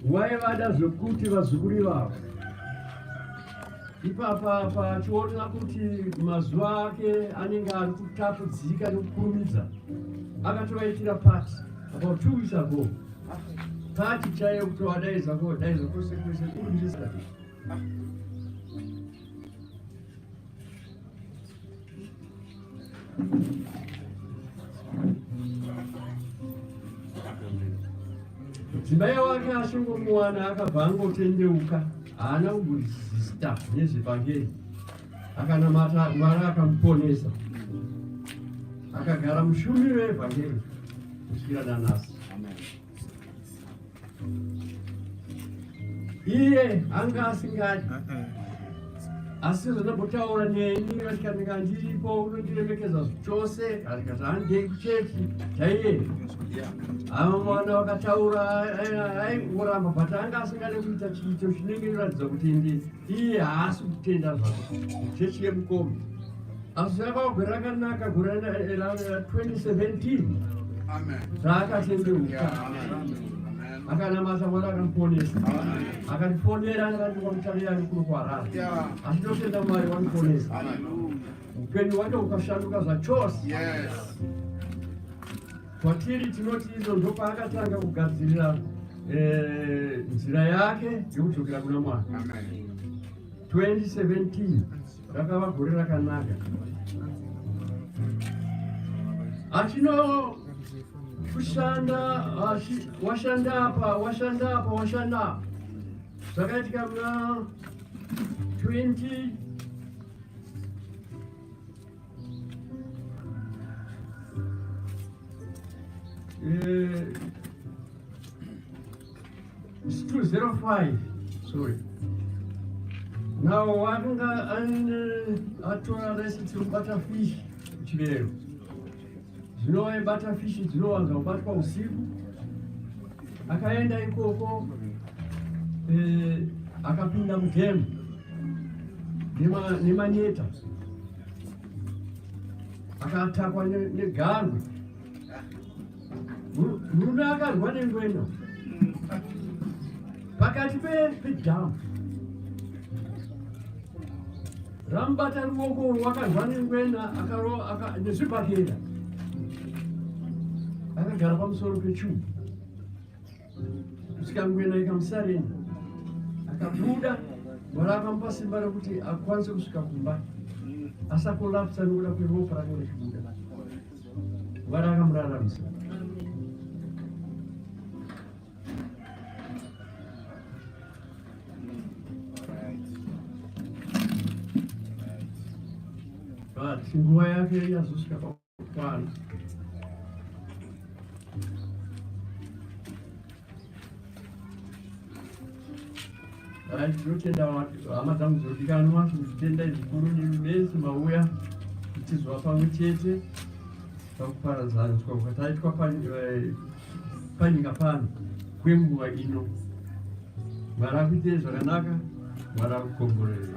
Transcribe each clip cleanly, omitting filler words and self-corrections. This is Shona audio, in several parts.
Waivada zvokuti vazukuru vavo ipapa pachiona kuti mazuva ake anenge ari kutapudzika nekukurumidza, akatovaitira pati about 2 weeks ago. Pati chaiyo kutovadaidza kwose kwese kurumidza. Dzimai wake ashingomuwana akabva angotendeuka, haana kumbozvisita nezvevhangeri. Akanamata Mwari akamuponesa, akagara mushumiro wevhangeri kusvikira nanhasi. Iye anga asingadi, asi zvinambotaura neni vatikati ndiripo unondiremekeza chose, akati handei kuchechi chaiye. Ava mwana vakataura aingoramba, but anga asingade kuita chiito chinenge inoratidza kuti iye haasi kutenda zvako chechi yemukomo. Asi akagora rakanaka gore ra 2017 zvaakatendeuka, akanamata Mwari akamuponesa, akatifonera akati wamutarira ari kuno kuHarare, achitotenda Mwari wamuponesa, upenyu hwake hukashanduka zvachose. Kwatiri tinoti izvo ndopaakatanga kugadzirira nzira yake yekudzokera kuna Mwari. 2017 rakava gore rakanaka. Achino kushanda washanda apa zvakaitika muna 20 205, sorry. Now wakanga atora recipe kubata fish kuchivero. Zvino bata fish dzinowanza kubatwa usiku. Akaenda ikoko akapinda mugemu nemanyeta, akatakwa negarwe. Murume akarwa nengwena pakati pedhamu, ramubata ruoko rwakarwa nengwena nezvibhakera, akagara pamusoro pechubu kusvika ngwena ikamusarenda. Akabuda, Mwari akamupa simba rekuti akwanise kusvika kumba, asakolapsa nekuda kweropa rake rechibuda. Mwari akamuraramisa. Nguva yake yazosvika pakukwana. Tinotenda hama dzangu dzodikanwa, tinotenda zvikuru nevese mauya kutizwa pamwe chete pakuparadzanwa kwataitwa panyika pano kwenguva ino. Mwari akuite zvakanaka, Mwari akukomborere.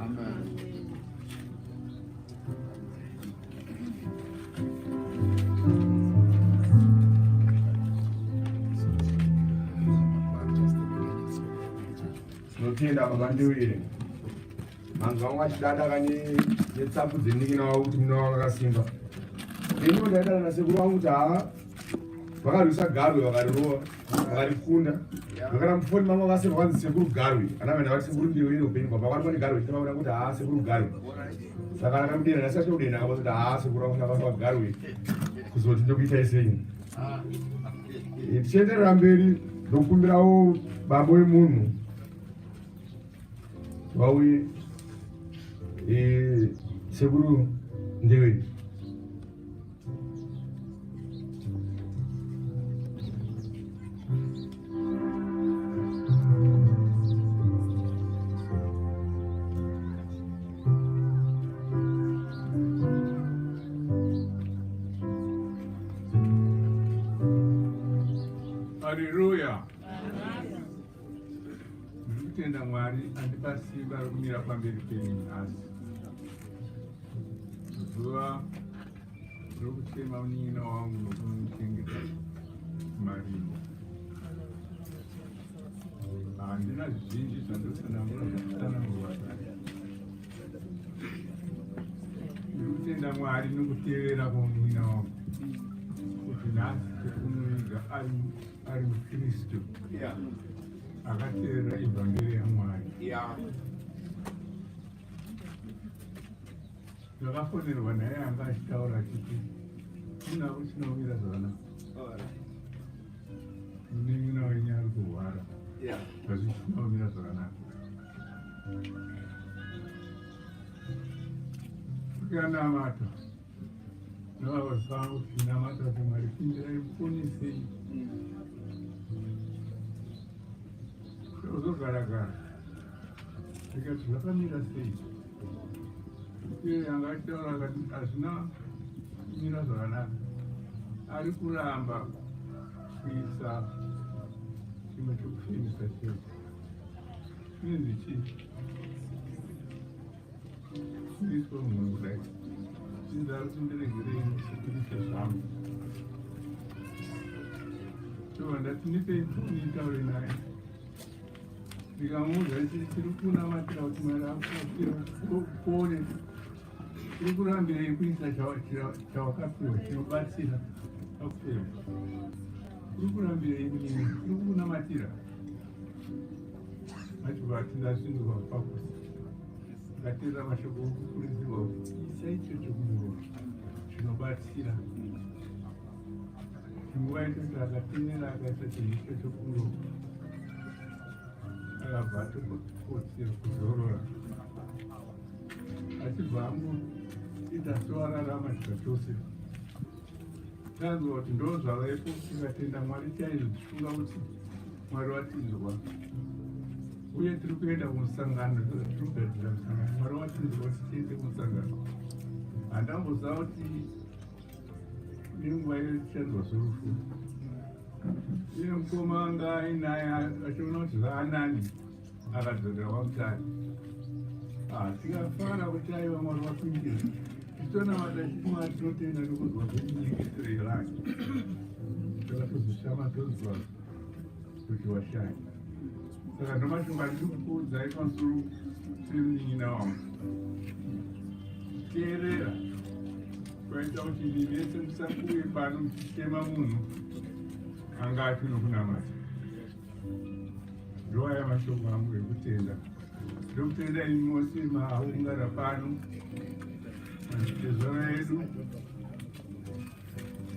Tinotenda mabandiwire manzwa mwachidada kanye netsapu dzeningi kuti muna wakasimba. Ino ndaidana nasekuru wangu kuti vakarwisa garwe, vakarirova, vakarikunda. Vakana mufoni mama vakasema kwanzi sekuru garwe. Anamenda vati sekuru ndiwire upenyu kwamba vakati garwe chitavaona kuti sekuru garwe. Saka akamudena nasi achidena akati sekuru wangu nakasema garwe kuzoti ndokuita isenyi. Tichienderera mberi ndokumbirawo baba wemunhu wauye sekuru Ndewere. Haleluya. Ndikutenda Mwari andipa simba rokumira pamberi penyu nhasi. Zuva rokuchema munin'ina wangu nokumuchengeta. maringo. Handina zvizhinji zvandosanaura kusanangurwa ndikutenda Mwari nokutevera kwomwina wangu kuti nhasi tekunoiga ari muKristu akatevera ivhangeri yaMwari. Ndakafonerwa naye anga achitaura achiti kunavo chinomira zvakanaka munin'ina wenyu ari kurwara asi chinomira zvakanaka. Tikanamata navavasangu tinamata kuti Mwari pindirai muponesei uzogara-gara tikati zvakamira sei iye anga achitaura akati hazvina kumira zvakanaka ari kuramba kuisa chimwe chokufemisa chete chinonzi chii kuiswa munhu kudai chinzi ari kundiregerei sekuisa zvangu so ndati ndipei nitaure naye ndikamuudza tiri kunamatira kuti Mwari akuone tiri kurambirei kuisa chawakapiwa chinobatsira pakufema kuri kurambirei munini tiri kunamatira achibva tindasvindurwa pakusi ngatera mashoko okukurudzirwa kuti isai ichocho kumurwa zvinobatsira nguva yachoti akatenera akaisa chinhu ichocho kumurwa akabva atokotsira kuzorora achibva angoita soararama zvika chose tanzwa kuti ndo zvavaipo tikatenda Mwari chaizofunga kuti Mwari watinzwa uye tiri kuenda kumusangano tiri kugadzira musangano Mwari watinzwa kuti tiende kumusangano. Handambozava kuti nenguva iyo tichanzwa sorufu iye mukoma anga ainaye achiona kuti zvaanani akadzokera kwamutani tikafara kuti aiva Mwari wapindira titonamata chiti Mwari tinotenda nokuzwa kwenyengetero yerake takatozoshama tozwa kuti washaya. Saka ndomashonga ndikukuudzai pamusoro pemunin'ina wangu teerera kwaita kuti ndinese musakuye pano muchitema munhu anga atinokunamata. Ndowaya mashoko angu ekutenda. Ndokutenda imi mose maungana pano machitezvara edu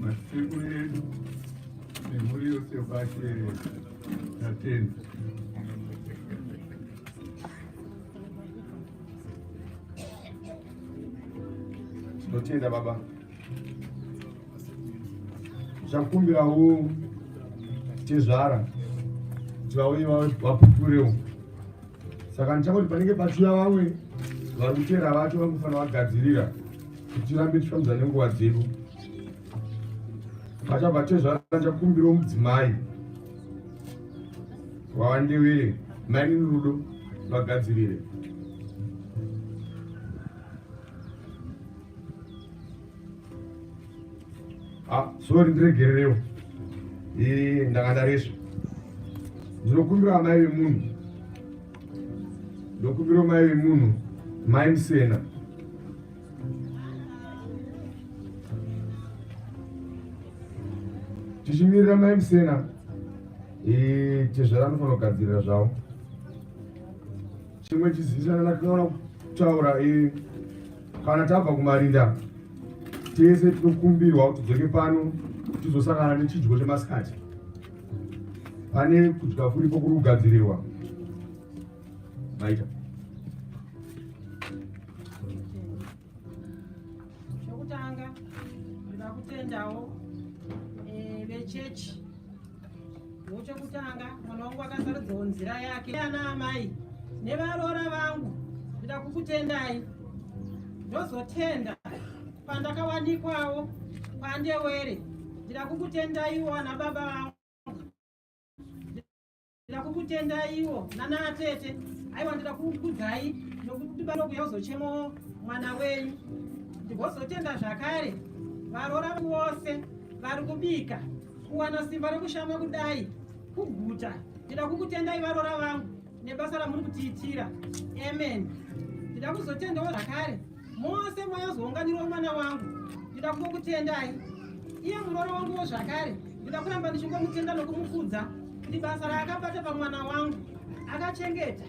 masekuru edu nemhuri yose pachiverera tatenda. Tinotenda Baba, tichakumbirawo tezvara kuti vauye vapupurewo. Saka ndichangoti panenge pachiuya vamwe vari kutera vacho vangofanira vagadzirira kuti tirambe tifambidzana nenguva dzedu. Pachabva tezvara ndichakumbirawo mudzimai wavandewere mai nerudo vagadzirire. Sorry ndiregererewo ndakadaresva. Ndinokumbira mai vemunhu, ndokumbira mai vemunhu, mai Musena, tichimirira mai Musena tezvara anofanira kugadzirira zvavo. Chimwe chizivisana ndakaona kutaura kana tabva kumarinda tese tinokumbirwa kuti tidzoke pano tizosangana nechidyo chemasikati. Pane kudya kuripo kuri kugadzirirwa. Maita chokutanga ndida kutendawo vechechi. Chokutanga mwana wangu akasaridzawo nzira yake. Ana amai nevarora vangu ndida kukutendai. Ndozotenda pandakawanikwawo pandewere. Ndida kukutendaiwo ana baba vangu. Ndida kukutendaiwo nana atete. Aiwa ndida kukudzai nokuti banokuya uzochemo mwana wenyu. Ndigozotenda zvakare varora vose vari kubika kuwana simba rekushama kudai kuguta. Ndida kukutendai varora vangu nebasa ramuri kutiitira. Amen. Ndida kuzotendawo zvakare mose mwazounganirwa mwana wangu. Ndida kukutendai iye muroro wanguwo zvakare. Ndida kuramba ndichingomutenda nokumukudza kuti basa raakabata pamwana wangu akachengeta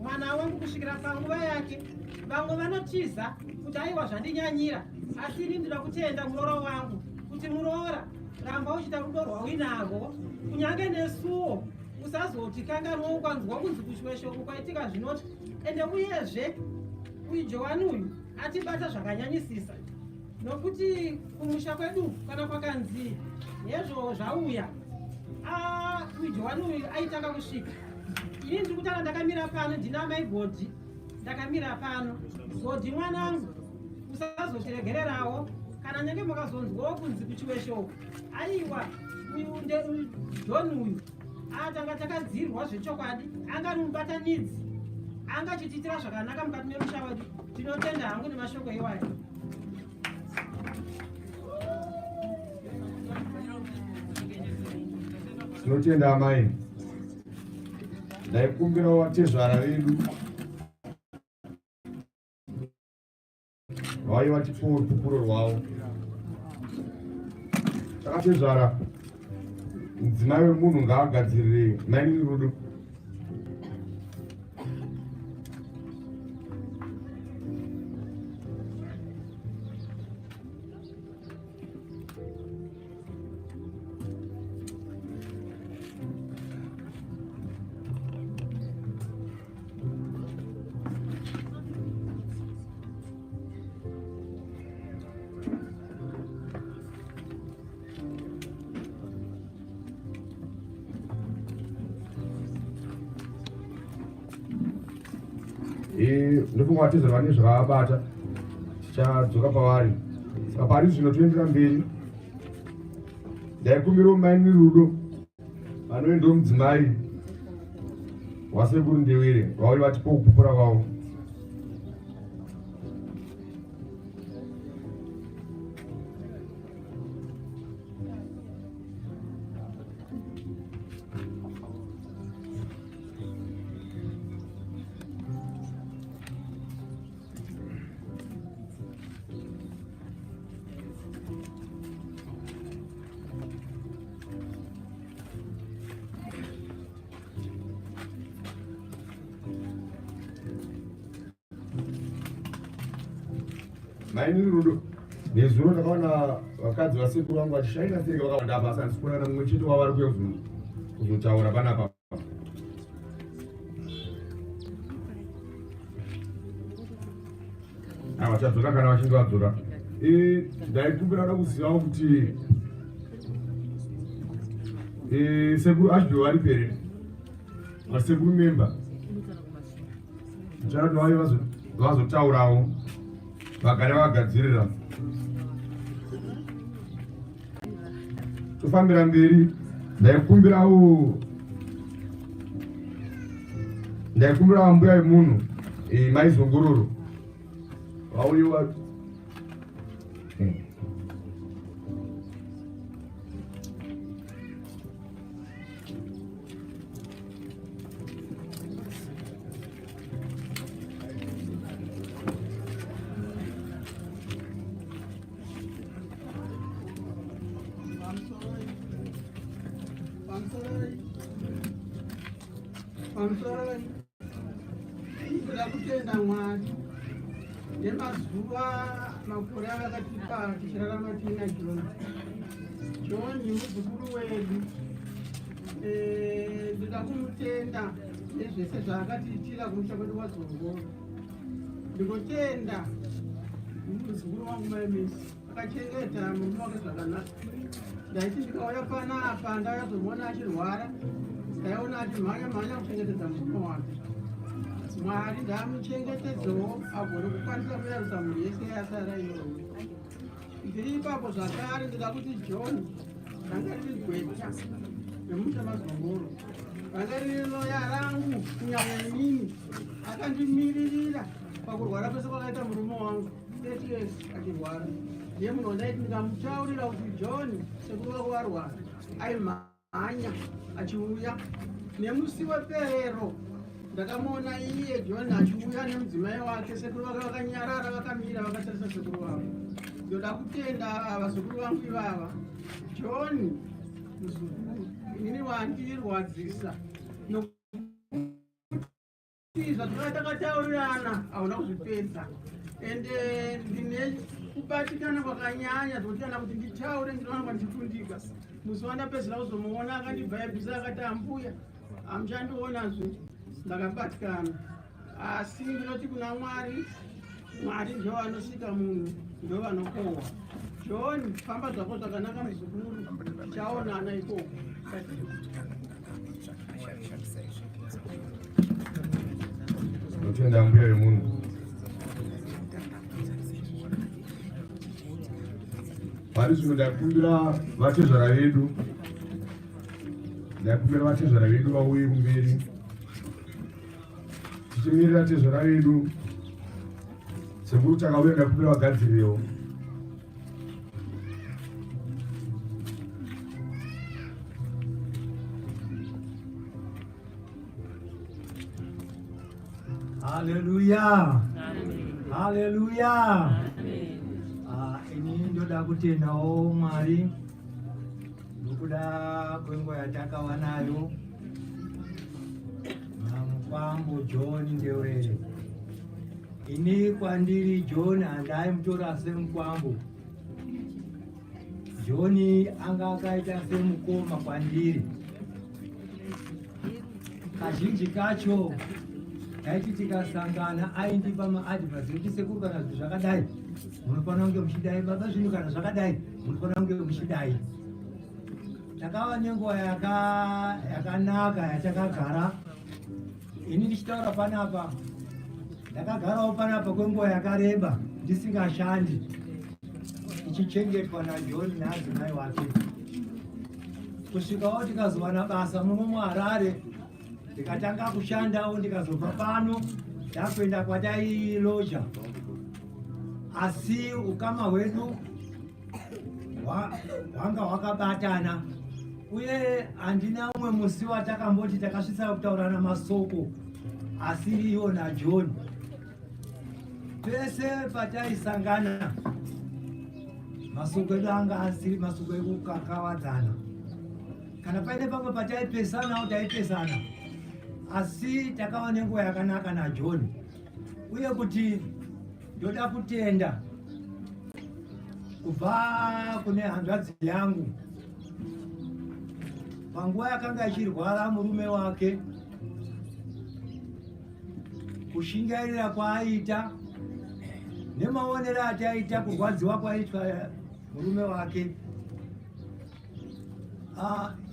mwana wangu kusvikira panguva yake. Vamwe vanotiza kuti aiwa zvandinyanyira, asi ini ndida kutenda muroro wangu kuti muroora ramba uchita rudo rwauinarwo kunyange nesuwo. Usazoti kanganwa ukwanzwa kunzi kushweshoko kwaitika zvinoti. Ende uyezve uyu Johani uyu atibata zvakanyanyisisa, nokuti kumusha kwedu kana kwakanzi hezvo zvauya uyu Johani uyu aitanga kusvika. Ini ndiri kutaura ndakamira pano, ndina mai Godhi ndakamira pano. Godhi mwanangu, usazotiregererawo kana nyange makazonzwawo kunzi kuchiweshoko. Aiwa uyu John uyu atanga takadzirwa zvechokwadi, angari mubatanidzi, angachitiitira zvakanaka mukati memusha wedu. Tinotenda hangu nemashoko iwayo. Tinotenda amai. Ndaikumbira vatezvara vedu vaiva tipfuuro rupupuro rwavo. Takatezvara mudzimai wemunhu ngaagadzirire maini rudo. Ndofunga vatezera vane zvavaabata tichadzoka pavari. Saka pari zvino toendera mberi. Ndaikumbirawo maini rudo vanoendawo mudzimai wasekuru Ndewere vauye vatipo kupupura kwavo. Maini rudo nezuro ndakaona vakadzi vasekuru vangu vachishaina sei vakawanda apa, asi handisi kuona mumwe chete wavari kuzotaura panapa. Vachadzoka kana vachinge vadzoka. Ndaikumbira kuda kuzivawo kuti sekuru Ashby vari pere, vasekuru memba tichada kuti vazotaurawo vagare vagadzirira. Tofambira mberi. Ndaikumbirawo mbuya vemunhu mai Zongororo vauyiwa. Ndinoda kutenda Mwari nemazuva makore akatipa tichirarama tiina John muzukuru wedu. Ndinoda kumutenda nezvese zvaakatiitira kumusha kwedu waZongoro. Ndinotenda muzukuru wangu Maimesi akachengeta murume wake zvakanaka. Ndaiti ndikauya panapa ndakazomona achirwara, ndaiona achimhanya kuchengetedza murume wake. Mwari ndaamuchengetedzewo agone kukwanisa kuyarutsa mhuri yese yasara iyoyo. Ndiri ipapo zvakare ndida kuti John ranga riri gweta remusha maZongoro, ranga riri loya rangu kunyanya inini, akandimiririra pakurwara kwese kwakaita murume wangu. 30 years achirwara. Ndiye munhu wandaiti ndikamutaurira kuti John sekuru vako varwara, aimhanya achiuya. Nemusi wepero ndakamuona iye John achiuya nemudzimai wake, sekuru vake vakanyarara vakamira vakatarisa sekuru vavo. Ndoda kutenda vazukuru vangu ivava. John muzukuru inini wandirwadzisa zvatinga takataurirana hauna kuzvipedza, ende ndine kubatikana kwakanyanya zvotiana kuti nditaure ndinowanwa ndichikundika. Musi wandapedzera kuzomuona akandibvaibvisa akati ambuya hamuchandionazve, ndakabatikana. Asi ndinoti kuna Mwari, Mwari ndiwo vanosika munhu, ndiwo vanokohwa. John, famba zvako zvakanaka muzukuru, chaonana ikoko. Notenda mbuya yemunhu. Pari zvino ndakumbira vatezvara vedu, vauye kumberi tichimirira tezvara vedu. Sekuru takauya ndakumbira vagadzirirewo. Haleluya. Haleluya. Ini ndoda kutendawo Mwari nokuda kwenguva yatakawa nayo naMukwambo John Ndewere. Ini kwandiri John handaimutora semukwambo. John anga akaita semukoma kwandiri. Kazhinji kacho taiti tikasangana aindipa maadvice kuti sekuru kana zvinhu zvakadai munofanira kunge muchidai, baba zvinhu kana zvakadai munofanira kunge muchidai. Takava nenguva yakanaka yatakagara. Ini ndichitaura panapa, ndakagarawo panapa kwenguva yakareba ndisingashandi, ichichengetwa naJohn naadzimai wake. Kusvikawo tikazowana basa muno muHarare, ndikatanga kushandawo, ndikazobva pano ndakuenda kwatailoja. Asi ukama hwedu hwanga hwakabatana, uye handina umwe musi watakamboti takasvitsa kutaurana masoko asiri iwo naJohn. Pese pataisangana masoko edu anga asiri masoko ekukakavadzana. Kana paine pamwe pataipesanawo taipesana, asi takava nenguva yakanaka naJohn. Uye kuti ndoda kutenda kubva kune hanzvadzi yangu panguva yakanga achirwara murume wake, kushingairira kwaaita nemaonero ataita kurwadziwa kwaaitwa murume wake.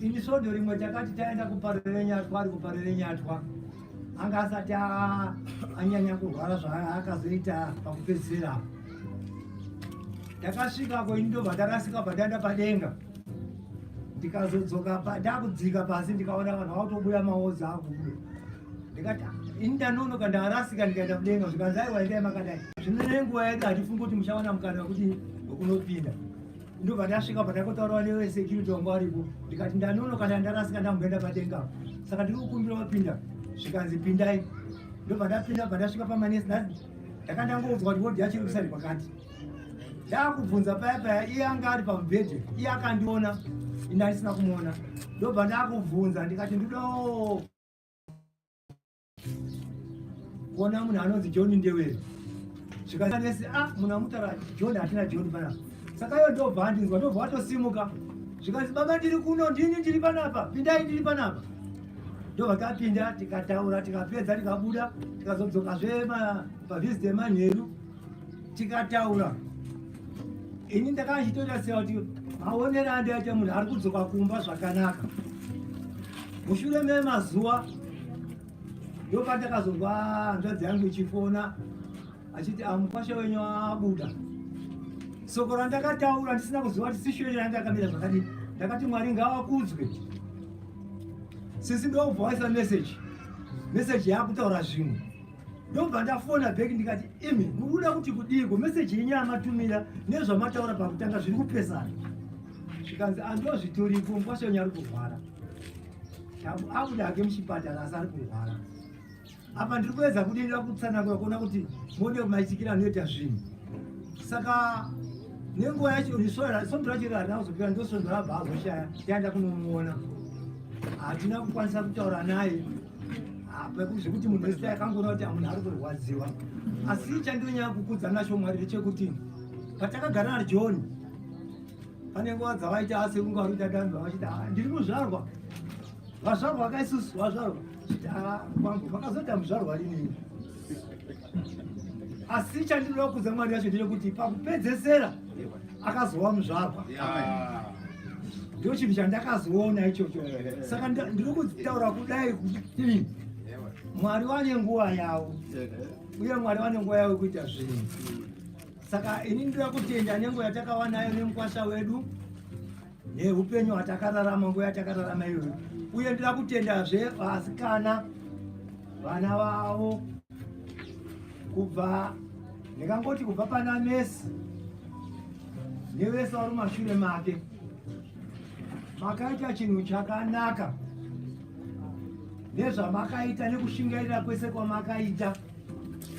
Ini sodo rimwe takati taenda kuparire Nyatwa, ari kuparire Nyatwa, anga asati anyanya kurwara zvaakazoita pakupedzisira. Takasvikako ini ndobva takasvika patanda padenga, ndikazodzoka ndakudzika pasi ndikaona vanhu vakutobuya maozi akubuda. Ndikati ini ndanonoka ndaarasika ndikaenda mudenga, zvikanzi aiwa endai makadai. Zvino nenguva yedu hatifungi kuti muchawana mukana wekuti wekunopinda. Ndobva ndasvika patakotaurawa nevesecurity wangu varipo, ndikati ndanonoka ndarasika ndamboenda padenga, saka ndiri kukumbira wapinda. Zvikanzi pindai. Ndobva ndapinda, pandasvika pamanesi ndakandangoudzwa kuti wodi yachiri kusari pakati. Ndakubvunza paya paya, iye anga ari pamubhedhe, iye akandiona, ini handisina kumuona. Ndobva ndakubvunza ndikati ndodawo kuona munhu anonzi John Ndewere. Zvikanzi nesi, munhu amutaura John, hatina John panapa. Saka iyo ndobva handinzwa, ndobva watosimuka. Zvikanzi baba ndiri kuno, ndini ndiri panapa, pindai ndiri panapa. Ndobva tapinda tikataura, tikapedza tikabuda, tikazodzokazve pavhiziti yemanheru tikataura. Ini ndakanga ndichitoita kuti maonero andaita munhu ari kudzoka kumba zvakanaka. Mushure memazuva ndopatakazonzwa hanzvadzi yangu ichifona achiti mukwasha wenyu abuda. Soko randakataura ndisina kuziva kuti situation yandakamira zvakadini. Ndakati Mwari ngavakudzwe. Sisi ndobva waisa message yakutaura zvimwe. ndobva ndafona bheki ndikati imi mukuda kuti kudiko meseji yenyu yamatumira nezvamataura pakutanga zviri kupesana zvikanzi andozvitoripo mukwasonyi ari kurwara akuda hake muchipatara asi ari kurwara apa ndiri kuedza kudinira kutsanangura kuona kuti mode kumaitikira anoita zvinhu saka nenguva yacho sondora chiro harina kuzopira ndosondora abva azoshaya tianda kunomuona hatina kukwanisa kutaura naye zvekuti munhu wese akangoona kuti munhu ari kurwadziwa asi chandinonyanya kukudza nacho mwari ndechekuti patakagara naJohn pane nguva dzavaita asekunge vari kuita dambi vachiti ndiri muzvarwa vazvarwa kaisusu vazvarwa kwangu makazota muzvarwa rinei asi chandinoda kukudza mwari yacho ndechekuti pakupedzesera akazova muzvarwa ndio chinhu chandakazoona ichocho saka ndiri kutaura kudai kuti mwari wane nguva yawo uye mwari wane nguva yawo kuita zvinhu saka ini ndira kutenda nenguva yatakava nayo nemukwasha wedu neupenyu hwatakararama nguva yatakararama iyoyo uye ndira kutendazve vasikana vana vavo kubva ndingangoti kubva pana Mesi nevese vari mashure make makaita chinhu chakanaka nezvamakaita nekushingairira kwese kwamakaita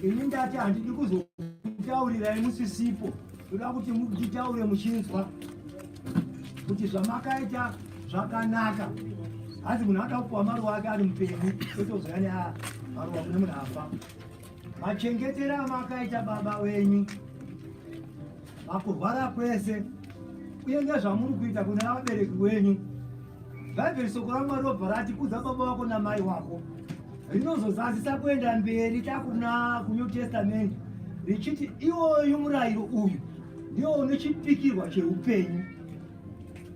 ini ndati handidi kuzokutaurirai musisipo toda kuti munditaure muchinzwa kuti zvamakaita zvakanaka hanzi munhu akapuwa maruwa ake ari mupenyu totozvani maruwa kune munhu afa machengetero amakaita baba wenyu makurwara kwese uye nezvamuri kuita kuna vabereki wenyu bhaibheri soko raMwari robva rati kudza baba vako namai wako rinozozadzisa kuenda mberi takuna kuNew Testament richiti iwoyu murayiro uyu ndiwo une chipikirwa cheupenyu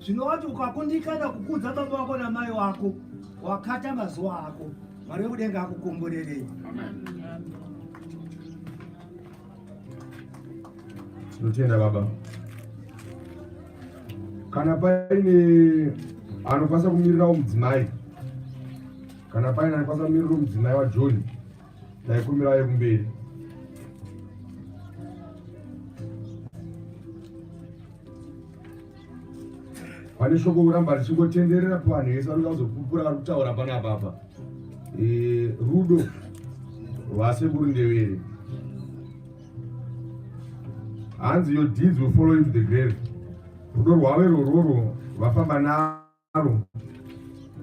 zvinovati ukakundikana kukudza baba vako namai wako wakata mazuva ako Mwari wekudenga akukomborerei. Tinotenda baba. Kana paine anokwanisa kumirira mudzimai, kana paine anokwanisa kumirira mudzimai waJohn, taikumira yekumberi. Pane shoko kuramba richingotenderera panhu yese vari kuzopupura vari kutaura pana baba. Rudo rwasekuru Ndewere. Hanzi your deeds will follow you to the grave. Rudo rwavo irworwo vafamba naro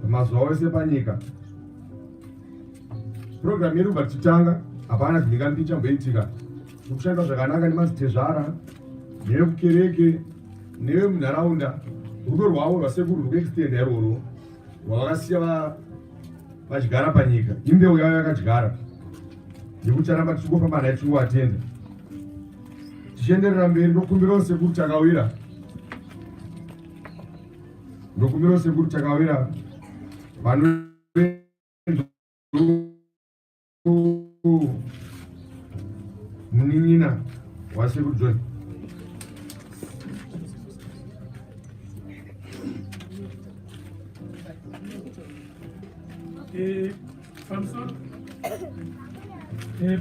mazuva ose panyika. Programu yedu kubva tichitanga hapana zvimhingamipinyi chamboitika. Tikushandisa zvakanaka nemazitezvara, nevekukereke, nevemunharaunda. Rudo rwavo rwasekuru rwekuextenda irworwo rwavakasiya vachigara panyika. Imbeu yavo yakadyara yekuti taramba tichingofamba naye tichingovatenda. Tichienderera mberi ndokumbirawo sekuru takawira. Ndokumbirawo sekuru takawira vano munin'ina wasekuru John.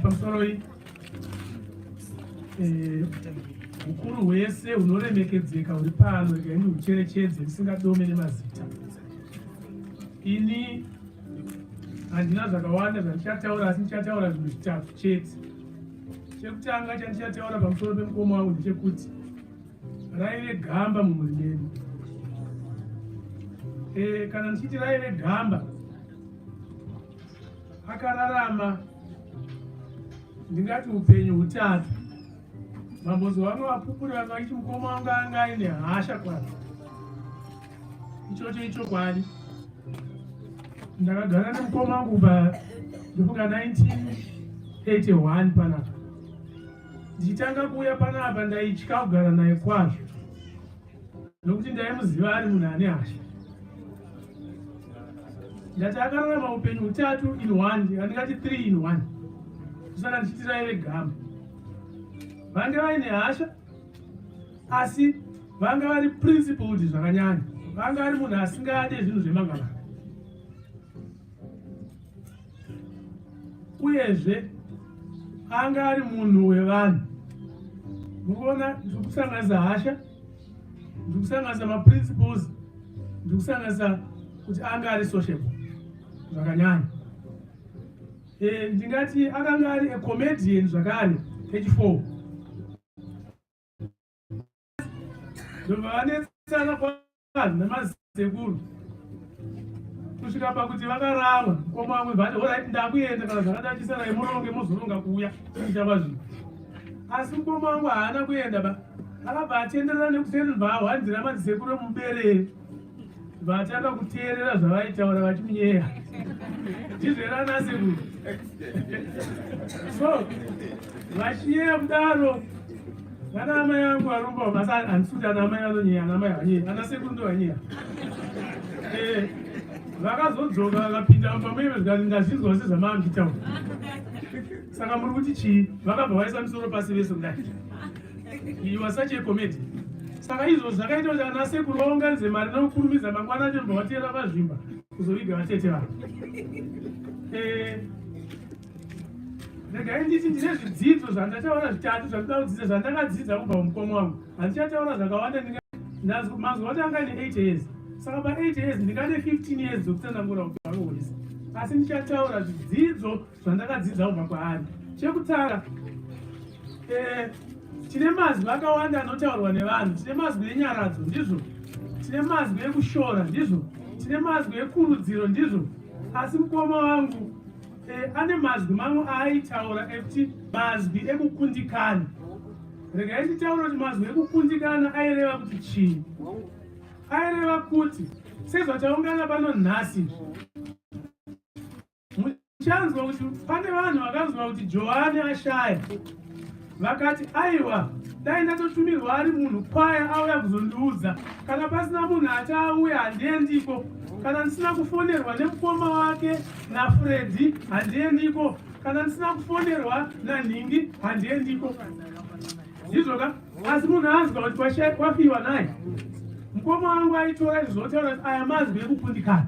Pamusoro iyi ukuru hwese hunoremekedzeka huri pano rega ini hucherechedze risingadome nemazita. Ini handina zvakawanda zvandichataura asi ndichataura zvinhu zvitatu chete. Chekutanga chandichataura pamusoro pemukoma wangu ndechekuti raive gamba mumhuri medu. Kana ndichiti raive gamba, akararama ndingati upenyu hutatu. Mambozo vamwe vapupuri vachiti mukoma wangu anga aine hasha kwazvo. Ichocho ichokwadi. Ndakagara nemukoma wangu kubva ndofunga 1981 panapa. Ndichitanga kuuya panapa ndaitya kugara naye kwazvo nokuti ndaimuziva ari munhu ane hasha. Ndati akararama upenyu hutatu in one, handingati 3 in 1. Saka ndichiti raive gamba. Vanga vaine hasha asi vanga vari principled zvakanyanya. Vanga vari munhu asingade zvinhu zvemanga-manga. Uyezve anga ari munhu wevanhu. Mukuona ndikusanganisa hasha, ndikusanganisa maprinciples, ndikusanganisa kuti anga ari sociable zvakanyanya. Ndingati akanga ari a comedian zvakare page 4. Ndobva vanetsana kwavanhu nemasekuru kusvika pakuti vakaramba mukoma wamwe vati alright ndakuenda kana zvakada chisarai muronge muzoronga kuuya kuchava zvinhu. Asi mukoma wangu haana kuenda ba, akabva atenderera nekuseri vawanzira madzisekuru emuberere vatanga kuteerera zvavaitaura vachimunyeya ndizvera nasekuru. So vachinyeya kudaro vana amai yangu varumba basi handisuti ana amai anonyeya, ana amai hanyeya, ana sekuru ndo hanyeya. Vakazodzoka vakapinda pamwe zvikati ndazvinzwa sezvamaanditaura. Saka muri kuti chii? Vakabva vaisa musoro pasi vese kudai. You are such a comedy. Saka izvo zvakaita kuti ana sekuru vaunganidze mari nokukurumidza mangwana acho mbva vateera pazvimba kuzoviga vatete vavo. Regai nditi ndine zvidzidzo zvandachaona zvitatu zvandinoda kudzidza zvandakadzidza kubva mumukoma wangu. Handichataura zvakawanda, mazuva acho anga ane 8 years. Saka pa8 years ndingane 15 years dzokutsanangura upenyu hwese. Asi ndichataura zvidzidzo zvandakadzidza kubva kwaari. Chekutanga, tine mazwi akawanda anotaurwa nevanhu. Tine mazwi enyaradzo, ndizvo. Tine mazwi ekushora, ndizvo. Tine mazwi ekurudziro, ndizvo. Asi mukoma wangu ane mazwi mamwe aaitaura ekuti mazwi ekukundikana. Regai nditaura kuti mazwi ekukundikana aireva kuti chii? Aireva kuti sezvataungana pano nhasi, muchanzwa kuti pane vanhu vakanzwa kuti Johani ashaya. Vakati aiwa, dai ndatotumirwa ari munhu kwaya auya kuzondiudza. Kana pasina munhu achauya handiendiko. Kana ndisina kufonerwa nemukoma wake naFredi handiendiko. Kana ndisina kufonerwa naNhingi handiendiko. Ndizvoka? Asi munhu anzwa kuti kwafiwa naye. Mukoma wangu aitora izvotaura kuti aya mazwi ekukundikana.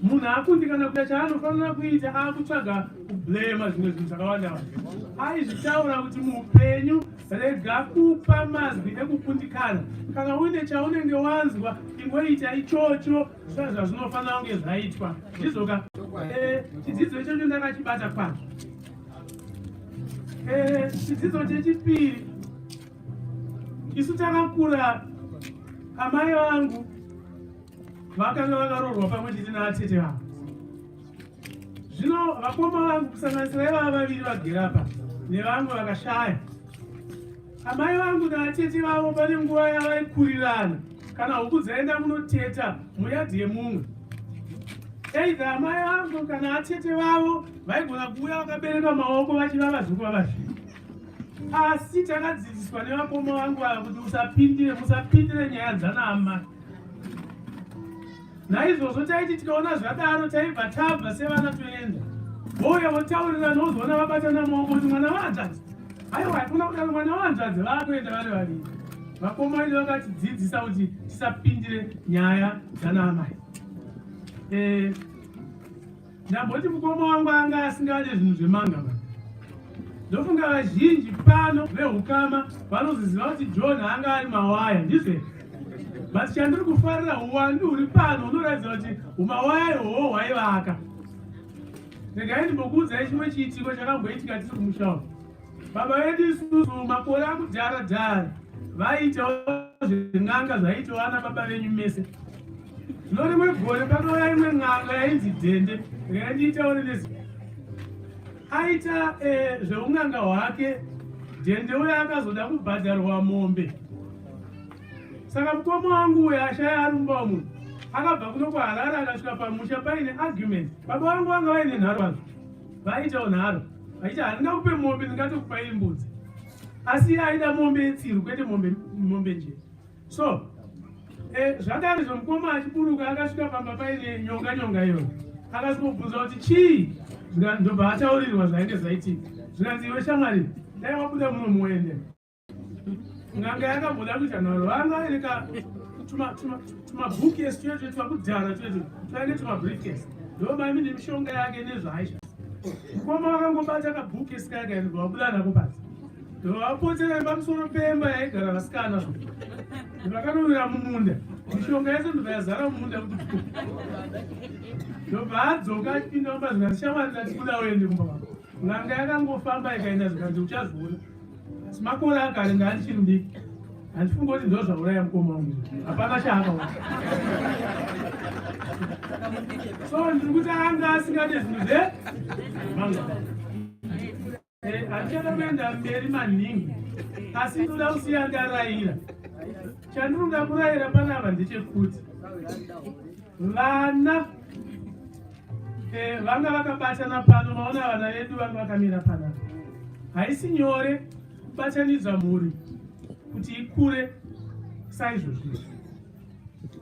Munhu akundikana kuita chaanofanira kuita akutsvaga kublema zvimwe zvinhu zvakawanda wanda. Aizvitaura kuti muupenyu rega kupa mazwi ekukundikana. Kana uine chaunenge wanzwa ingoita ichocho zvazvinofanira kunge zvaitwa. Ndizvoka? Chidzidzo ichocho ndakachibata kwazvo. Chidzidzo chechipiri, isu takakura amai vangu vakanga vakarorwa pamwe chete naatete vangu. Zvino vakoma vangu kusanganisira ivava vaviri vagere apa nevamwe vakashaya. Amai vangu naatete vavo pane nguva yavaikurirana kana huku dzaenda munoteta muyadhi yemumwe. Eidha amai vangu kana atete vavo vaigona kuuya vakabereka maoko vachivava zvikuva vazviri. Asi takadzidziswa nevakoma vangu ava kuti musapindire nyaya dzanama. Naizvozvo taiti tikaona zvadaro taibva tabva sevana toenda. Vouya votaurirana vozoona vabatana maoko kuti mwana wahanzvadzi. Aiwa, hakuna kudaro mwana wahanzvadzi, vakuenda vari vaviri. Vakoma vedu vakatidzidzisa kuti tisapindire nyaya dzanamai. Ndamboti mukoma wangu anga asingade zvinhu zvemanga. Ndofunga vazhinji pano vehukama vanoziziva kuti John anga ari mawaya, ndizvo. Basi chandiri kufarira uwandu huri pano unoratidza kuti umawaya ihwohwo hwaivaka. Regai ndimbokuudzai chimwe chiitiko chakamboitika tiri kumusha. Baba vedu isusu makore akudhara vaitawo zven'anga zvaitawo ana baba venyu mese. Zvino rimwe gore pakauya imwe n'anga yainzi Dhende. Regai ndiitaure nezvo. Aita zveun'anga hwake, Dhende uya akazoda kubhadharwa mombe. Saka mukoma wangu uya ashaya arumba munhu akabva kuno kwaHarare akasvika pamusha paine argument. Baba vangu vanga vaine nharo vadzo, vaitawo nharo vachiti handingakupe mombe ndingatokupai mbudzi. Asi aida mombe yetsiru kwete mombe njena. So zvakare zvomukoma achiburuka akasvika pamba paine nyonga iyoyo. Akasvibvunza kuti chii? Ndobva ataurirwa zvainge zvaitika. Zvikanzi iwe shamwari, dai wabuda muno muende. N'anga yakabvoda kuita nharo vanga vaineka tumabhuki esu twedu twakudhara twedu twainge tumabriefcase. Ndoba ine mishonga yake nezvaisha. mukoma wakangobata kabhuku esikaka ende vabuda nako pasi ndovapotera pamusoro pemba yaigara vasikana ndovakanovira mumunda mishonga yese ndobva yazara mumunda kuti ndobva adzoka achipinda mumba zvikati shamwari ndatibuda uende kumba kwako nganga yakangofamba ikaenda zvikati uchazoona asi makore agare ngaandichiri mudiki handifunga kuti ndo zvauraya mukoma wangu hapana chaakaona so ndiri kuti anga asingade zvinhu zvemanga handichada kuenda mberi maningi asi ndoda kusiya ndarayira chandinoda kurayira panapa ndechekuti vana vanga vakabatana pano maona vana vedu vanga vakamira panapa haisi nyore kubatanidza mhuri kuti ikure saizvozvo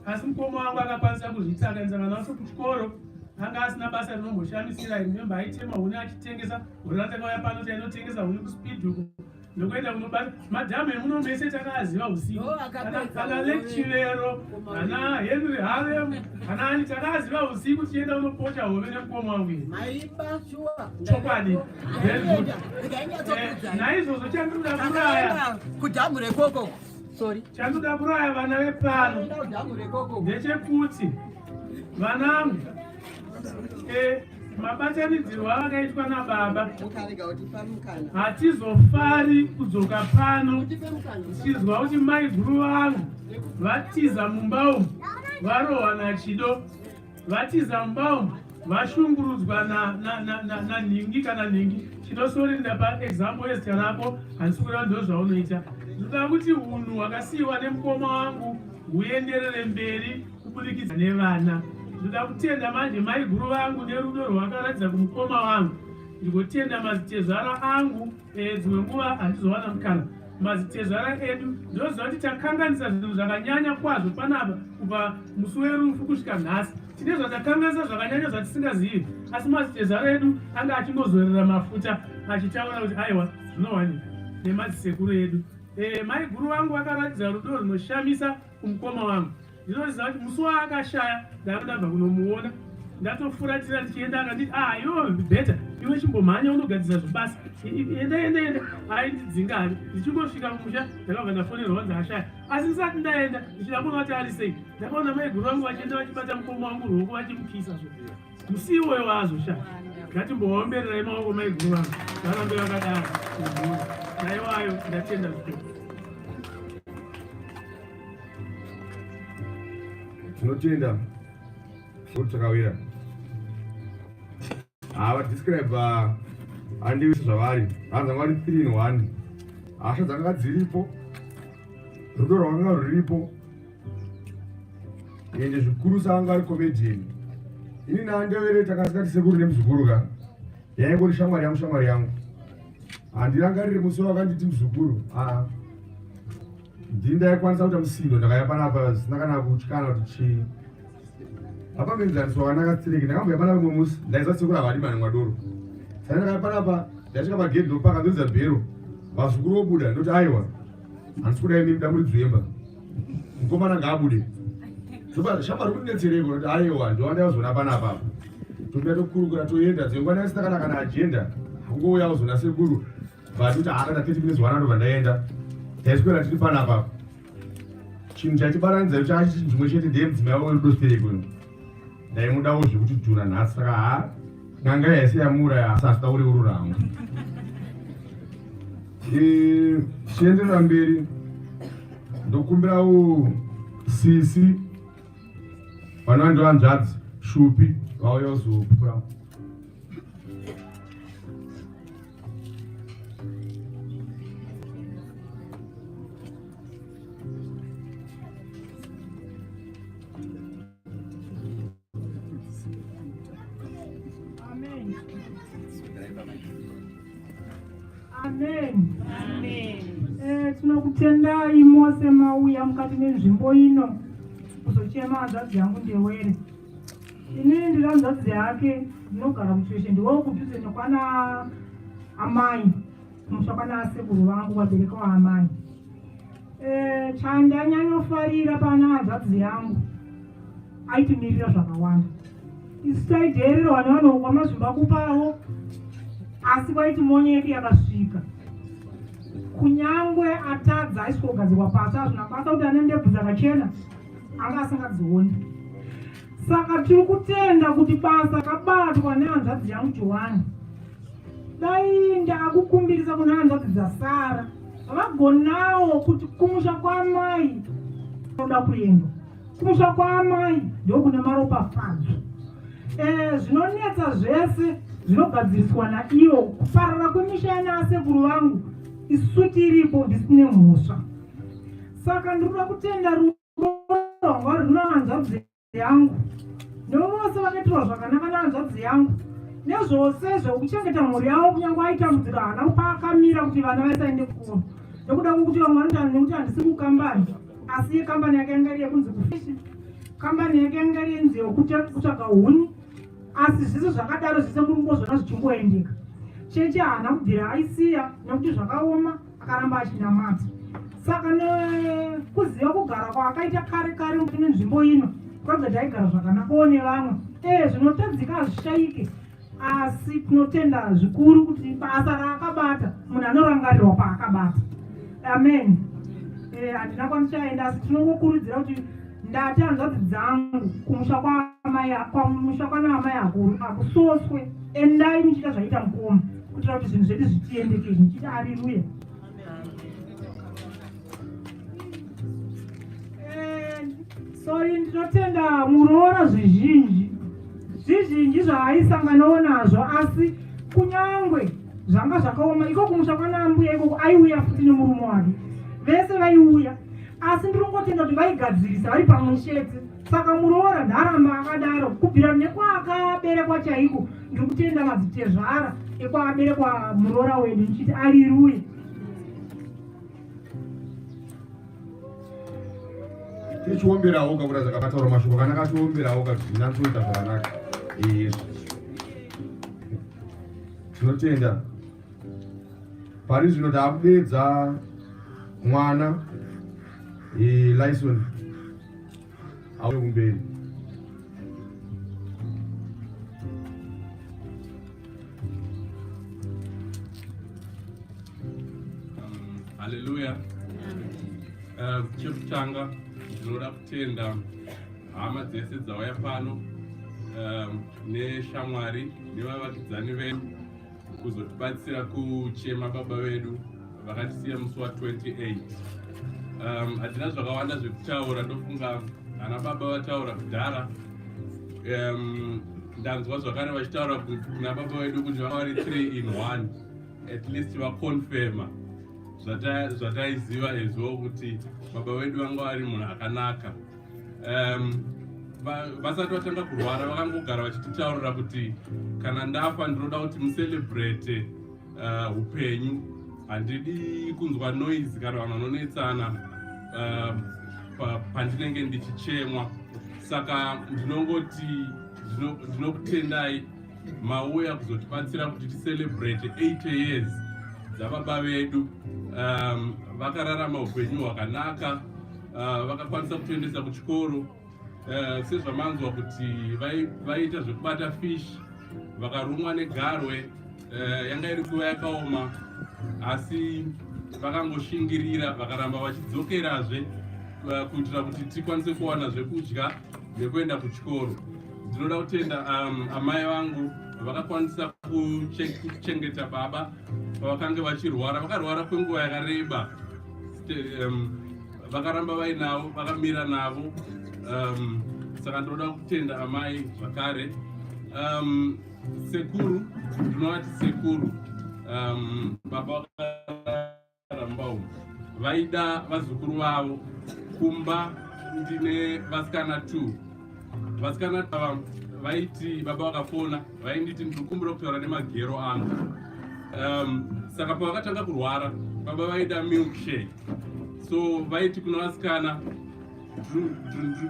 asi mukoma wangu akakwanisa kuzvitsakanisa vana vacho kuchikoro anga asina basa rinomboshamisira rememba aitema huni achitengesa huri ratakauya pano tainotengesa huni kuspeedhuku ndokuenda kunobata madhamu emuno mese takaziva usiku ana lechivero ana henry harem ana ani takaziva usiku tichienda unopocha hove nemukoma wangu chokwadi naizvozvo chandoda kuraya kudhamu rekoko chandoda kuraya vana vepano ndechekuti vanangu mabatanidzirwo avakaitwa nababa hatizofari kudzoka pano tichizwa kuti mai guru vangu vatiza mumba umu varohwa nachido vatiza mumba umu vashungurudzwa nanhingi kana nhingi chinosorinda paexample yezitanapo handisi kureva ndo zvaunoita ndoda kuti unhu hwakasiyiwa nemukoma wangu huenderere mberi kubudikidza nevana ndoda kutenda manje mai guru vangu nerudo rwakaratidza kumukoma wangu ndigotenda mazitezvara angu dzimwe nguva handizowana mukana mazitezvara edu ndoziva kuti takanganisa zvinhu zvakanyanya kwazvo panapa kubva musi werufu kusvika nhasi tine zvatakanganisa zvakanyanya zvatisingazivi asi mazitezvara edu anga achingozorera mafuta achitaura kuti aiwa zvinowanika nemadzisekuru edu mai guru vangu vakaratidza rudo runoshamisa kumukoma wangu ndinoziva kuti musi waakashaya ndakandabva kunomuona ndatofuratira ndichienda akanditi iwe bheta iwe chimbomhanya unogadzisa zvibasa enda aindidzingavi ndichingosvika kumusha ndakabva ndafonerwa vanzi ashaya asi ndisati ndaenda ndichida kuona kuti ari sei ndakaona mai guru vangu vachienda vachibata mukoma wangu ruoko vachimukisa zvo musi iwoyo waazoshaya ngatimboombererai maoko mai guru vangu varambe vakadaro naiwayo ndatenda zvikuru tinotenda kuti takawira vadescribe handivisi zvavari vanzanga vari 3 in 1 hasha dzakanga dziripo rudo rwakanga ruripo ende zvikuru saanga ari comedian ini naandevere takasikati sekuru nemuzukuru ka yaingori shamwari yangu handirangarire musi wakanditi muzukuru ndini ndaikwanisa kuita musindo ndakaya panapa zvisina kana kutyana kuti chii apambenzaniswa kwanakatsireki ndakamboya panapa mwe musi ndaiza sekuru havadi mani mwadoro saka ndakaya panapa ndasvika pagedhi ndopaka ndoidza bhero vazukuru vobuda ndoti aiwa handisi kudai mimi damuridzwemba mukomana ngaabude shamba rikundidetsereko noti aiwa ndowandaiwazona panapa tobida tokurukura toenda dzengwa ndaisina kana ajenda kungouya kuzona sekuru vatoti akada 30 minutes wanandobva ndaenda taiswera tiri panapa chinhu chachibaranidza chachi chimwe chete ndiye mudzimai werudostereko ndaimudawo zvekuti juna nhasi saka nganga yaisi yamura asi asida uri ururamo tichienderera mberi ndokumbirawo sisi vana vandivanzvadzi shupi vauya kuzopupura tinokutendai mose mauya mukati menzvimbo ino kuzochema hanzvadzi yangu ndewere. Inini ndiri hanzvadzi yake, ndinogara mucheshe, ndiwo kudhuze nekwana amai, kumusha kwana sekuru vangu vabereka vaamai. Chandanyanyofarira pana hanzvadzi yangu aitimirira zvakawanda. Isu taijairira vana vanogwa mazvimba kupawo asi vaiti monyeki yakasvika. Kunyangwe atadza aiswa kugadzirwa pasi hazvina basa kuti ane ndebvu dzakachena anga asingadzioni. Saka tiri kutenda kuti basa kabatwa nehanzvadzi yangu Johani. Dai ndakukumbirisa kuna hanzvadzi dzasara vagonawo kuti kumusha kwamai oda kuenda. Kumusha kwamai ndokune maropafadzo. Zvinonetsa zvese zvinogadziriswa naiyo kuparara kwemisha yanasekuru vangu isu tiripo ndisine mhosva. Saka ndinoda kutenda rudo rwanga runa hanzvadzi yangu nevose vakaitwa zvakanaka nehanzvadzi yangu nezvose zvekuchengeta mhuri yavo kunyange aitambudzika hana paakamira kuti vana vasaende kuno nekuda kwokuti vamwe vanotanda nekuti handisi kukambani asi yekambani yake yanga iri yekunzi kufishi kambani yake yanga iri yenzi yekutsvaga huni asi zvese zvakadaro zvese murimbozvona zvichingoendeka. Cheche haana kubvira aisiya nekuti zvakaoma akaramba achinamata. Saka nekuziva kugara kwaakaita kare kare mukati menzvimbo ino kwagati aigara zvakanakawo nevamwe zvinotadzika hazvishaike asi tinotenda zvikuru kuti basa raakabata munhu anorangarirwa paakabata. Amen. Handina kwanichaenda asi tinongokurudzira kuti ndati hanzvadzi dzangu kumusha kwana amai akuru akusoswe endai muchita zvaita mukoma kuitira kuti zvinhu zvedu zvichiendeke zvichiti haleluya. Sorry, ndinotenda muroora zvizhinji zvaaisanganawo nazvo asi kunyangwe zvanga zvakaoma iko kumusha kwana mbuya ikoko aiuya futi nemurume wake vese vaiuya asi ndiringotenda kuti vaigadzirisa vari pamwe chete. Saka muroora ndaramba akadaro kubvira nekwaakaberekwa chaiko ndiri kutenda madzitezvara ekwaakaberekwa muroora wedu ndichiti haleluya. tichiomberawo kakuda zvakabataura mashoko kanaka tiomberawo kuti zvinatsoita zvakanaka. Tinotenda pari zvino taakudedza mwana Lyson auye kumberi. Haleluya. Chekutanga ndinoda kutenda hama dzese dzauya pano neshamwari nevavakidzani vedu kuzotibatsira kuchema baba vedu vakatisiya musi wa28. Hatina zvakawanda zvekutaura, ndofunga ana baba vataura kudhara. Ndanzwa zvakare vachitaura kuna baba vedu kuti vanga vari 3 in 1, at least vakonfirma zvataiziva ezvo kuti baba vedu vanga vari munhu akanaka. Vasati vatanga kurwara vakangogara vachititaurira kuti kana ndafa ndinoda kuti mucelebrate upenyu, handidi kunzwa noise kana vanhu vanonetsana pandinenge ndichichemwa. Saka ndinongoti ndinokutendai mauya kuzotibatsira kuti ticelebrate 80 years dzababa vedu. Vakararama upenyu hwakanaka, vakakwanisa kutoendesa kuchikoro. Sezvamanzwa kuti vaita zvekubata fish, vakarumwa negarwe, yanga iri kuva yakaoma, asi vakangoshingirira vakaramba vachidzokerazve kuitira kuti tikwanise kuwana zvekudya nekuenda kuchikoro. Ndinoda kutenda amai vangu vakakwanisa kuchengeta baba pavakanga vachirwara. Vakarwara kwenguva yakareba, vakaramba vainavo, vakamira navo. Saka ndinoda kutenda amai zvakare. Sekuru, ndinovati sekuru, baba vakaramba vaida vazukuru vavo. Kumba ndine vasikana 2. Vasikana vaiti baba vakafona, vainditi ndikumbira kutaura nemagero angu. Saka pavakatanga kurwara, baba vaida milkshake. So vaiti kuna vasikana,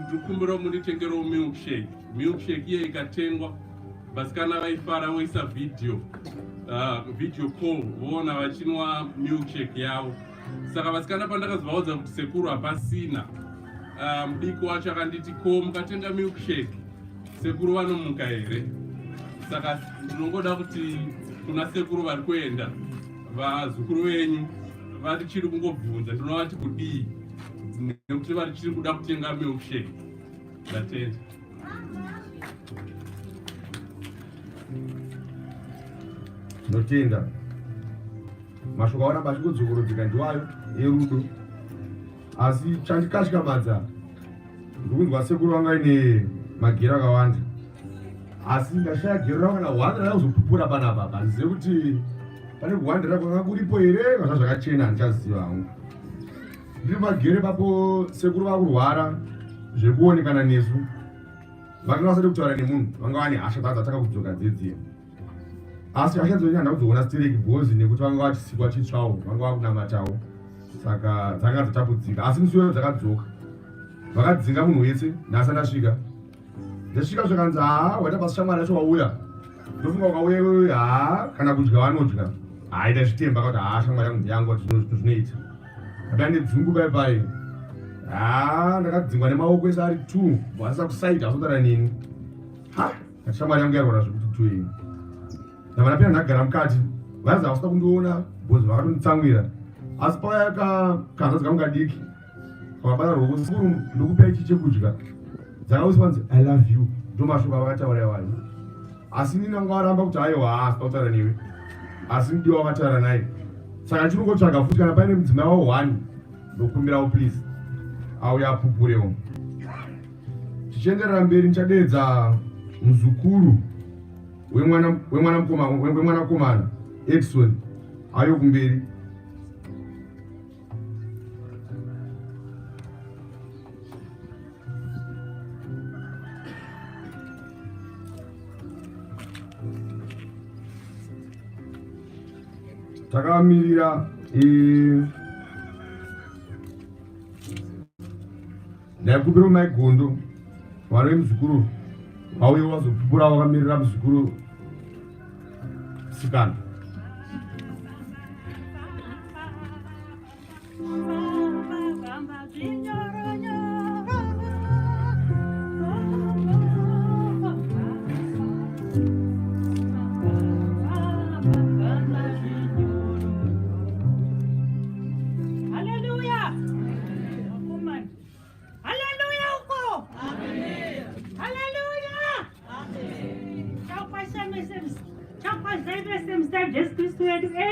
ndikumbira munditengerawo milkshake. Milkshake iye ikatengwa, vasikana vaifara voisa video call voona vachinwa milkshake yavo. Saka vasikana pandakazvaudza kuti sekuru hapasina, mudiki wacho akanditi ko mukatenga milkshake sekuru vanomuka here. Saka ndinongoda kuti kuna sekuru vari kuenda, vazukuru venyu varichiri kungobvunza ndinovati kudii nekuti varichiri kuda kutenga milkshake. Ndatenda. Notenda mashoko aona basi kudzokorodzeka ndiwayo erudo, asi chandikatyamadza ndikunzwa sekuru vanga ine magero akawanda, asi ndashaya gero ravo kana 100 rakuzopupura panapa. Handizive kuti pane 100 kwanga kuripo here kana zvakachena, handichaziva hangu. Ndiri magero ipapo sekuru vakurwara zvekuonekana nesu, vakanga vasati kutaura nemunhu, vanga vane hasha dzadzatanga kudzoka dzedziya, asi hasha dzoni handa kuzoona stereki bhozi nekuti vanga vachisikwa chitsvawo, vanga vakunamatawo, saka dzanga dzatapudzika. Asi musi weyo dzakadzoka, vakadzinga munhu wese. Nhasi andasvika, ndasvika zvakanzi waita basa shamwari yacho wauya. Ndofunga ukauya kana kudya vanodya, ndazvitemba kuti shamwari yangu ndiyangu kuti zvinoita. Ndakanga nedzungu pai ndakadzingwa nemaoko ese ari 2 vasisa kusaita asotara nini. Shamwari yangu yarwara zvekuti 2 ndavana pena ndagara mukati, vazi havasina kundiona bhozi vakatonditsamwira, asi paya kanza kangu kadiki vakabata ruoko, sekuru ndikupa ichi chekudya, dzakausipanzi I love you, ndomashoko avakataura wai. Asi nini vanga varamba kuti aiwa asina kutaura newe, asi ndiwo vakataura naye. Saka ndichinongotsvaga futi kana paine mudzimai wavo 1 ndokumbirawo please auya apupurewo. Tichienderera mberi ndichadeedza muzukuru wemwanakomana Edson ayo kumberi. Takamirira ndaikupira maigondo mwana wemuzukuru vauye wazopupura wakamirira muzukuru sikana.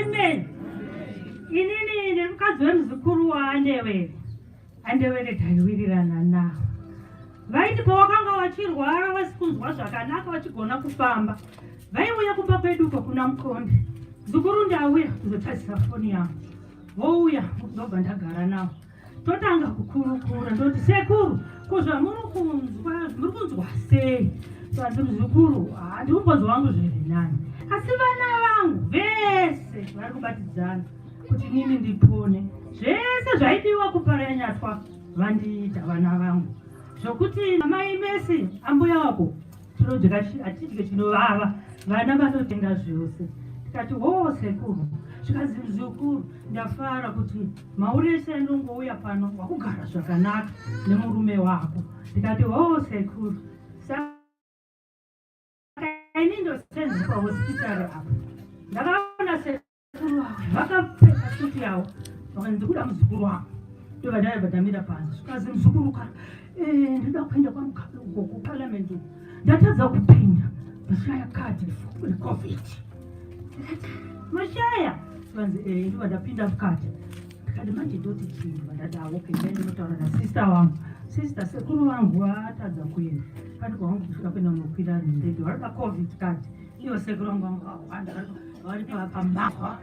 Amen. Inini ndimukadzi wemuzukuru waandewere taiwirirana nawo. Vaiti pawakanga wachirwara wasikunzwa zvakanaka wachigona kufamba, vaiuya kumba kwedu uko kuna mukombe. Zukuru ndauya kuzotarisa foni yangu, vouya ndobva ndagara nawo. Totanga kukurukura ndoti sekuru kuzva muri kunzwa sei? Saka muzukuru ndiumbonzi wangu zviri nani, asi vana vangu vese vari kubatidzana kuti nini ndipone. Zvese zvaidiwa kuparanyatwa vandiita vana vangu, zvokuti amai mesi ambuya wako atidye chinovava, vana vanotenga zvose. Tikati sekuru, zvikazi muzukuru ndafara kuti maurese ndongouya pano wakugara zvakanaka nemurume wako. Tikati sekuru, ini ndosenzi pahospitari apo ndakaona sekuru wavo vakapfeka suti yavo vakati ndikuda muzukuru wako. Ndovadaibhadhamira panzi, zvikazi muzukuru kana ndida kuenda kuparliament, ndatadza kupinda ndashaya kadi recovid. Ndikati mashaya, zvikanzi ndiva ndapinda mukati. Ndikati manje ndoti chimba ndadawo ndinotaura nasista wangu, sista sekuru wangu atadza kuenda pani kwangu kusvika kuenda munokwira ndege vari pacovid kati iyo sekuru wangu vangawanda vari pamava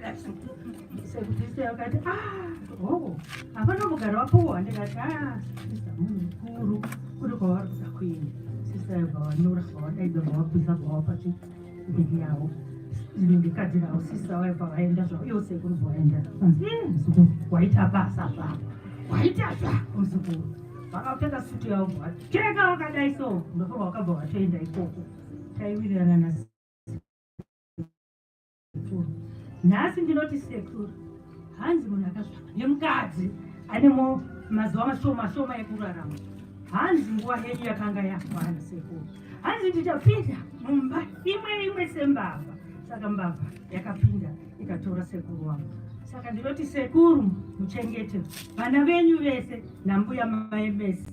sekutisea vakati hapana mugara wapowa. Ndikati sista munhu mukuru kuri kwavari kuda kuenda. Sista yabva vanyora zvavadaidza zvavapisa zvavapati ndege yavo ndikati ravo sista waibva vaenda zvavo iyo sekuru zvaenda muzukuru waita basa zvavo, waita zvako muzukuru. Vakapfeka suti yavo vacheka vakadai so, ndofunga vakabva vatoenda ikoko. Taiwirirana nasekuru. Nhasi ndinoti sekuru, hanzi munhu akazvaka nemukadzi ane mazuva mashoma ekurarama, hanzi nguva henyu yakanga yakwana sekuru. Hanzi ndichapinda mumba imwe sembavha Saka mbavha yakapinda ikatora sekuru wangu. Saka ndinoti sekuru muchengete vana venyu vese nambuya maemesi.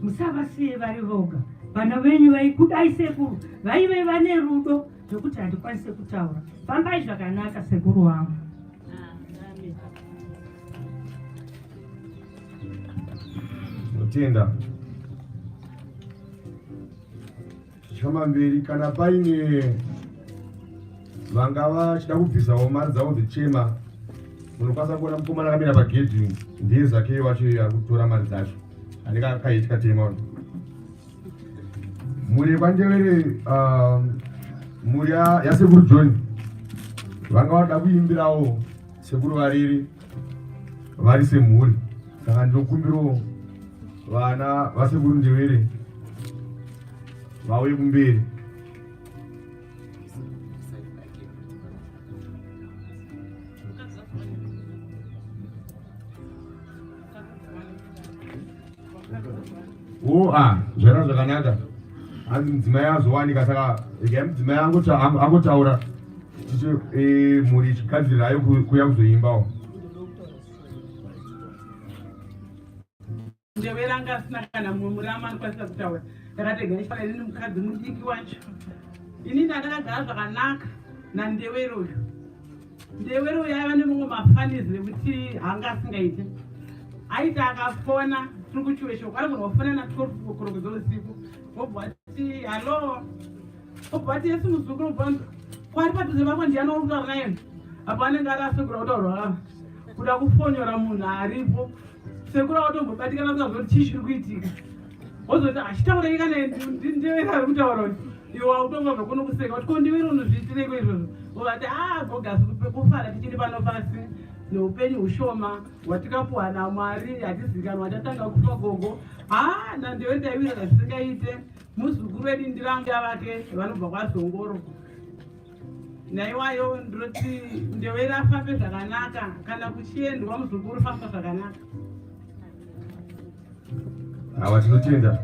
Musavasiye vari voga. Vana venyu vaikudai sekuru, vaive vane rudo zvokuti handikwanise kutaura. Fambai zvakanaka sekuru wangu. Tenda chamamberi kana paine vanga vachida kubvisawo mari dzavo dzechema, munokwanisa kuona mukomana akamira pagedhi ndiye zake wacho ari kutora mari dzacho. Handika akaitika tema muri kwandevere muri yasekuru John vanga vada kuimbirawo sekuru variri vari semhuri. Saka ndinokumbirawo vana vasekuru Ndewere vauye kumberi. Zvana zvakanaka. Hanzi mudzimai azowanika, saka regai mudzimai angotaura tichi mhuri ichigadzirirayo kuya kuzoimbawo. Ndewere anga asina kana mumwe anokwanisa kutaura. Ndakatega ndifanira ini mukadzi mudiki wacho. Ini ndakagara zvakanaka naNdewere uyu. Ndewere uyu aiva nemumwe mafanizi ekuti hanga asingaite. Aiti akafona tiri kuchiweshoko ari kunofona na12 o'clock dzousiku. Obva ati halo. Obva ati Yesu muzukuru bvanzi. Kwari padhuze pako ndiani uri kutaura naye? Apa anenge ari asekura kutaura kuda kufonyora munhu aripo. Sekuru watombobatikana kuzoti chii chiri kuitika. Wozoti achitaura ikana Ndewere ari kutaura. Iwe autongobva kuno kuseka kuti ko Ndewere unozviitireko izvozvo. Wovati bhogas kufara tichiri pano pasi neupenyu hushoma hwatikapuwa naMwari, hatizikanwa watatanga kufa gogo. naNdewere taiwira zvisingaite. Muzukuru wedu ndiranga vake vanobva kwaZongoro. Naiwayo ndinoti Ndewere afambe zvakanaka, kana kuchiendwa muzukuru famba zvakanaka. Awa tinotenda.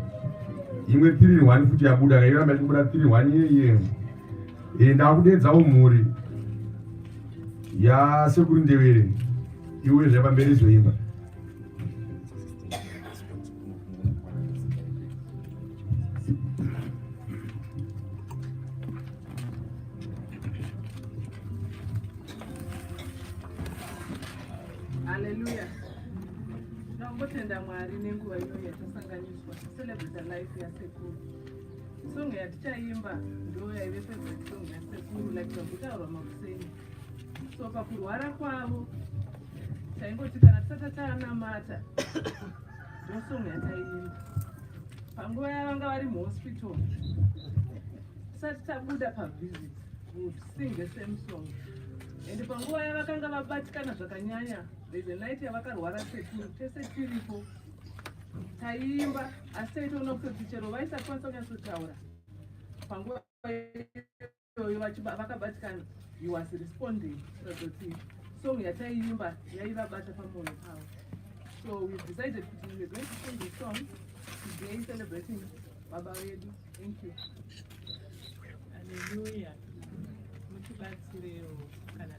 Imwe 3-1 futi yabuda, kairamba ichibuda 3-1 yeye. Ndakudedzawo mhuri yasekuru Ndewere. Iwe zvepamberi zoimba. Hallelujah. Ndakutenda Mwari nenguva ino yatasanganiswa celebrate life yasekuru. Song yatichaimba ndo yaive favorite song yasekuru like zvakutaurwa makuseni. So pakurwara kwavo taingoti kana tisati taanamata ndo song yataiimba. Panguva yavanga vari muhospital tisati tabuda pavisit would sing the same song. And panguva yavakanga vabatikana zvakanyanya, there's a night yavakarwara sekuru tese tiripo taiimba, asi taitoona kuti chero vaisakwanisa kunyatsotaura panguva iyoyo vakabatikana, he was responding kuti song yataiimba yaivabata pamwoyo pavo. So we decided that we were going to sing this song today celebrating Baba wedu. Thank you. Hallelujah. Mutibatsirewo kana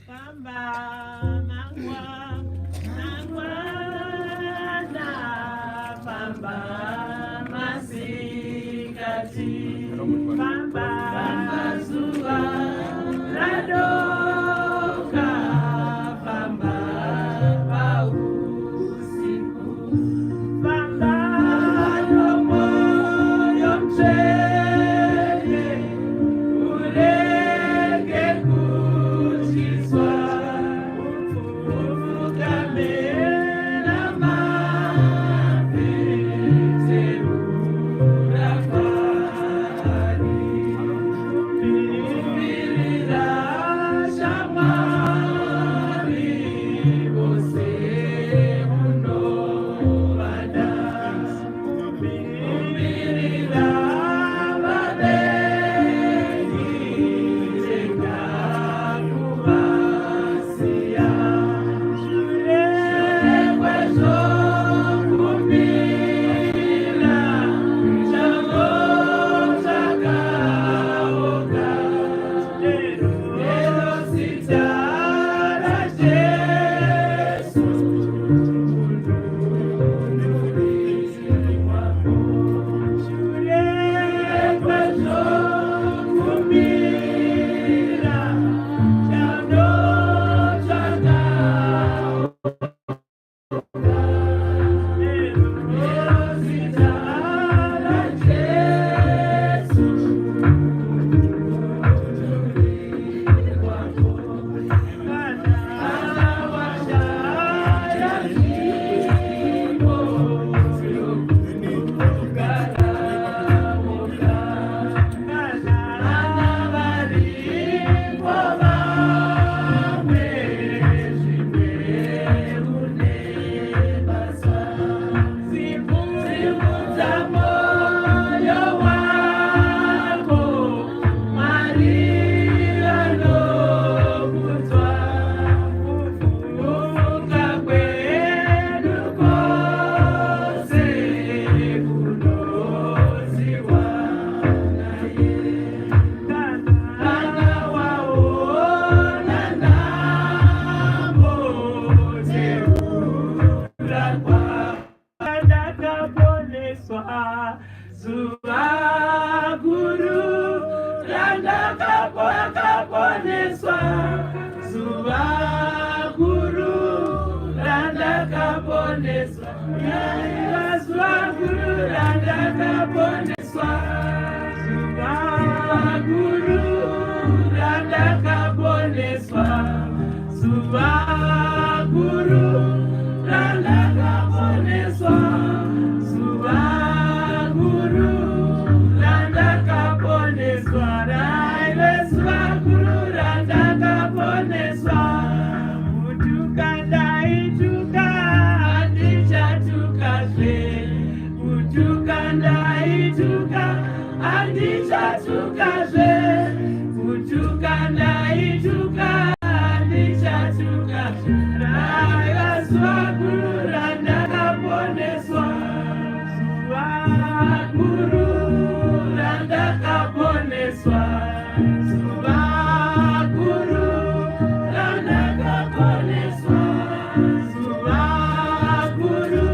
Pamba mangwa na pamba masikati pamba zuva radoka pamba pausiku pamba nomo yomtene urege kuchiswa ufukamena mapete urafani ndichatukazve kutuka ndaituka ndichatukazve raiva zuva guru randakaponeswa zuva guru randakaponeswa zuva guru randakaponeswa zuva guru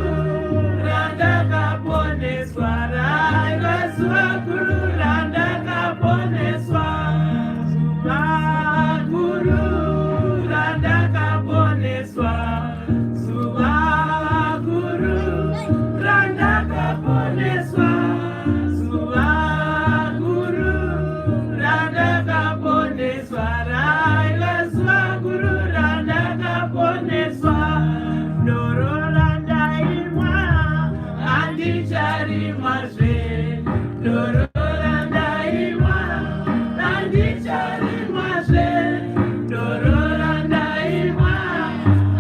randakaponeswa raiva zuva guru randakaponeswa zuva guru randakaponeswa zuva guru randakaponeswa zuva guru randakaponeswa raiva zuva guru randakaponeswa doro randaimwa handicharimwazve doro randaimwa handicharimwazve doro randaimwa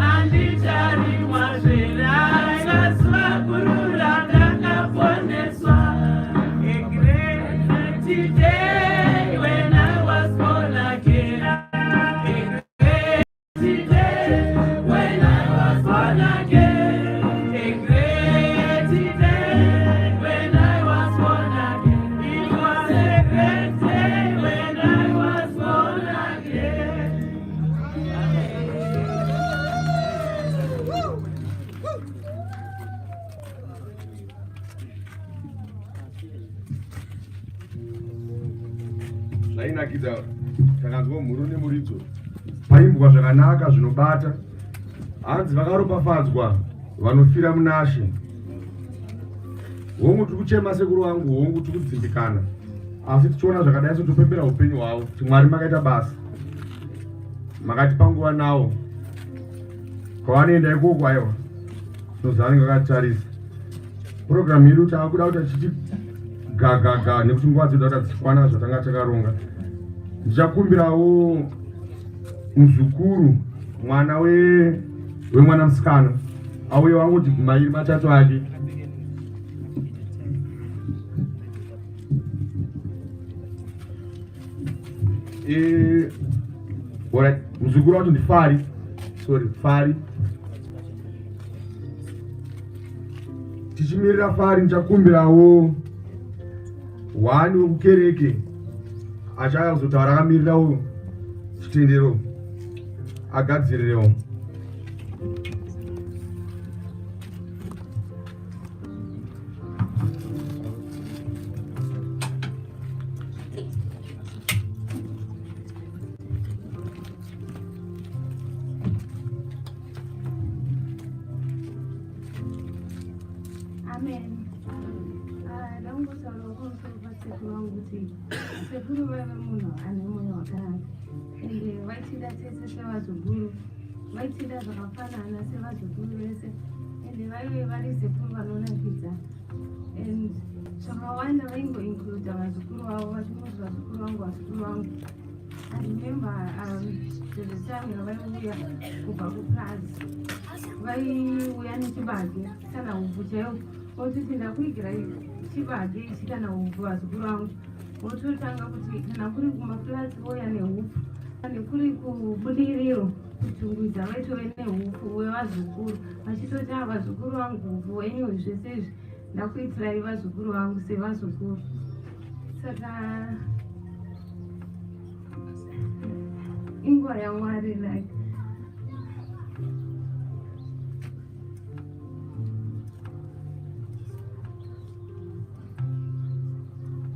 handicharimwazve raiva zuva guru randakaponeswa a great day when I was born again. A great day when I was born again. A great day when I was born again. It was a great day when I was born again. zvainakidza takanzwa mhuru nemuridzo paimbwa zvakanaka zvinobata hanzi vakaropafadzwa vanofira munashe hongu tiri kuchema sekuru wangu hongu tiri kudzimbikana asi tichiona zvakadai sotopembera upenyu hwavo kuti mwari makaita basa makatipa nguva nawo kwavanoenda ikoko aiwa tinozvanenge vakatitarisa purogiramu yedu tavakuda kuti tichiti gagaga nekuti nguva dzedu ata dzichikwana zvatanga takaronga ndichakumbirawo muzukuru mwana wemwana musikana auye wangoti mairi matatu ake muzukuru wacho ndifari fari tichimirira fari ndichakumbirawo wani wekukereke achazotaura akamirirawo chitendero agadzirirewo Amen. Ndangutaura kumusoro sekuru wangu kuti sekuru vaive munhu ane mwoyo wakanaka ende vaitida tese sevazukuru vaitida zvakafanana sevazukuru vese ende vaive vari sekuru vanonakidza and zvakawanda vaingoinkluda vazukuru vavo vachimoti vazukuru vangu. I remember the time vaiuya kubva kuplazi vaiuya nechibage kana uvhu chaivo votiti ndakuigira chibage ichi kana uvhu vazukuru vangu vototanga kuti kana kuri kumaflazi voya neupfu nekuri kubudiriro kutungudza vaitove neupfu wevazukuru vachitoti vazukuru vangu upfu wenyu zvese izvi ndakuitirai vazukuru vangu sevazukuru saka inguva yaMwari like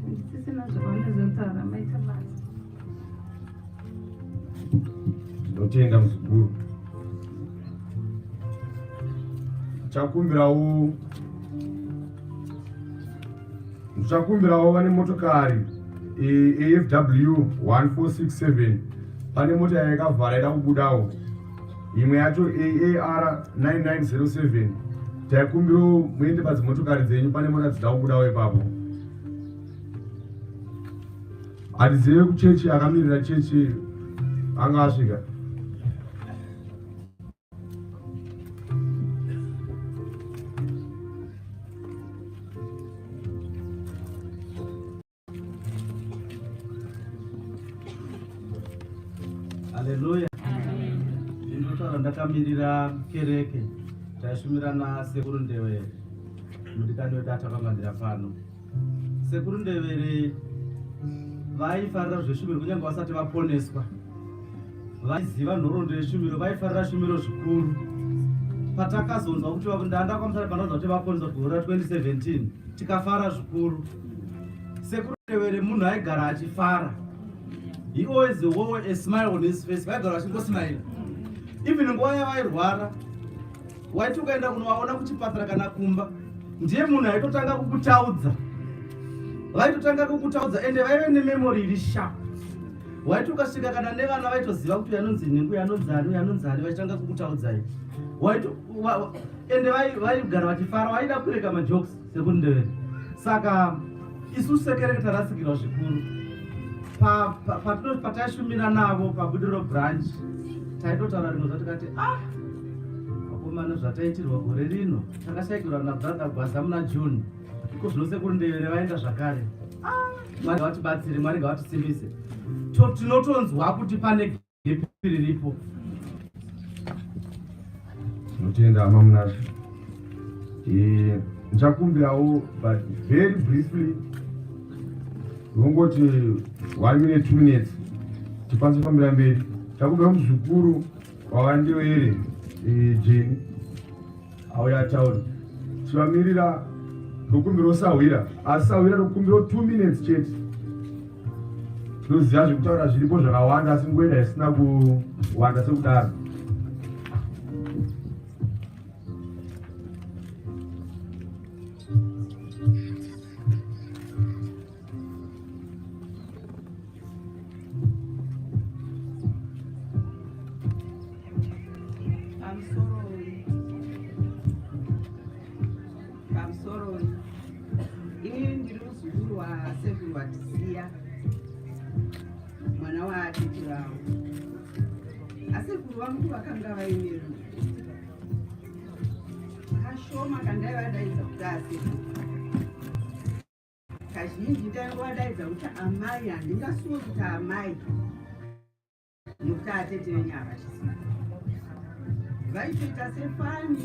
ndisisina zvavanozotaura maita basa ndinotenda muzukuru ndichakumbirawo vane motokari AFW 1467 pane mota yakavhara ida kubudawo imwe yacho AAR 9907 taikumbirawo muende padzimotokari dzenyu pane mota dzida kubudawo ipapo hatizive kuchechi akamirira chechi anga asvika Haleluya. Ndinotaura ndakamirira kereke taishumira nasekuru Ndewere mudikani wedu atakangandira pano. Sekuru Ndewere vaifarira zveshumiro kunyange vasati vaponeswa, vaiziva nhoroondo yeshumiro, vaifarira shumiro zvikuru. Patakazonzwa kuti ndanda kwamusari panonzwa kuti vaponeswa kugora 2017 tikafara zvikuru. Sekuru Ndewere munhu aigara achifara. He always wore a smile on his face. Vaigara vachingosmaila. Even nguva yavairwara, waiti ukaenda kunovaona kuchipatara kana kumba, ndiye munhu aitotanga kukutaudza. Vaitotanga kukutaudza ende vaive nememory iri sharp. Waiti ukasvika kana nevana vaitoziva kuti yanonzi nhengu yanonzani vachitanga kukutaudzai. Ende vaigara vachifara, vaida kureka majokes Sekuru Ndewere. Saka isu sekereke tarasikirwa zvikuru. Pataishumira navo pabudiriro branch, taitotaura rimwe tikati vakomana zvataitirwa gore rino takashayikirwa nabrother Gwaza muna June, iko zvino Sekuru Ndewere vaenda zvakare. Mwari ngavatibatsire, Mwari ngavatisimbise. Tinotonzwa kuti pane gepi riripo. Tinotenda hama munazvo. Ndichakumbirawo but very briefly ngongoti 1 minute 2 minutes tikwanise kufambira mberi. Takumbira muzukuru waWandewere Jeni auya ataure. Tivamirira ndokumbiro Sawira, asi Sawira ndokumbiro 2 minutes chete. Tinoziva zvekutaura zviripo zvakawanda asi ngoenda isina kuwanda sekudaro. Mwana wa atete wavo. Asekuru vangu vakanga vaine rudo. Kashoma kandavadaidza kuti asekuru. Kazhinji ndaivadaidza kuti amai, handingasuwe kuti amai nokuti atete venyu havachisiya. Vaitoita sefani,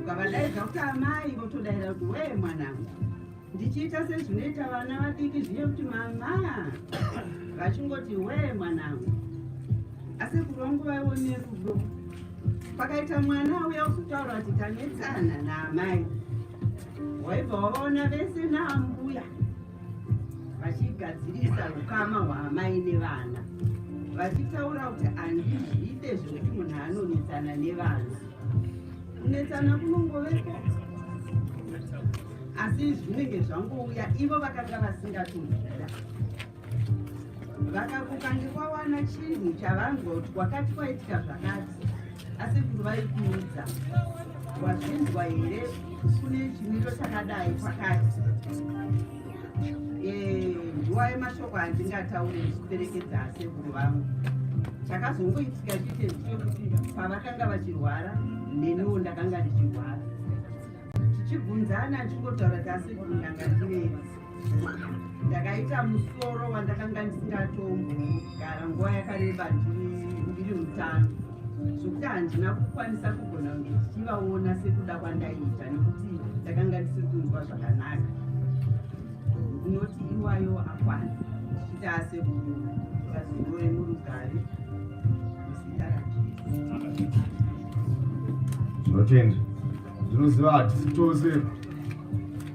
ukavadaidza kuti amai votodaira kuti wee mwanangu. Ndichiita sezvinoita vana vadiki zviye kuti mama, vachingoti wee mwanangu. Asekuru vangu vaione rudo. Pakaita mwana uya kutaura kuti tanetsana naamai, waibva wavaona vese naambuya vachigadzirisa ukama hwaamai nevana, vachitaura kuti handizviite zvokuti munhu anonetsana nevana. Kunetsana kunongoveko asi zvinenge zvangouya, ivo vakanga vasingatozvida. Vakakukandikwawana chinhu chavanzwa kuti kwakati kwaitika zvakati, asi kuti vaikuudza wazvinzwa here kune chimiro chakadai kwakati. Nguva yemashoko handingataure ndichiperekedza asekuru vangu. Chakazongoitika chete chekuti pavakanga vachirwara neniwo ndakanga ndichirwara. Tichibvunzana ndichingotaura kuti asekuru ndanga ndivei. Ndakaita musoro wandakanga ndisingatombogara nguva yakareba ndiri mutano, zvokuti handina kukwanisa kugona kunge ndichivaona sekuda kwandaita nekuti ndakanga ndisiri kunzwa zvakanaka. Ndinoti iwayo hakwana tichiti asekuru vazorore murugare muzita raJesu. Tinotenda. Ndinoziva hatisi tose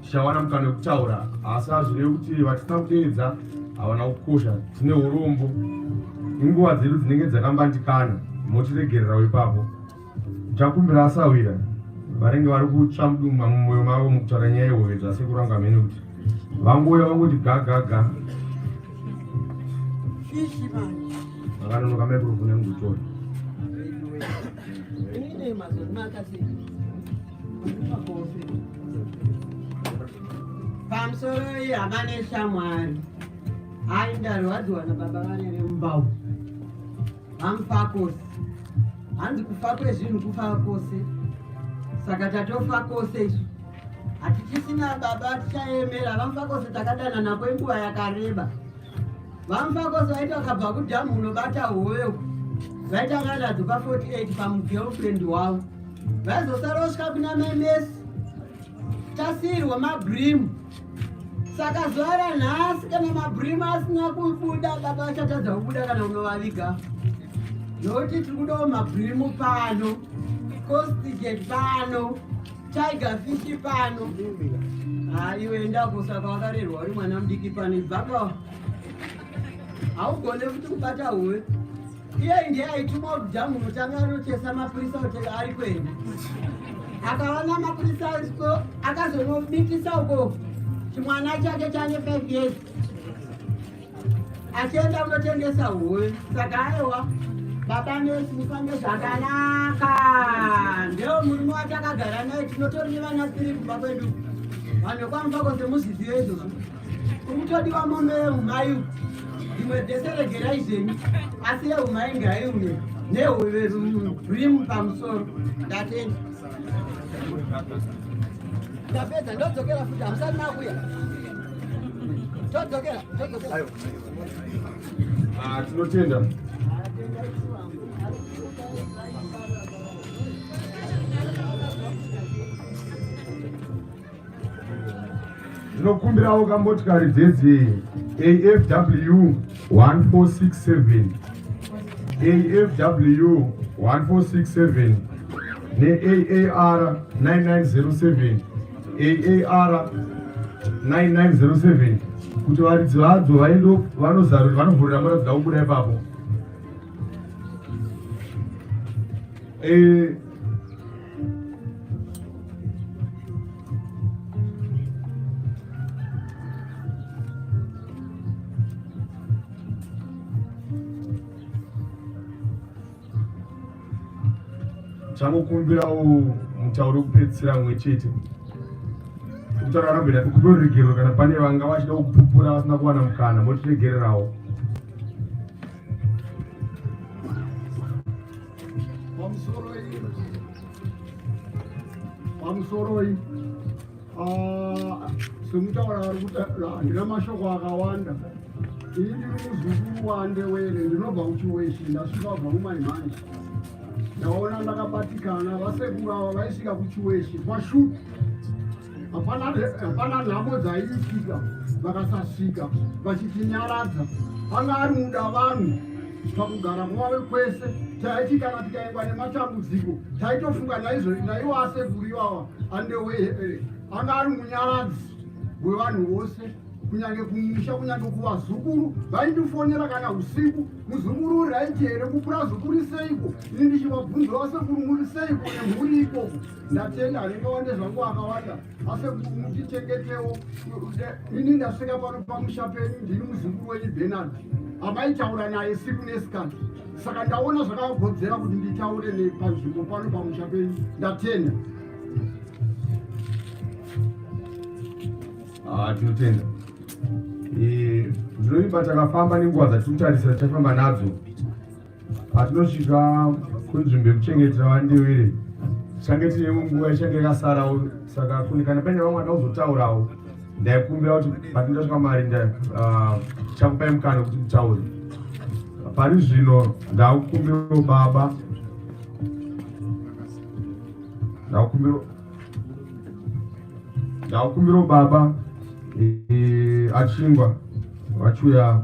tichawana mukana wekutaura, asi hazvirei kuti vatisina kuteedza havana kukosha. Tine urombo, inguva dzedu dzinenge dzakambandikana, motiregererawo ipapo. Tichakumbira Sawira vanenge vari kutsva mudumba mumwoyo mavo mukutaura nyaya yehove dzasekuru vangu amene kuti vangouya vangoti gagaga vakanonoka maikrofoni yangutora. Pamusoro ihama neshamwari aindarwadziwa nababa vane vemumbau vamufa kose. Hanzi kufa kwezvinhu kufa kwose, saka tatofa kwose isu. Hatichisina baba tichaemera. Vamufa kose takadanana kwenguva yakareba. Vamufa kose vaiti vakabva kudhamu unobata hoyo vaita akadadzoka 48 pamugirlfriend wavo vaizosara osvika kuna memesi tasiyirwa mabhirimu. Saka zuva ranhasi kana mabhirimu asina kubuda baba vachatadza kubuda kana unovaviga nokuti tiri kudawo mabhirimu pano, Costijet pano, Tiger Fish pano. Iwe ndako saka wakarerwa uri mwana mudiki pano ibvaka haugone kuti kubata huwe. Iye ndiye aitumwa kudhamu unotanga anochesa mapurisa kuti ari kwenu. Akaona mapurisa asiko akazonobikisa uko chimwana chake chane 5 years achienda kunotengesa huwe. Saka aiwa baba nesi mufambe zvakanaka, ndeo murume watakagara naye tinotori nevana 3 kubva kwedu. Vanhu kwamufako semuzidziwe izvozvo kumutodiwa mombe yehumai imwe dzeseregerai zvenyu asi yehumai ngaiume nehuvebhirimu pamusoro. Ndatenda ndapedza ndodzokera futi hamusati makuya todzokera tinotenda. Ndinokumbirawo kamotikari dzedze AFW 1467 AFW 1467 neAAR 9907 AAR 9907 kuti varidzi vadzo vanovhurira muratidza kubuda ipapo. changokumbirawo mutauro wekupedzisira mumwe chete kutaura rambira kudoregerwa kana pane vanga vachida kupupura vasina kuwana mukana motiregererawo. pamusoroi semutaura vari kuti handina mashoko akawanda. Ini ndiri muzukuru wandewere ndinobva kuchiweshi ndasvika kubva kumaimhanji ndaona ndakabatikana vasekuru ava vaisvika kuchiweshi pashupi hapana nhamo dzaiisvika vakasasvika vachitinyaradza. anga ari muda vanhu pakugara kwavo kwese taiti kana tikaingwa nematambudziko taitofunga naivo asekuru ivava andewere anga ari munyaradzi wevanhu vose kunyange kumusha kunyange kuvazukuru vaindifonera kana usiku muzukuru uri raiti here kupura zukuru seiko ini ndichivabvunza vasekuru muri seiko nemhuri ikoko. Ndatenda hanenge wande zvangu akawanda asekuru mutichengetewo. Ini ndasvika pano pamusha penyu ndini muzukuru wenyu Bernard amaitaura naye siku nesikati saka ndaona zvakagodzera kuti nditaure panzvimbo pano pamusha penyu. Ndatenda. Tinotenda. Ndinoimba takafamba nenguva dzatinotarisira tichafamba nadzo patinosvika kunzvimbo yekuchengetera vandewere tichange tine nguva ichange yakasarawo. Saka kunikana paine vamwe vada kuzotaurawo ndaikumbira kuti patindasvika marinda tichakupai mukana kuti mutaure. Pari zvino ndakukumbirawo baba ndakukumbirawo baba achingwa vachiuya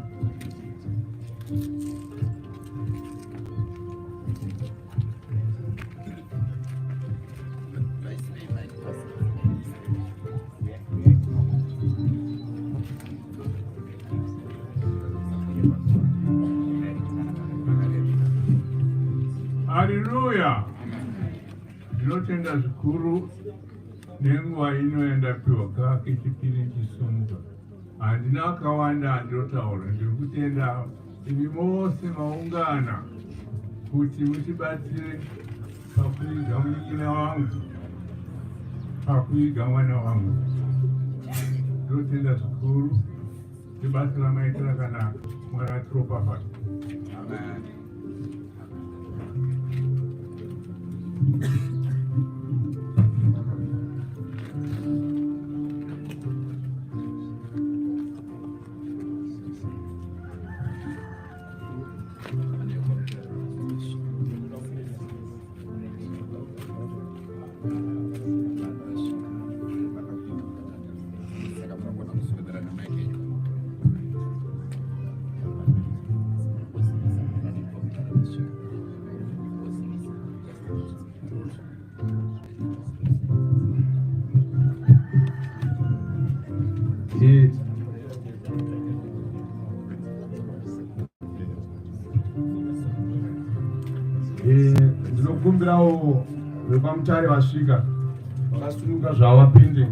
haleluya. Ndinotenda zvikuru nenguva ino yandapiwa kake chipiri chisumuka. Handina akawanda andinotaura, ndiri kutenda imi mose maungana kuti mutibatsire pakuiga munyikina wangu, pakuiga mwana wangu. Ndinotenda zvikuru nebasa ramaita rakanaka. Mwari atiropafadze. Amen. tinokumbirawo vepamutare vasvika vakasununguka zvavapinde.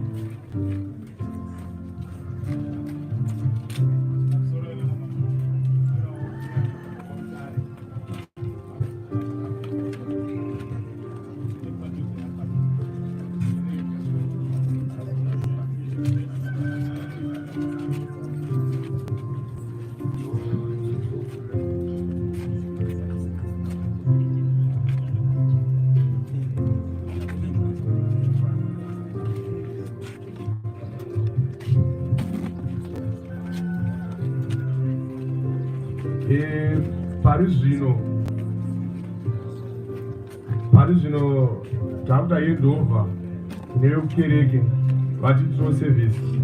Pari zvino takuda yendovha nevekukereke vatitiro sevhisi.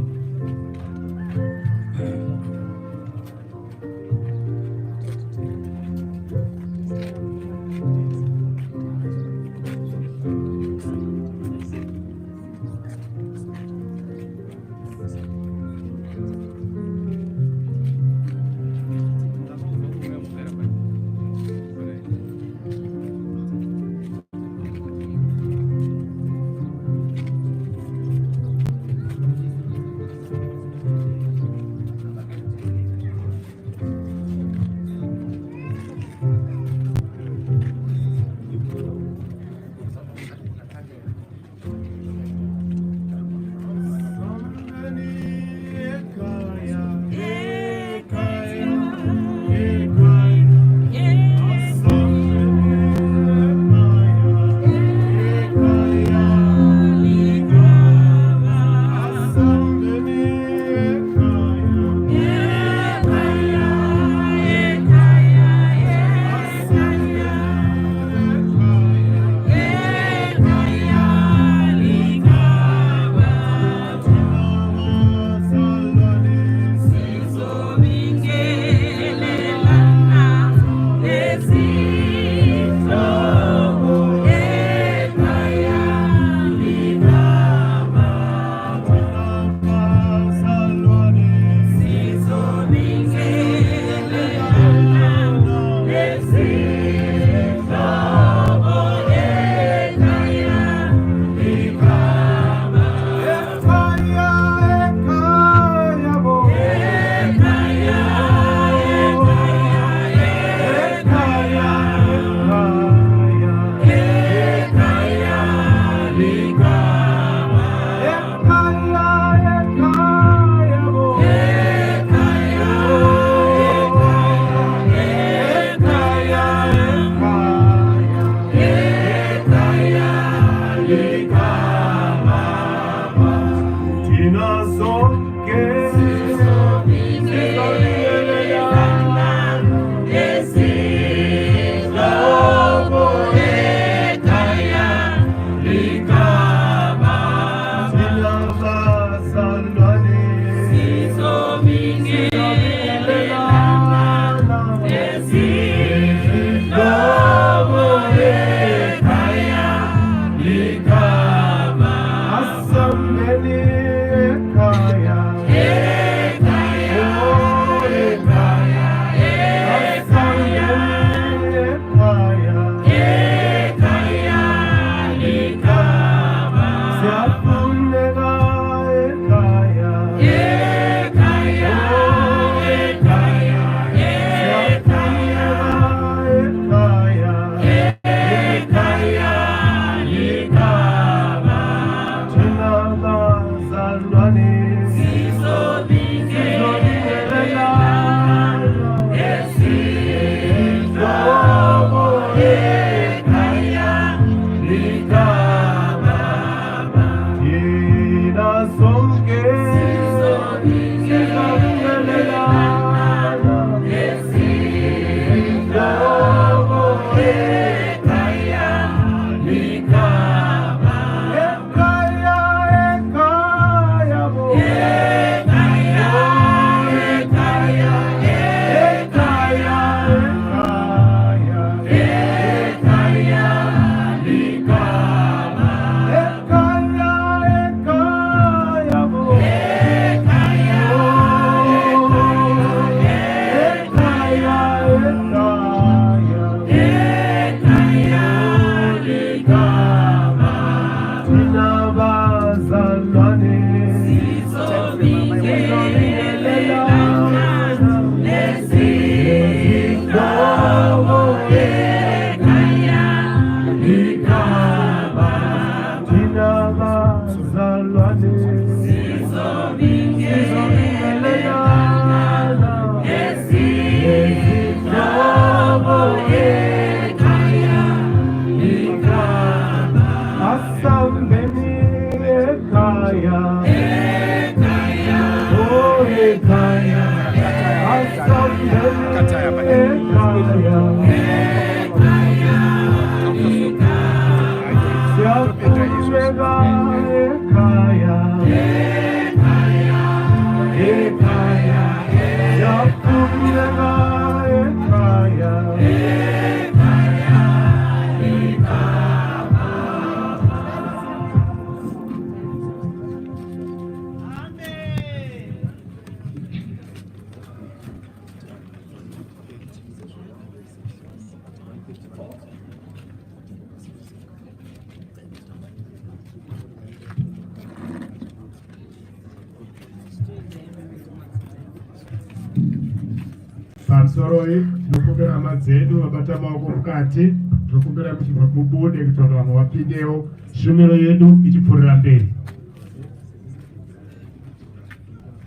Pamusoroi tinokumbira hama dzedu vabata maoko mukati, tinokumbira kuti mubude kuti vanhu vamwe vapindewo, shumiro yedu ichipfuurira mberi.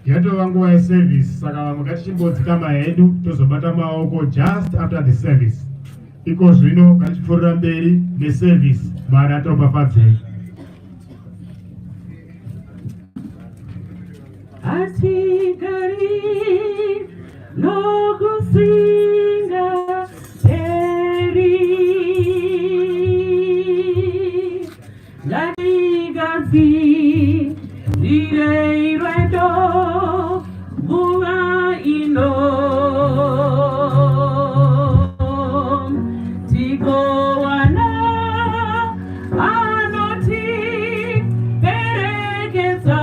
Yatova nguva yeservice, saka vamwe ngatichimbodzikama hedu tozobata maoko just after the service. Iko zvino ngatichipfuurira mberi neservice, Mwari atobafadzei. Atigari no kusinga teri ladigazi direirendo buga ino tigowana anoti perekeza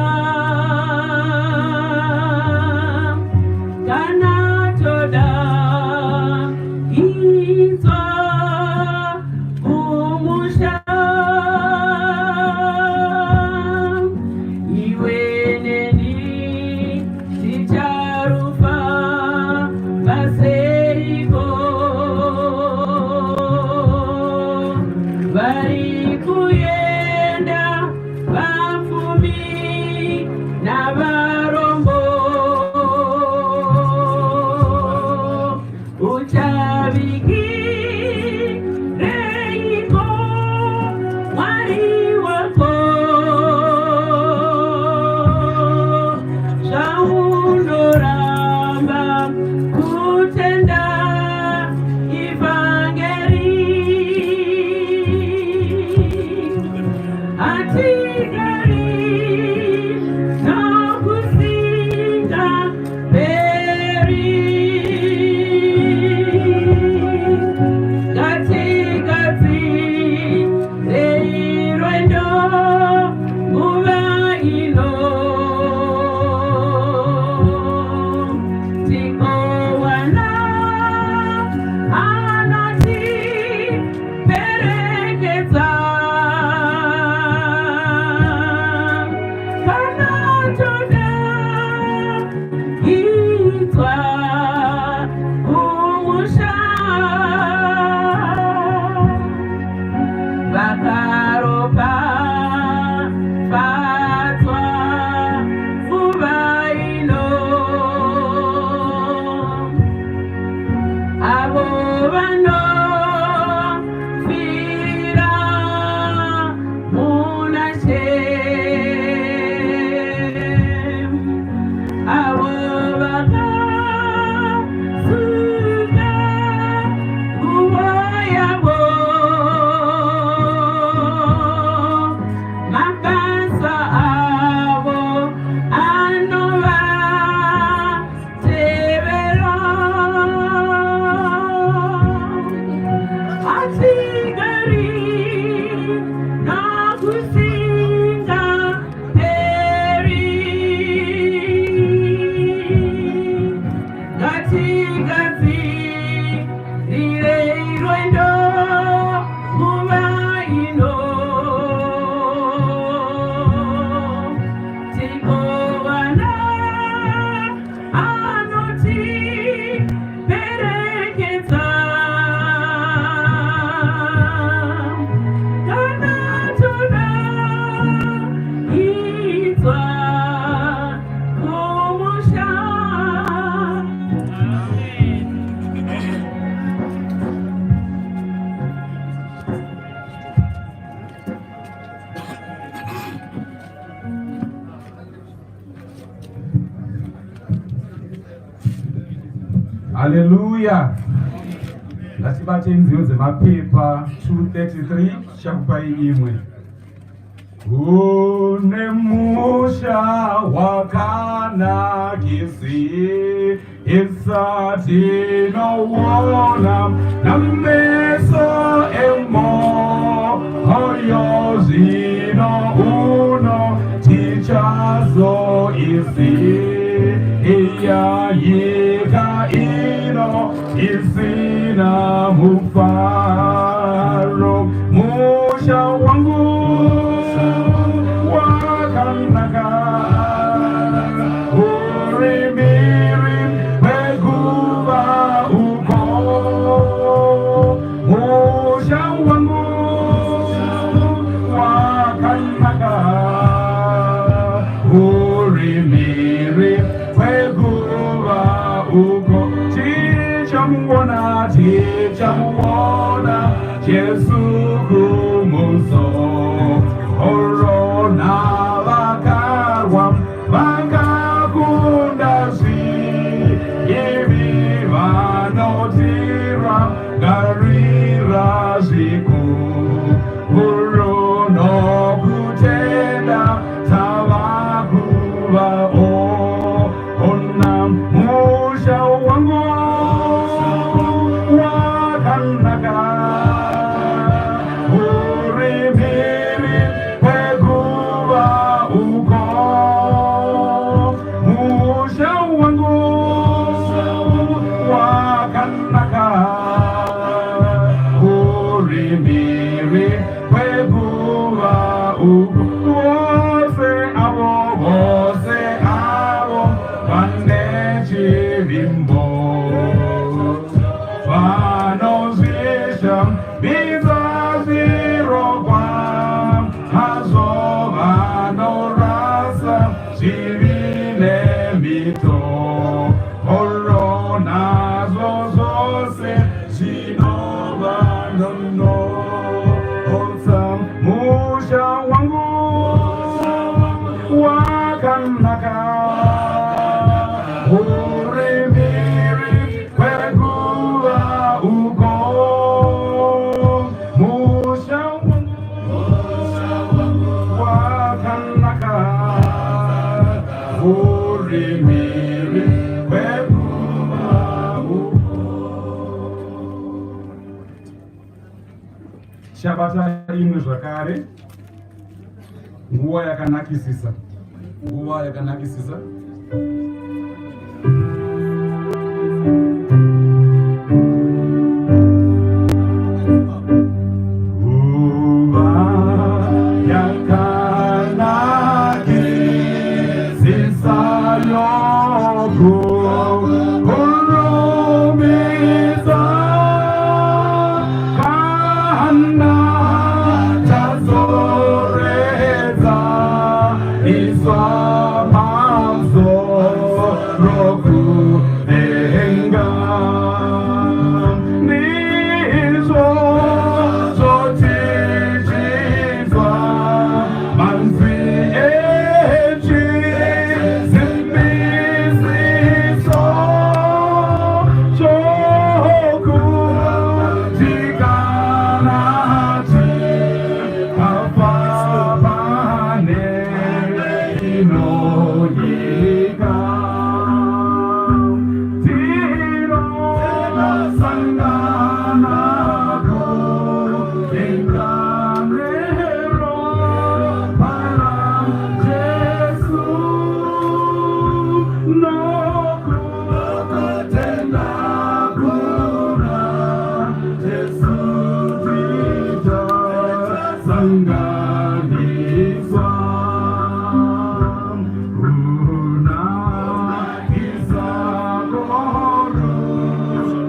Haleluya. Ngatibate inziyo dzemapepa 233 chakupai imwe. Une musha wakanakisi isati nowona nameso emo hoyo zino uno tichazo isi iya yika ino isina mufaro musha wangu wakanaka urimiri weguva uko musha wangu wakanaka urimiri weguva uko tichamuona Yesu kumuso Orona vakarwa vakakundasi ivi vanotira garira ziku urono kutenda tavakuva ona musha wangu wakanaka urimiri weguva uko musha wangu wakanaka urimiri weguva uko vose avo vanechivimbo vanozvisha bizazirokwa hazo vanorasa zvivine mito oronazo zose zvinovanono otsa musha wangu wakanaka urimiri weguva uko musha wakanaka urimiri weguva uko. Shabata imwe zvakare nguva yakanakisisa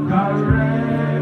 Kare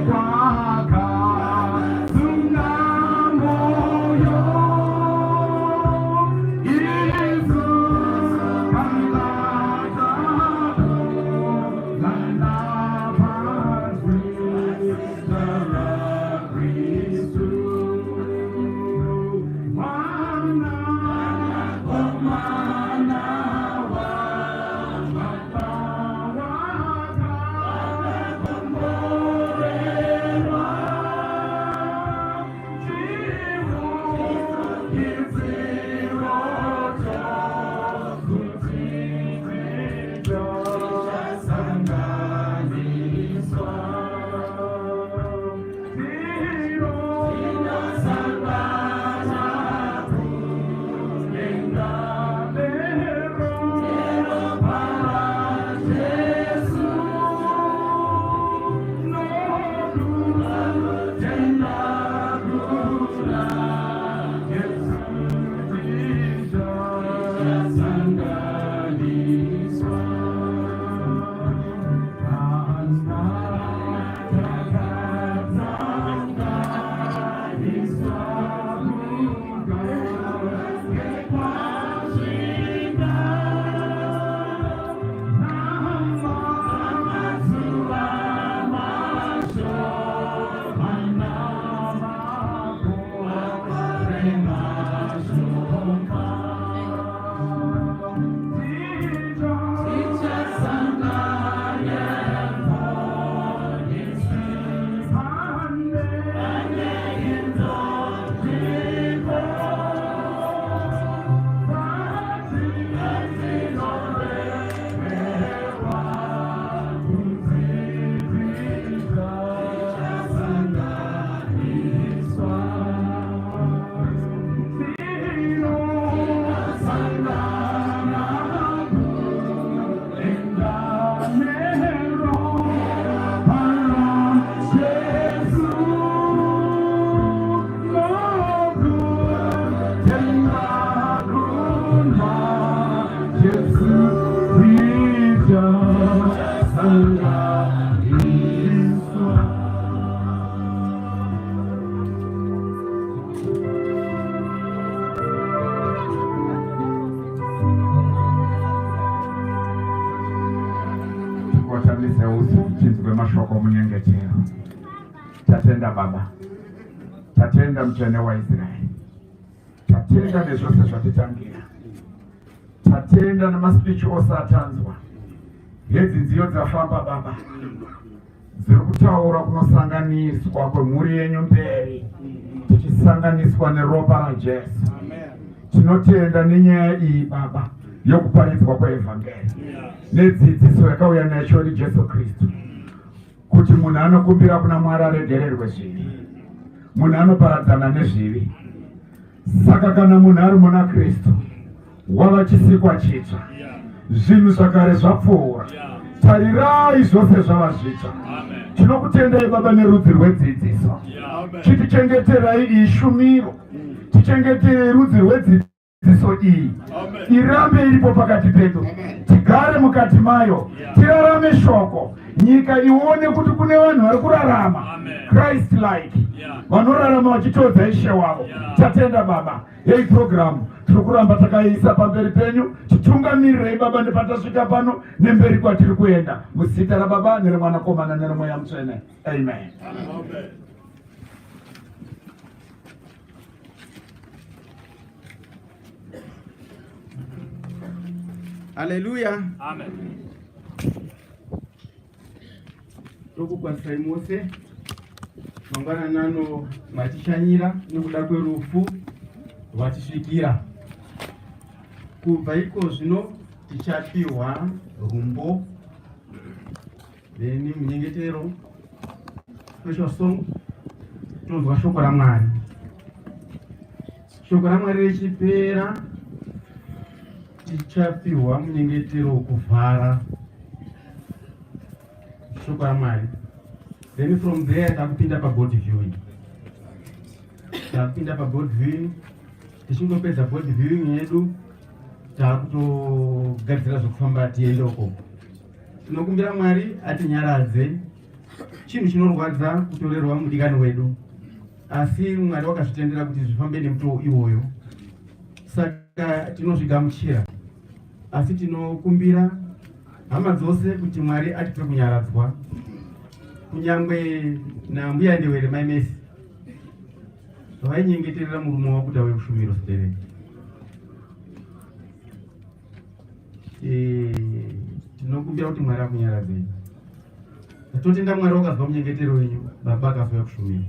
mashoko munyengetero. Tatenda Baba, tatenda mtene wa Israeli, tatenda nezvose zvatitangira, tatenda nemaspichi ose atanzwa, hedzidziyo dzafamba Baba, dziri kutaura kunosanganiswa kwemhuri yenyu mberi, tichisanganiswa neropa raJesu. Tinotenda nenyaya iyi Baba yokuparidzwa kwaevhangeri nedzidziso yakauya nacho Jesu Kristu, kuti munhu anokumbira kuna Mwari aregererwe zvivi, munhu anoparadzana nezvivi. Saka kana munhu ari muna Kristu wava chisikwa chitsva, zvinhu zvakare zvapfuura, tarirai zvose zvava zvitsva. Tinokutendai Baba nerudzi rwedzidziso, chitichengeterai iyi shumiro, tichengeterei rudzi rwedzidziso iyi, irambe iripo pakati pedu, tigare mukati mayo, tirarame shoko, nyika ione kuti kune vanhu vari kurarama Christ like, vanorarama vachitodza Ishe wavo. Tatenda Baba, hei programu tiri kuramba takaiisa pamberi penyu, titungamirei Baba nepatasvika pano nemberi kwatiri kuenda, muzita raBaba neremwanakomana neremweya mutsvene. Amen. Haleluya. Amen. Tokukwasai mose mangwanani ano matishanyira nekuda kwerufu rwatisvikira. Kubva iko zvino tichapiwa rumbo then munyengetero special song tonzwa shoko raMwari. Shoko raMwari richipera tichapiwa munyengetero wokuvhara shoko raMwari. Then from there takupinda paboard viewing. Takupinda paboard viewing, tichingopedza board viewing yedu takutogadzira zvokufamba tiende uko. Tinokumbira Mwari atinyaradze chinhu chinorwadza kutorerwa mudikani wedu, asi Mwari wakazvitendera kuti zvifambe nemutoo iwoyo, saka tinozvigamuchira. Asi tinokumbira hama dzose kuti Mwari atipe kunyaradzwa, kunyangwe nambuya ndewere maimesi vainyengeterera murume wakuda wekushumiro sibereki. Tinokumbira kuti Mwari akunyaradze. Totenda Mwari wakazwa munyengetero wenyu, Baba akafauya kushumira.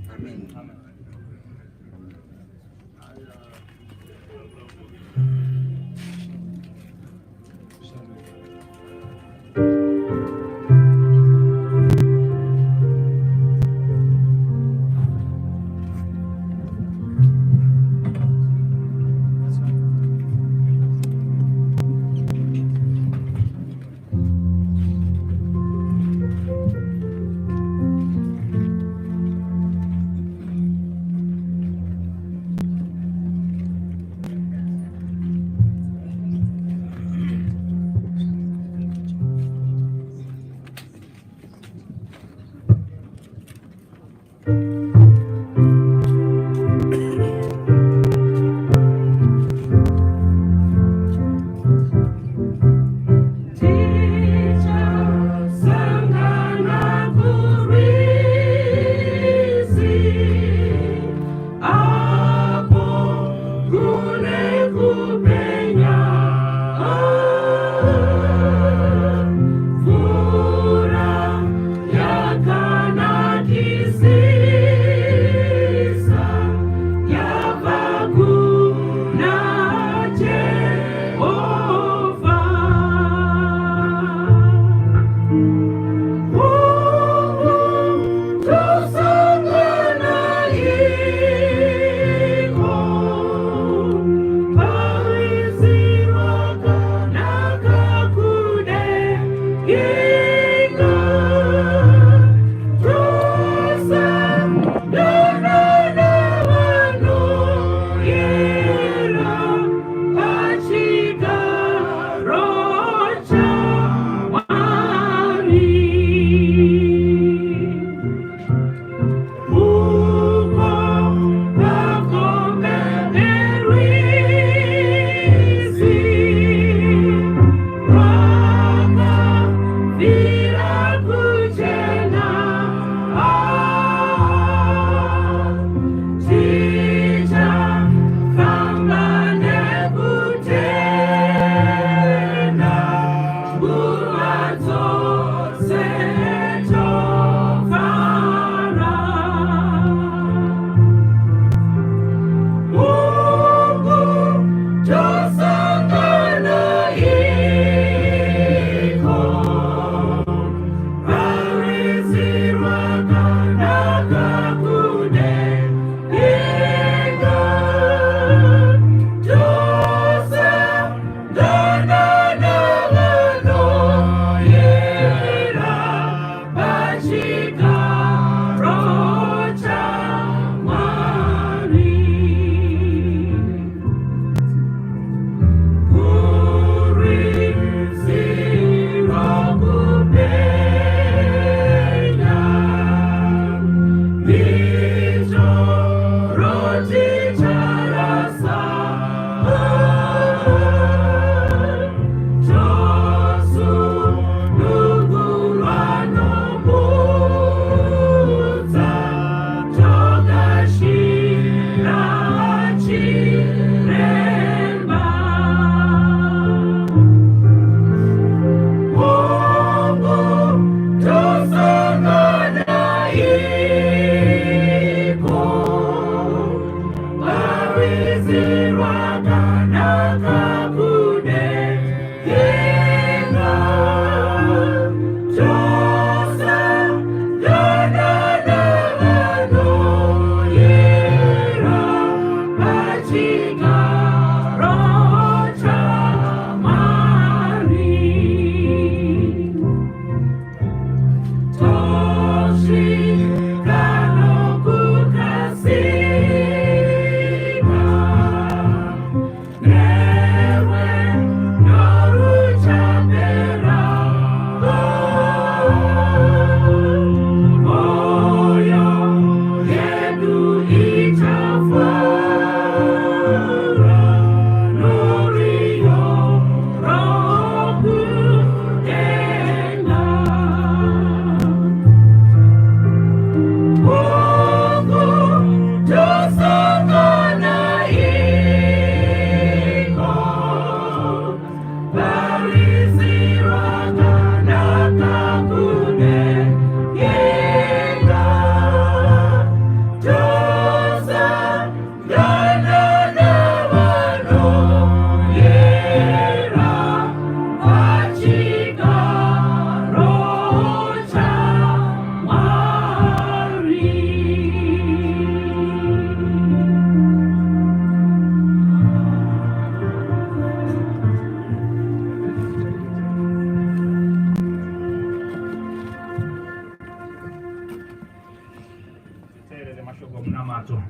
mashoko munamato.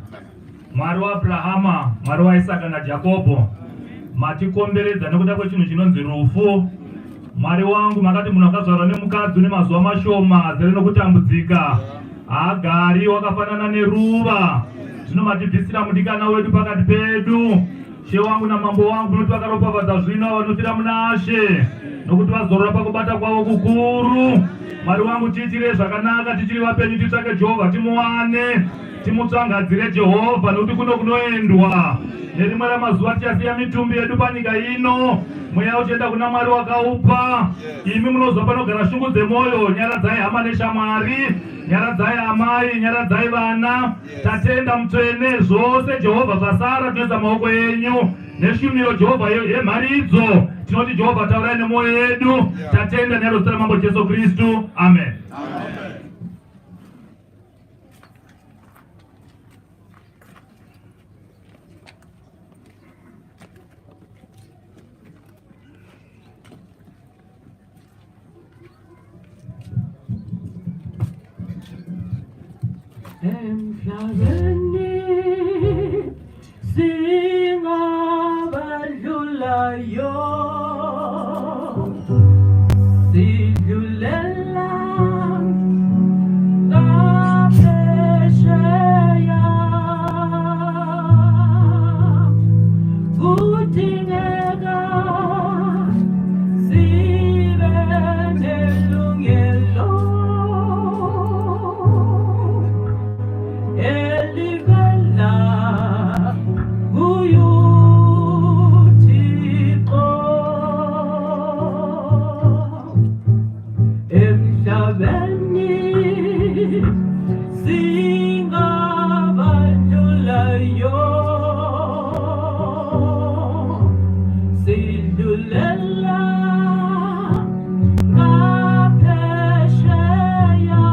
Mwari waAbrahama, Mwari waIsaka naJakobo, matikomberedza nekuda kwechinhu chinonzi rufu. Mwari wangu, makati munhu akazvarwa nemukadzi une mazuva mashoma azere nokutambudzika haagari, wakafanana neruva. Zvino matibvisira mudikana wedu pakati pedu. She wangu namambo wangu, nokuti vakaropafadza zvino vanofira muna She, nokuti vazorora pakubata kwavo kukuru. Mwari wangu, tiitire zvakanaka tichiri vapenyu, titsvake Jehovha timuwane, timutsvangadzire Jehovha, nokuti kuno kunoendwa. Nerimwe ramazuva tichasiya mitumbi yedu panyika ino, mweya uchienda kuna Mwari wakaupa. Imi munozwa panogara shungu dzemwoyo, nyaradzai hama neshamwari, nyaradzai amai, nyaradzai vana. Tatenda mutsvene, zvose Jehovha zvasara tinoisa maoko enyu. Neshumiro Jehovha yemharidzo, tinoti Jehovha taurai nemwoyo yedu. Tatenda neruzita ramambo Jesu Kristu. Amen. Emhlabeni singabadlulayo, sidlulela ngaphesheya, kudingeka sibe nelungelo elivela kuYuthixo. Emhlabeni singabadlulayo, sidlulela ngaphesheya,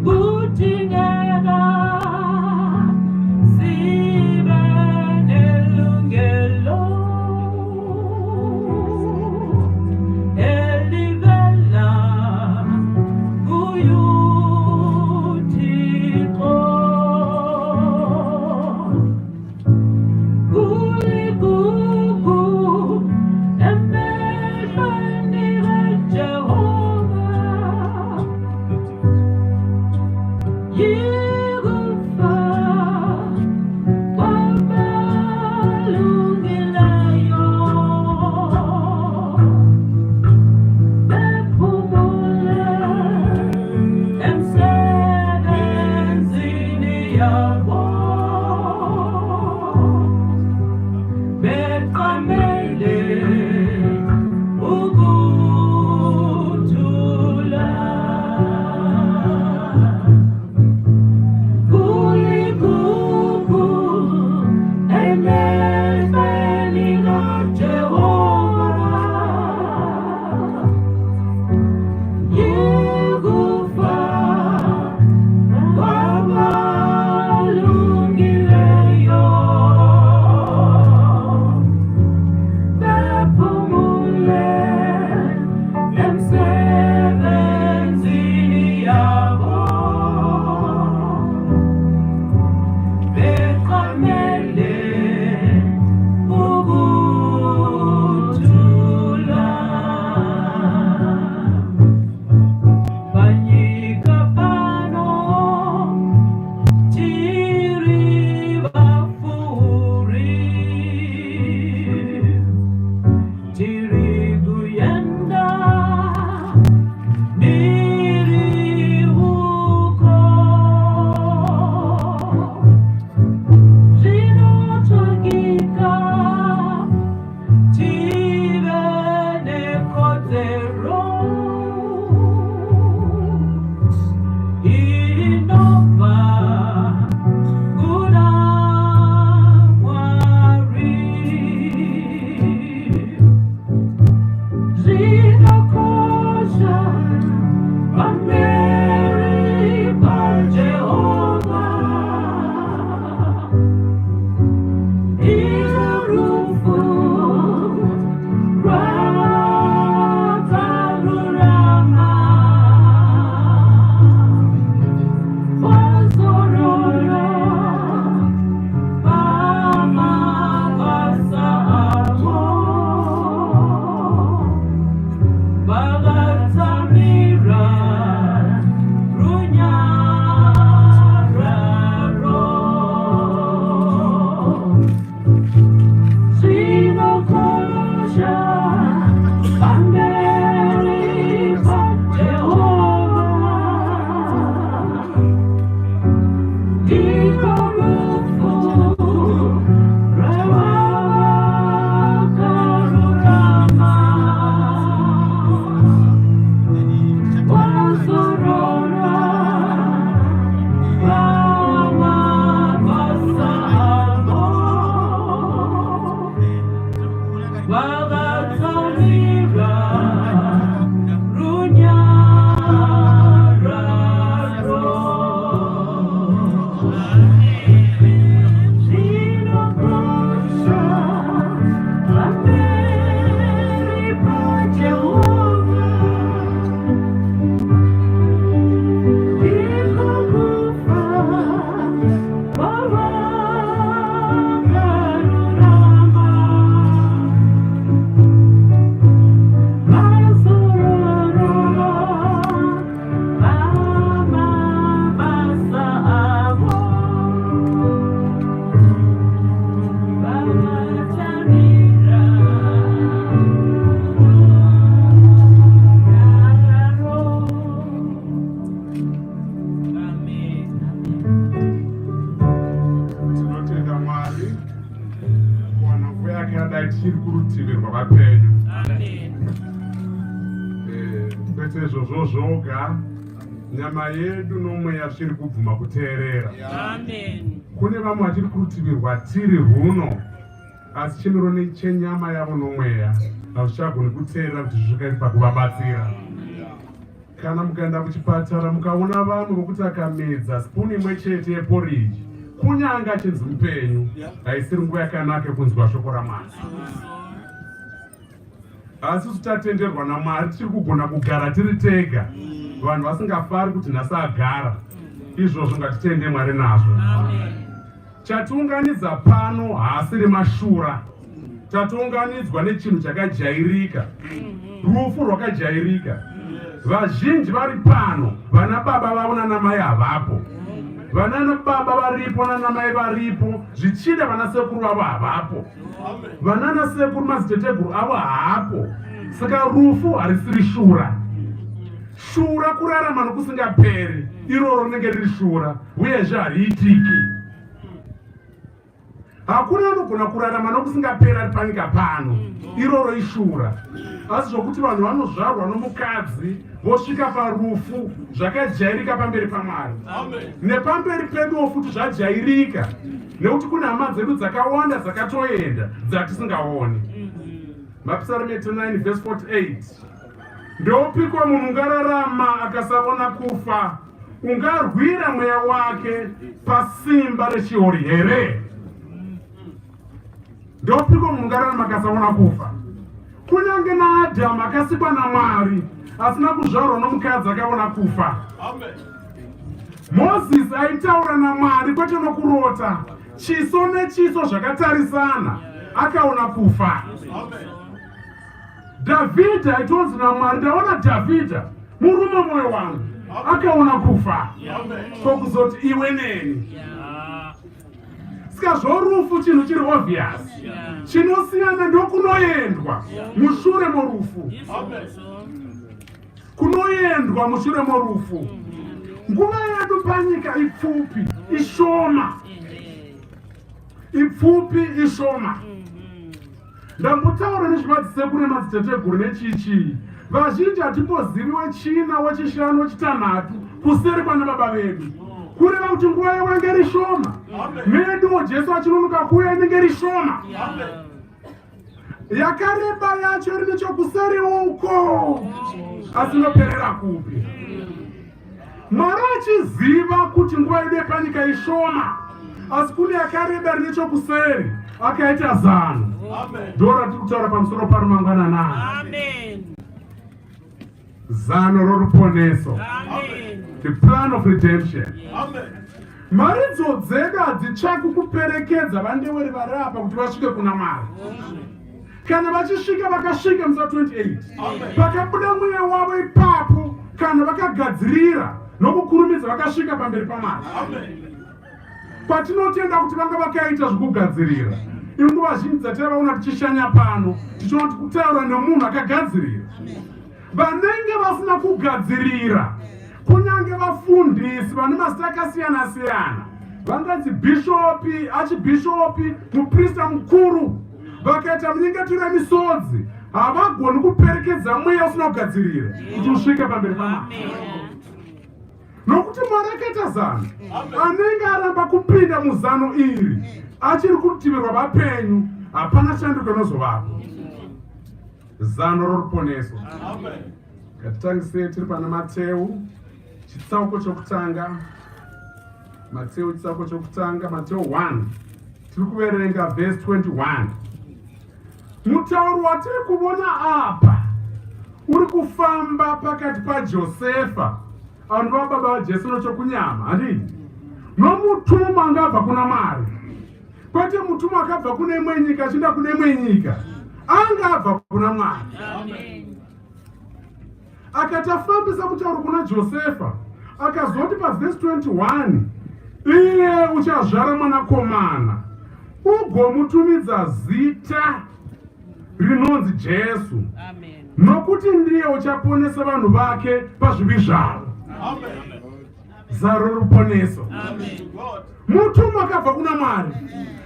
kudingeka sibe nelungelo elivela izvozvo zvoga, nyama yedu nomweya zviri kubvuma kuteerera. Kune vamwe vatiri kurutivirwa tiri huno, asi chimiro chenyama yavo nomweya hazvichagoni kuteerera kuti zvisvika pakuvabatsira. Kana mukaenda kuchipatara mukaona vanhu vokuti akamedza spuni imwe chete yeporiji, kunyanga chinzi mupenyu, haisiri nguva yakanaka yekunzwa shoko raMwari. Asi tutatenderwa naMwari tiri kugona kugara tiri tega, vanhu vasingafari kuti nhasi agara. Izvozvo ngatitende Mwari nazvo. Chatiunganidza pano haasiri mashura, tatiunganidzwa nechinhu chakajairika, rufu rwakajairika. Vazhinji vari pano, vana baba vavo nanamai havapo, vana baba varipo nanamai varipo, zvichida vana sekuru vavo havapo, vana nasekuru madziteteguru avo haapo. Saka rufu harisiri shura. Shura kurarama nokusingaperi, iroro rinenge riri shura, uyezve hariitiki. Hakuna anogona kurarama nokusingaperi ari panyika pano, iroro ishura. Asi zvokuti vanhu vanozvarwa nomukadzi vosvika parufu zvakajairika pamberi paMwari. Nepamberi peduwo futi zvajairika, nekuti kuna hama dzedu dzakawanda dzakatoenda dzatisingaoni. Mapisarime 9 verse 48. Ndeupiko munhu ungararama akasaona kufa? Ungarwira mweya wake pasimba rechiori here? Ndeupiko munhu ungararama akasaona kufa? Kunyange naAdhamu akasikwa naMwari asina kuzvarwa nomukadzi akaona kufa. Mozisi aitaura naMwari kwete nokurota, chiso nechiso zvakatarisana, akaona kufa. Dhavhidha aitonzi naMwari, ndaona Dhavhidha murume mwoyo wangu, akaona kufa. Kokuzoti iwe neni. Saka zvorufu chinhu chiri obvious. Chinosiyana ndokunoendwa mushure morufu. Kunoendwa mushure morufu. Nguva yedu panyika ipfupi, ishoma. Ipfupi, ishoma. Ndambotaura nezvemadziteteguru nemadziteteguru nechichi. Vazhinji hatimboziviwe china, wechishanu, wechitanhatu kuseri kwana baba vedu. Kureva kuti nguva yavo inge rishoma. Meduwo Jesu achinonoka kuuya inenge rishoma. Yakareba yacho iri nechokuseri uko, asi inoperera kupi? Mwari achiziva kuti nguva yedu yepanyika ishoma, asi kune yakareba iri nechokuseri, akaita zano. Ndiro ratiri kutaura pamusoro paro mangwananaya. Zano roruponeso. The plan of redemption. Maridzo dzedu hadzitsvaki kuperekedza vandeweri vari apa kuti vasvike kuna Mwari. Kana vachisvika vakasvika musa 28, pakabuda mweya wavo ipapo, kana vakagadzirira nokukurumidza vakasvika pamberi paMwari. Patinotenda kuti vanga vakaita zvokugadzirira, inguva zhinji dzatavaona tichishanya pano, tichona kutaura nemunhu akagadzirira. Vanenge vasina kugadzirira, kunyange vafundisi vane mazita akasiyana-siyana, vanganzi bishopi, archibishopi, muprista mukuru, vakaita munyengetero yemisodzi, havagoni kuperekedza mweya usina kugadzirira kuti usvike pamberi paMwari. Nokuti Mwari akaita zano, anenge aramba kupinda muzano iri achiri kurutivirwa vapenyu, hapana shanduko inozovapo. Zano roruponeso. Ngatitangisei tiri pana Mateo chitsauko chokutanga. Mateo chitsauko chokutanga, Mateo 1. Tiri kuverenga verse 21. Mutauro watiri kuona apa uri kufamba pakati paJosefa, anova baba vaJesu nochokunyama, handiti? Nomutumwa angabva kuna Mwari. Kwete mutumwa akabva kune imwe nyika achienda kune imwe nyika, angabva kuna Mwari. Akatafambisa mutauro kuna Josefa, akazoti paverse 21, iye uchazvara mwanakomana, ugomutumidza zita rinonzi Jesu, nokuti ndiye uchaponesa vanhu vake pazvivi zvavo. Zaro ruponeso. Mutumwa akabva kuna Mwari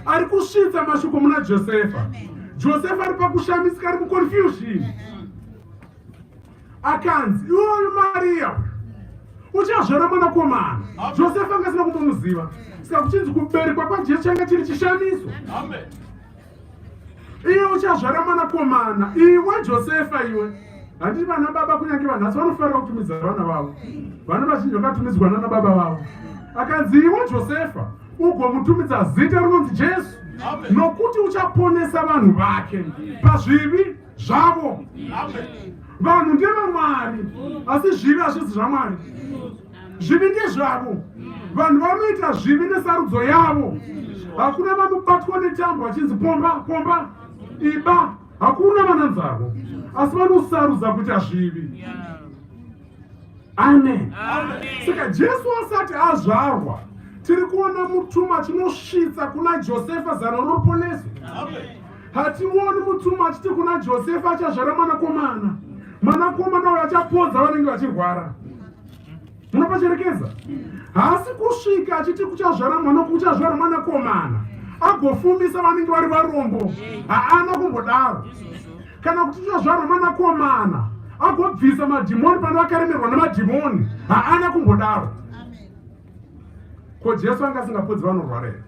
ari kusvitsa mashoko muna Josefa. Josefa ari pakushamisika, ari muconfusion. akanzi iwoyo Maria uchazvara mwanakomana. Josefa anga asina kumbomuziva, saka kuchinzi kuberekwa kwaJesu changa chiri chishamiso. Iye uchazvara mwanakomana, iwe Josefa iwe. Handiti vana baba kunyange vanhasi vanofarira kutumidza vana vavo. Vana vazhinji vakatumidzwa nana baba vavo. Akanzi iwe Josefa ugomutumidza zita rinonzi Jesu, nokuti uchaponesa vanhu vake pazvivi zvavo. Vanhu ndevamwari, asi zvivi hazvisi zvamwari. Zvivi ndezvavo. Vanhu vanoita zvivi nesarudzo yavo. Hakuna vanobatwa netambo vachinzi pomba pomba iba, hakuna vananzavo, asi vanosarudza kuita zvivi. Amen. Saka Jesu asati azvarwa, tiri kuona mutuma chinosvitsa kuna Josefa zano roponeso. Hationi mutuma achiti kuna Josefa achazvara mwanakomana, mwanakomana uyo achapodza vanenge vachirwara. Munopacherekeza? Hasi kusvika achiti uchazvara mwanakomana agofumisa vanenge vari varombo. Haana kumbodaro. Kana kuti uchazvara mwanakomana agobvisa madhimoni pane vakaremerwa namadhimoni. Haana kumbodaro. Ko Jesu anga asingapodzi vanorwara here?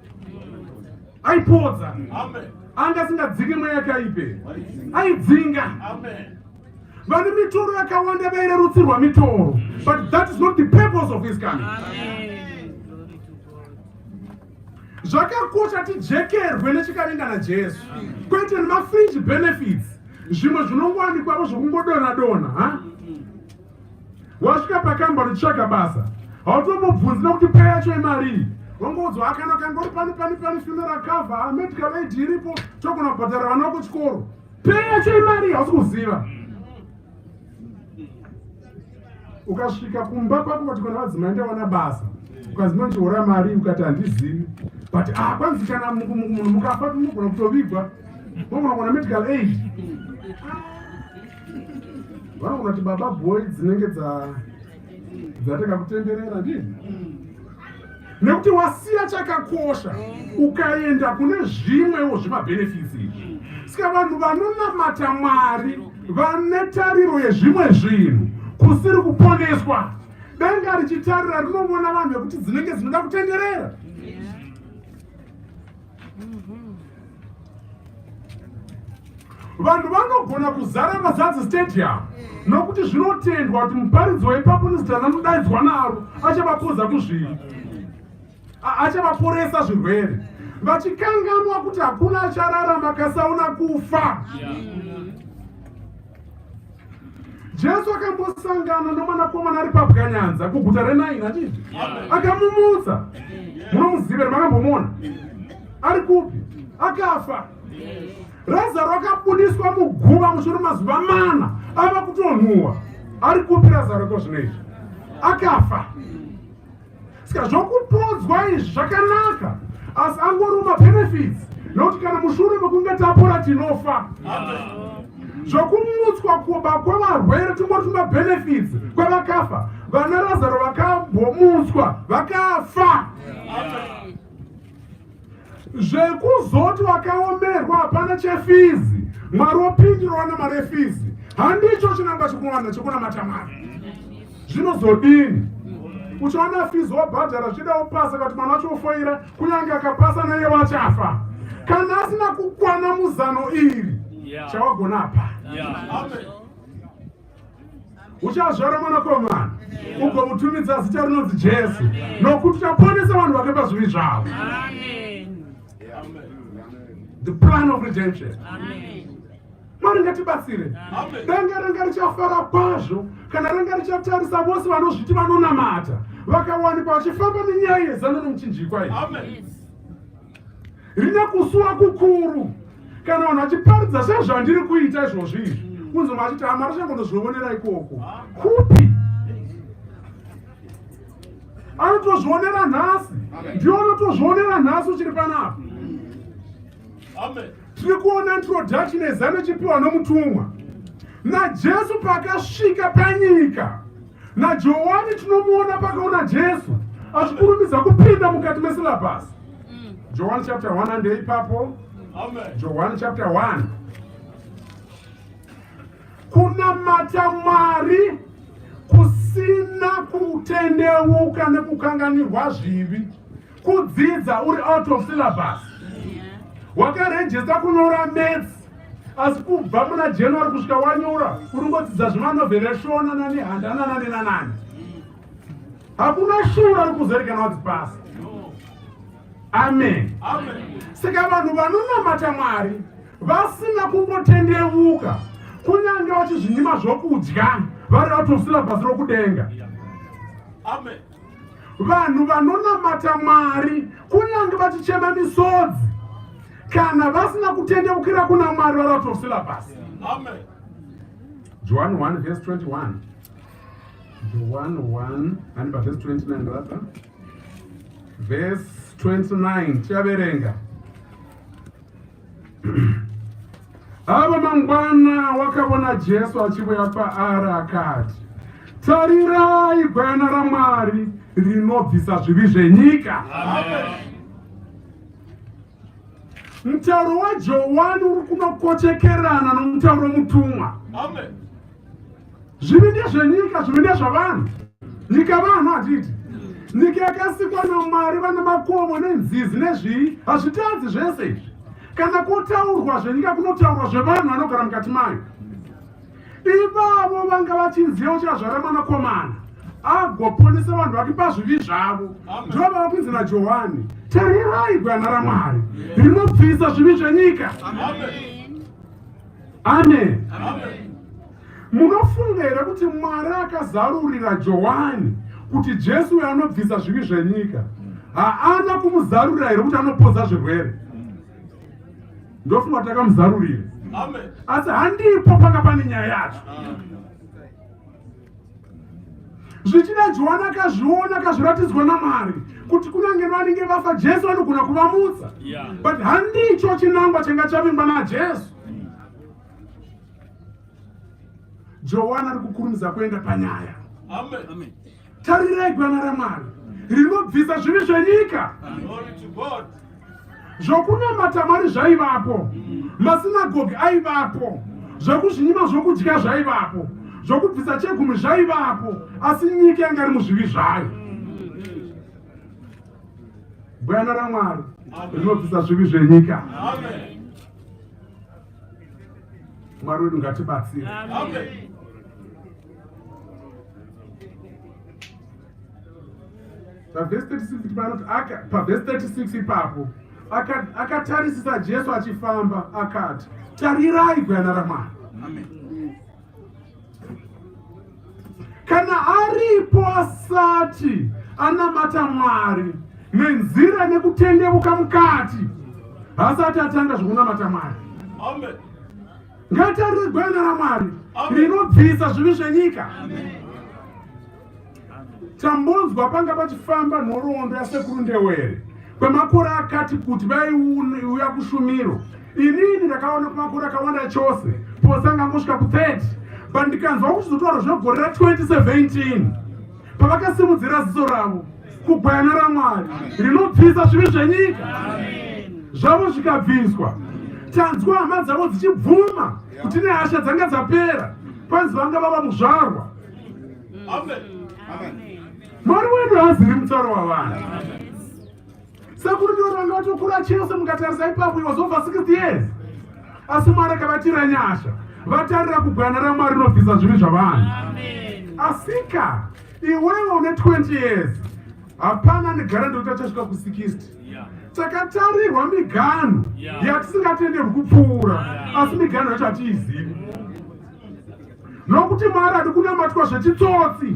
Aipodza. Anga asingadziki mweya yakaipe? Aidzinga. Vane mitoro yakawanda vairerutsirwa mitoro, but that is not the purpose of his coming. Zvakakosha tijekerwe nechikaringana Jesu, kwete nemafringe benefits, zvimwe zvinongowanikwawo zvokungodona-dona. Wasvika pakamba uchitsvaga basa, hautombobvunzi nekuti pay yacho imari. Wangoudzwa akana kangori pani funeral cover, medical aid iripo, togona kubhadhara vana kuchikoro. Pay yacho imari, hausi kuziva. Ukasvika kumba kwako kuti kana vadzimai ndawana basa, ukazima ndichihora mari ukati handizivi, but kwanzi kana munhu mukafa munogona kutovigwa, munogona kuona medical aid. Vanogona kuti baba boy dzinenge dzateka kutenderera ndini. Nekuti wasiya chakakosha ukaenda kune zvimwewo zvemabenefits izvi. Saka vanhu vanonamata Mwari vane tariro yezvimwe zvinhu kusiri kuponeswa. Denga richitarira rinoona vanhu vekuti dzinenge dzinoda kutenderera. Vanhu vanogona kuzara Mazadzi stadium nokuti zvinotendwa kuti muparidzi waipapo nezita ranodaidzwa naro achavapodza kuzvivi, achavaporesa zvirwere, vachikanganwa kuti hakuna achararama kasaona kufa. Jesu akambosangana nomwanakomana ari paBwanyanza kuguta reNaini achiti akamumutsa. Munomuziva here? Makambomona ari kupi? Akafa. Lazaro akabudiswa muguva mushure mazuva 4 ava kutonhuhwa. Ari kupi Lazaro kozvinezvi? Akafa. Saka zvokupodzwa izvi zvakanaka, asi angori mabenefits, nokuti kana mushure mekunge tapora tinofa. Zvokumutswa kuba kwavarwere tingori mabenefits kwavakafa. Vana Lazaro vakambomutswa vakafa. Zvekuzoti vakaomerwa hapana chefizi, Mwari opindurwa namari yefizi, handicho chinangwa chikuwana chekunamata Mwari. Zvinozodini? Uchaona fizi wabhadhara zvida upasa kuti mwana wacho ufoira, kunyange akapasa naye wachafa. Kana asina kukwana muzano iri, chawagona apa. Uchazvara mwanakomana ugomutumidza zita rinonzi Jesu, nokuti uchaponesa vanhu vake pazvivi zvavo. The plan of redemption. Mwari ngatibatsire. Denga ranga richafara kwazvo kana ranga richatarisa vose vanozviti vanonamata vakawanikwa vachifamba nenyaya yezano nomuchinjikwa iyi. Rine kusuwa kukuru kana vanhu vachiparidza sezvandiri kuita izvozvi izvi, kunzoma achiti Mwari achangondozvionera ikoko. Kupi? Anotozvionera nhasi. Ndiwo anotozvionera nhasi uchiri panapa. Tiri kuona introduction yezano chipiwa nomutumwa. NaJesu pakasvika panyika, naJohani tinomuona pakaona Jesu achikurumidza kupinda mukati mesilabhasi. John chapter 1 andei ipapo. John chapter 1. kunamata Mwari kusina kutendeuka nekukanganirwa zvivi, kudzidza uri out of syllabus. Wakarejesta kunyora maths, asi kubva muna January kusvika wanyora uringodzidza zvimanovereshona nani handana nani nanani. Hakuna shura rikuzeri kana wadzipasa. Amen. Saka vanhu vanonamata Mwari vasina kungotendeuka, kunyange vachizvinyima zvokudya vari out of syllabus rokudenga. Vanhu vanonamata Mwari kunyange vachichema misodzi, kana vasina kutendeukira kuna Mwari vari out of syllabus. John 1 verse 21. John 1 and verse 29 rather. Verse 29 chaverenga. Ava mangwana wakavona Jesu achiuya paari akati, tarirai gwayana raMwari rinobvisa zvivi zvenyika. Mutauro waJohani uri kunokochekerana nomutauro mutumwa. Zvivi ndezvenyika, zvivi ndezvavanhu. Nyika vanhu hatiti. Nyika yakasikwa naMwari vane makomo nenzizi nezvii, hazvitadzi zvese izvi. Kana kutaurwa zvenyika kunotaurwa zvevanhu vanogara mukati mayo. Ivavo vanga vachinziva uchazvara mwanakomana agoponesa vanhu vake pazvivi zvavo. Ndivo vava kunzi naJohani, tarirai gwayana raMwari rinobvisa zvivi zvenyika. Amen. Munofunga here kuti Mwari akazarurira Johani kuti Jesu uyo anobvisa zvivi zvenyika haana kumuzarurira here kuti anopodza zvirwere? Ndofunga takamuzarurira. Asi handipo panga pane nyaya yacho. Zvichida Johani akazviona akazviratidzwa naMwari kuti kunyange vanenge vafa Jesu anogona kuvamutsa. But handicho chinangwa changa chavingwa naJesu. Johani ari kukurumidza kuenda panyaya. Tarirai gwayana raMwari rinobvisa zvivi zvenyika. Zvokunamata Mwari zvaivapo, masinagoge aivapo, zvokuzvinyima zvokudya zvaivapo, zvokubvisa chegumi zvaivapo, asi nyika yanga iri muzvivi zvayo. Gwayana raMwari rinobvisa zvivi zvenyika. Mwari wedu ngatibatsire. Pavhesi 36 ipapo akatarisisa Jesu achifamba akati, tarirai gwayana raMwari. Kana aripo asati anamata Mwari nenzira nekutendeuka mukati, hasati atanga zvokunamata Mwari. Ngatarire gwayana raMwari rinobvisa zvivi zvenyika. Tambonzwa panga pachifamba nhoroondo yasekuru Ndewere kwemakore akati kuti vaiuya kushumiro. Inini ndakaona kwemakore akawanda chose, posanga ngosvika ku30, but ndikanzwa kuchizotaura zvegore ra2017 pavakasimudzira ziso ravo kugwayana raMwari rinobvisa zvivi zvenyika. Zvavo zvikabviswa, tanzwa hama dzavo dzichibvuma kuti nehasha dzanga dzapera, kwanzi vanga vava muzvarwa. Mwari wedu haaziri mutauro wavanhu. Sekuru ndivo vanga vatokura chose, mukatarisa ipapo, he was over 60 years. Asi Mwari akavatira nyasha, vatarira kugwayana raMwari rinobvisa zvivi zvavanhu. Asika iwewe une 20 years, hapana negara ndokuti achasvika ku60. Takatarirwa migano yatisingatenderwi kupfuura, asi migano yacho hatiizivi. Nokuti Mwari hadi kunamatwa zvechitsotsi,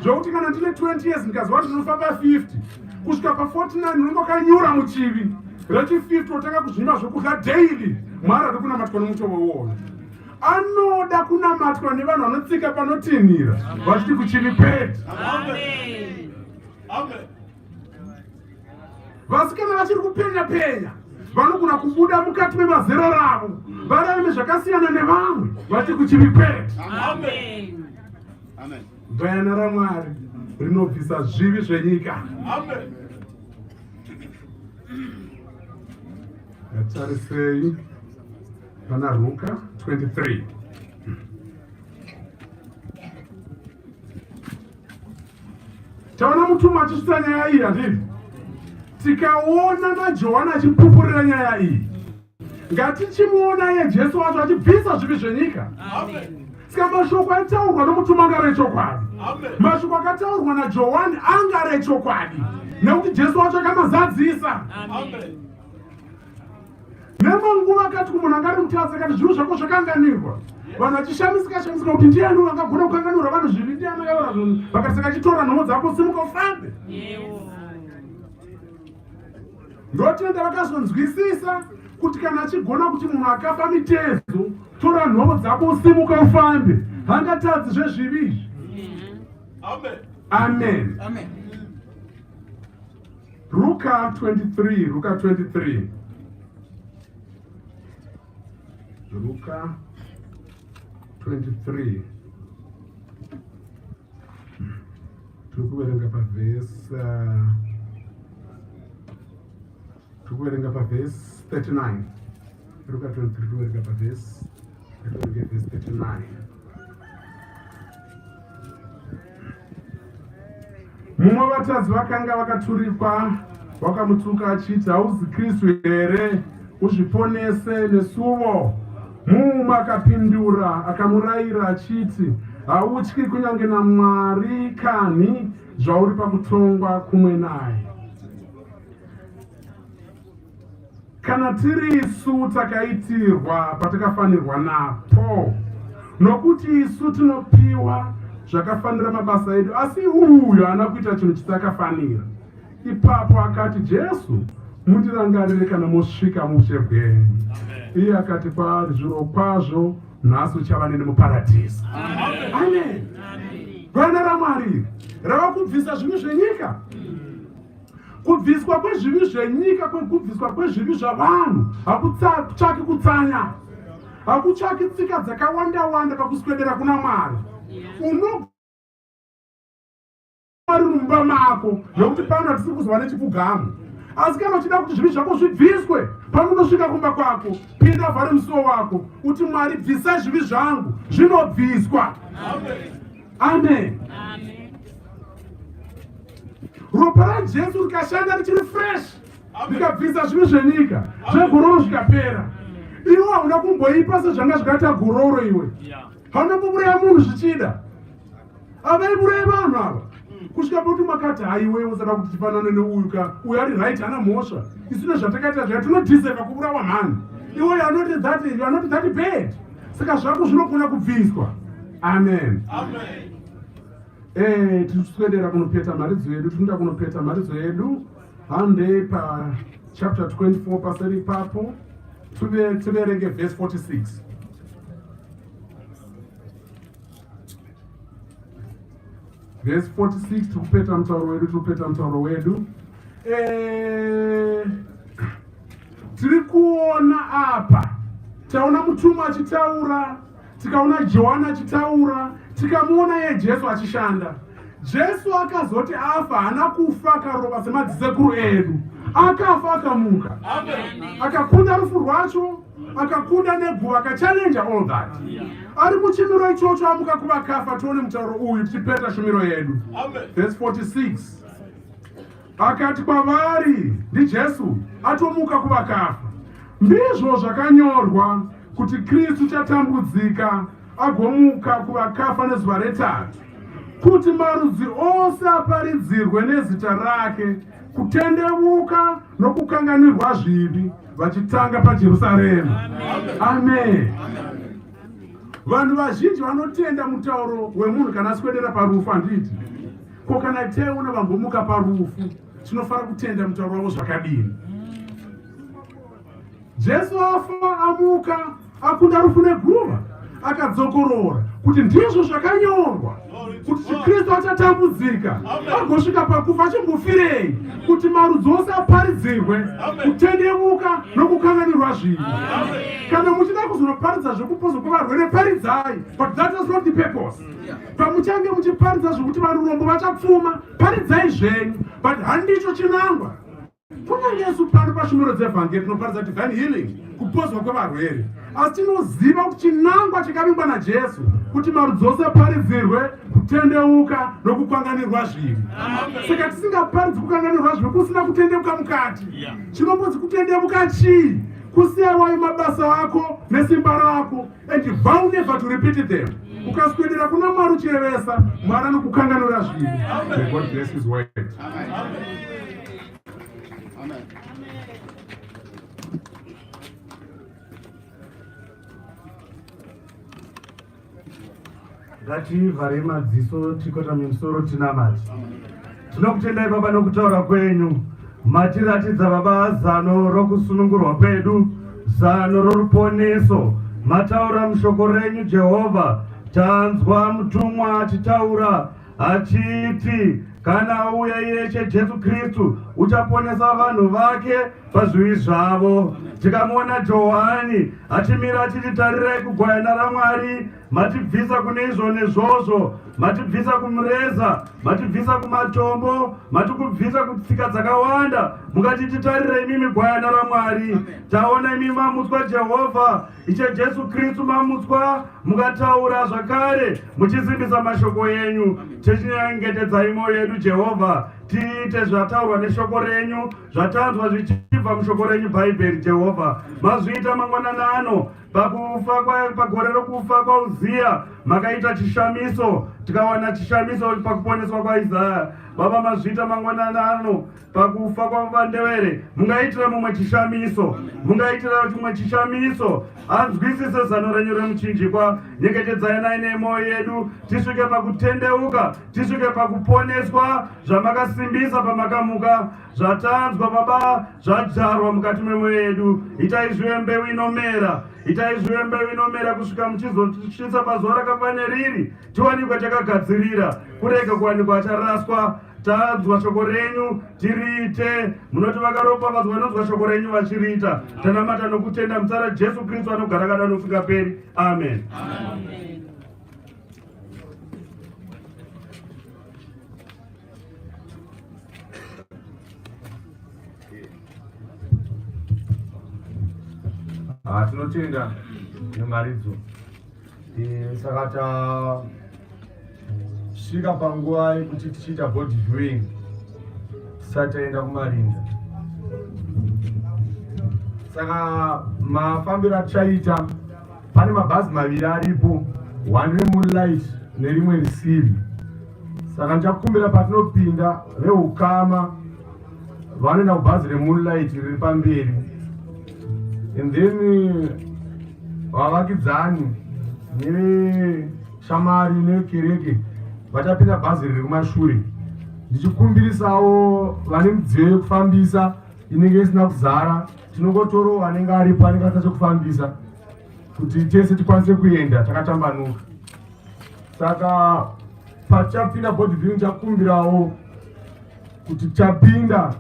zvokuti kana ndine 20 years ndikazwa kuti ndinofamba 50, kusvika pa49 unombokanyura muchivi, rechi50 otanga kuzvinyima zvokudya daily. Mwari hadi kunamatwa nomutoo iwoyo. Anoda kunamatwa nevanhu vanotsika panotinhira vachiti kuchivi pete. Vasikana vachiri kupenya-penya vanogona kubuda mukati memazera ravo vararame zvakasiyana nevamwe vachiri kuchivi pete. Gwayana raMwari rinobvisa zvivi zvenyika. Ngatarisei pana Luka 23. taona mutumwa achisvitsa nyaya iyi handiti. Tikaona naJohani achipupurira nyaya iyi, ngatichimuona iye Jesu wacho achibvisa zvivi zvenyika. Saka mashoko ataurwa nomutumwa anga rechokwadi, mashoko akataurwa naJohani anga rechokwadi, nekuti Jesu wacho akamazadzisa. Nemanguva akati kumunhu angari mutadzi akati zvinhu zvako zvakanganirwa, vanhu vachishamisika kuti ndiani angagona kukanganirwa vanhu zvivi, ndiani akaura zvinhu, vakati saka chitora nhombo dzako simuka ufambe. Ndotenda vakazonzwisisa kuti kana achigona kuti munhu akafa mitezo, tora nhombo dzako usimuka ufambe, hangatadzi zvezvivi. Amen. Luka 23. Luka 23. Tukuverenga pa verse 39. Luka 23 tukuverenga pa verse 39. Mumwe vatadzi vakanga vakaturikwa wakamutsuka achiti, hauzi Kristu here? Uzviponese nesuvo. Mumwe akapindura akamurayira achiti, hautyi kunyange naMwari kani zvauri pakutongwa kumwe naye. Kana tiri isu takaitirwa patakafanirwa napo, nokuti isu tinopiwa zvakafanira mabasa edu, asi uyo haana kuita chinhu chisakafanira. Ipapo akati, Jesu, mundirangarire kana mosvika mushe bwenyu. Iye akati kwaari, zvirokwazvo nhasi uchava neni muparadhiso. Amen. Vana raMwari rava kubvisa zvivi zvenyika. Kubviswa kwezvivi zvenyika, kubviswa kwezvivi zvavanhu, hakutsvaki kutsanya, hakutsvaki tsika dzakawanda pakuswedera kuna Mwari. Ari mumba mako, nokuti pano tisiri kuzova nechipfugamu. Asi kana uchida kuti zvivi zvako zvibviswe, pamunosvika kumba kwako, pinda vhare musuwo wako, uti Mwari, bvisa zvivi zvangu, zvinobviswa. Amen. Ropa raJesu rikashanda richiri fresh, rikabvisa zvivi zvenyika, zvegororo zvikapera. Iwe hauna kumboipa sezvanga zvakaita gororo iwe. Hauna kuburaya munhu zvichida. Avaiburaya vanhu ava. Kusvika kuti makati, haiwe usada kuti tifanane neuyu uyu ari right, hana mhosva. Isina zvatakaita zvaya tinodhiseva kuburawa mhani. Iwe you are not that bad. Saka zvako zvinogona kubviswa. Amen. Tikuswedera kunopeta maridzo edu, tinoda kunopeta maridzo edu. Hande pa chapter 24 paseri ipapo. Tiverenge verse 46. Verse 46, tukupeta mtauro wedu. Tiri kuona apa, taona mutumwa achitaura, tikaona Johani achitaura, tikamuona ye Jesu achishanda. Jesu akazoti afa, hana kufa akarova semadziseguru edu, akafa akamuka. Akakunda rufu rwacho, akakunda neguva, akachallenja all that. Ari muchimiro ichocho amuka kuvakafa, tione mutauro uyu tichipeta shumiro yedu. Verse 46. Akati kwavari, ndiJesu atomuka kuvakafa. Ndizvo zvakanyorwa kuti Kristu chatambudzika agomuka kuvakafa nezuva retatu, kuti marudzi ose aparidzirwe nezita rake, kutendeuka nokukanganirwa zvivi, vachitanga paJerusarema. Amen. Vanhu vazhinji vanotenda mutauro wemunhu kana aswedera parufu, handiti? Ko kana taiona vambomuka parufu, tinofanira kutenda mutauro wavo zvakadini. Jesu afa, amuka, akunda rufu neguva, akadzokorora kuti ndizvo zvakanyorwa kuti Kristu achatambudzika agosvika pakufa achimbofirei, kuti marudzi ose aparidzirwe, kutendeuka nokukanganirwa zvivi. Kana muchida kuzoparidza zvekupozo kwevarwere, paridzai, but that is not the purpose. Pamuchange muchiparidza zvokuti varombo vachapfuma, paridzai zvenyu, but handicho chinangwa. Kunyange Yesu pano pashumiro dzevhangeri tinoparidza divine healing, kupozwa kwevarwere, asi tinoziva kuti chinangwa chakavingwa naJesu kuti marudzi ose aparidzirwe, kutendeuka nokukanganirwa zvivi. Saka tisingaparidzi kukanganirwa zvivi kusina kutendeuka mukati. Chinombodzi kutendeuka chii? Kusiya wayo mabasa ako nesimba rako and vow never to repeat them. Ukaswedera kuna Mwari uchirevesa, Mwari anokukanganira zvivi. May God bless his word. Amen. Ngativhare madziso tikotame musoro tinamati. Tinokutendai Baba nokutaura kwenyu. Matiratidza Baba zano rokusunungurwa kwedu, zano roruponeso. Mataura mushoko renyu Jehovha. Tanzwa mutumwa achitaura achiti kana uya Ishe Jesu Kristu uchaponesa vanhu vake pazvivi zvavo. Tikamuona Johani achimira achiti tarirai kugwayana raMwari, matibvisa kune izvo nezvozvo, matibvisa kumureza, matibvisa kumatombo, matikubvisa kutsika dzakawanda, mukatiti tarirai mimi gwayana raMwari. Taona imi mamutswa Jehovha, Ishe Jesu Kristu mamutswa, mukataura zvakare muchisimbisa mashoko yenyu. Tichinyengetedzai moyo yedu Jehovha, tiite zvataurwa neshoko renyu, zvatanzwa zvichibva mushoko renyu Bhaibheri Jehovha. Mazviita mangwanana ano pagore rokufa kwaUziya makaita chishamiso, tikawana chishamiso pakuponeswa kwaIsaya. Baba, mazviita mangwanana ano pakufa kwavandevere, mungaitira mumwe chishamiso, mungaitira chimwe chishamiso. Anzwisise zano renyu remuchinjikwa, nyengetedzai naye nemwoyo yedu, tisvike pakutendeuka, tisvike pakuponeswa zvamakasimbisa pamakamuka, zvatanzwa Baba, zvadyarwa mukati memwoyo yedu. Itai zvive mbeu inomera, itai zvive mbeu inomera kusvika muchizosvitsa pazuva rakafanira riri, tiwanikwa takagadzirira, kurege kuwanikwa acharaswa. Tanzwa shoko renyu tiriite, munoti vakaropafadzwa vanonzwa shoko renyu vachiriita. Tanamata nokutenda muzita Jesu Kristu anogara kada nosvika peri. Amen. Tinotenda nemaridzo. Saka tasvika panguva yekuti tichiita body viewing tisati taenda kumarinda. Saka mafambiro atichaita, pane mabhazi maviri aripo, one reMoonlight nerimwe reSivi. Saka ndichakumbira patinopinda veukama vanoenda kubhazi reMoonlight riri pamberi, and then vavakidzani neveshamari nevekereke vachapinda bhazi riri kumashure. Ndichikumbirisawo vane midziyo yekufambisa inenge isina kuzara, tinongotoro vanenge aripo anenge asina chekufambisa kuti tese tikwanise kuenda takatambanuka. Saka patichapinda body viewing ndichakumbirawo kuti tichapinda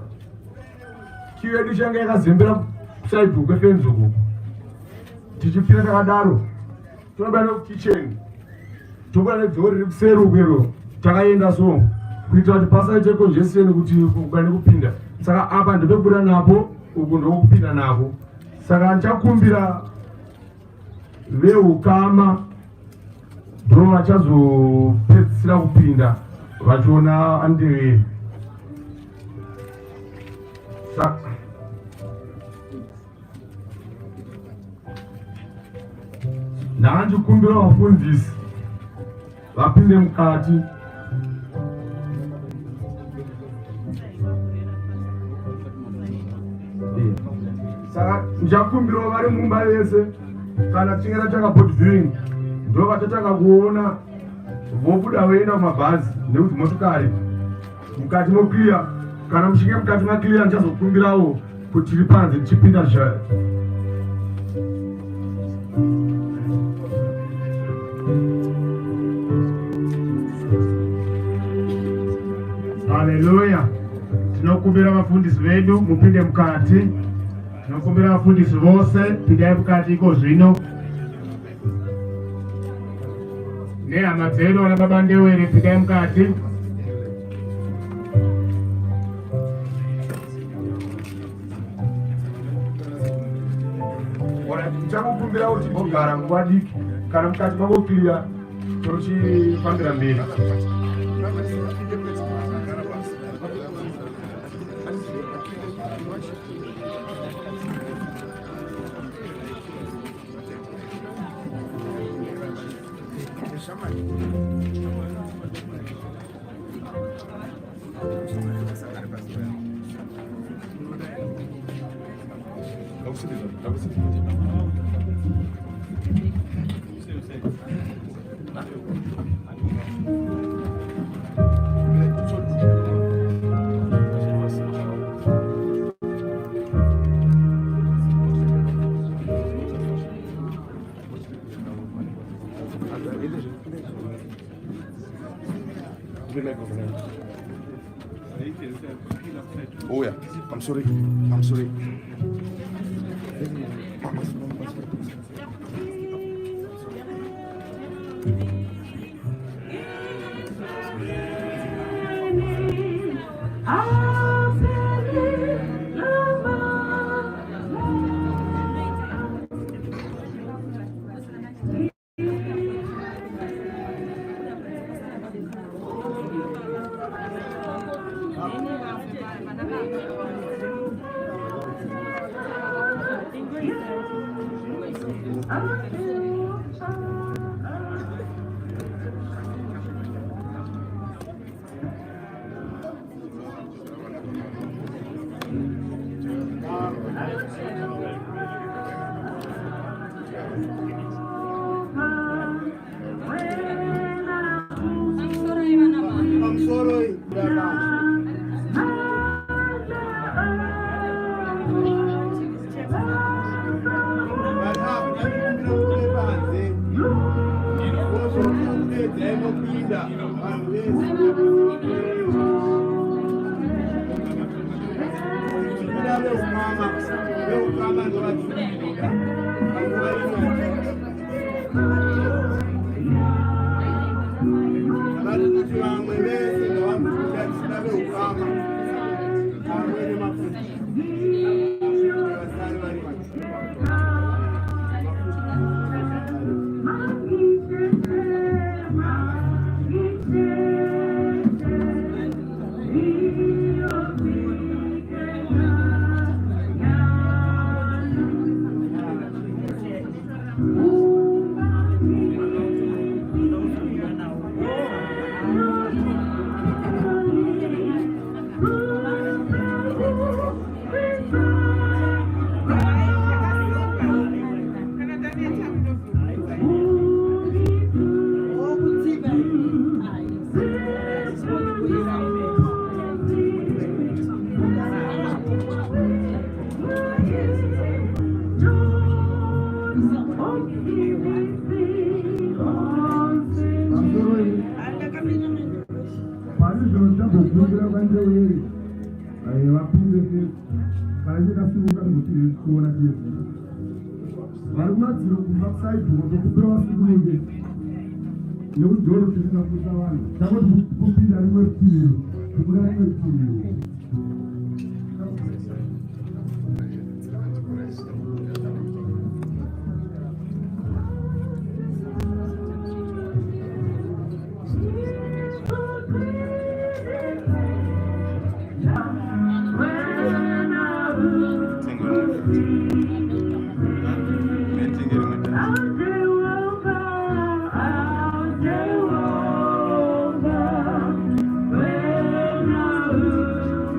kiu yedu change yakazembera kusaidu kwefenzi uko. Tichipinda takadaro tonobuda nekukicheni, tobuda nedhoo riri kuseri ukwero takaenda so kuitira kuti pasaite congestion kuti kubuda nekupinda. Saka apa ndopekubuda napo, uku ndokupinda napo. Saka ndichakumbira veukama ndo vachazopedzisira kupinda vachiona andeweri. Ndanga ndikumbira vafundisi vapinde mukati. Saka ndichakumbirawo vari mumba vese, kana tichinge tatanga body viewing ndo vachatanga kuona vobuda voenda kumabhazi nekuti motokari mukati mokliya. Kana muchinge mukati makliya ndichazokumbirawo kuti tiri panze tichipinda zvayo. Haleluya. Tinokumbira vafundisi vedu mupinde mukati. Tinokumbira vafundisi vose pindai mukati iko zvino. Nehama dzedu vana baba ndewere pindai mukati. Ndichakukumbira kuti mogara nguva diki, kana mukati mangokliya tochifambira mberi. Oh yeah, I'm sorry. I'm sorry.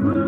When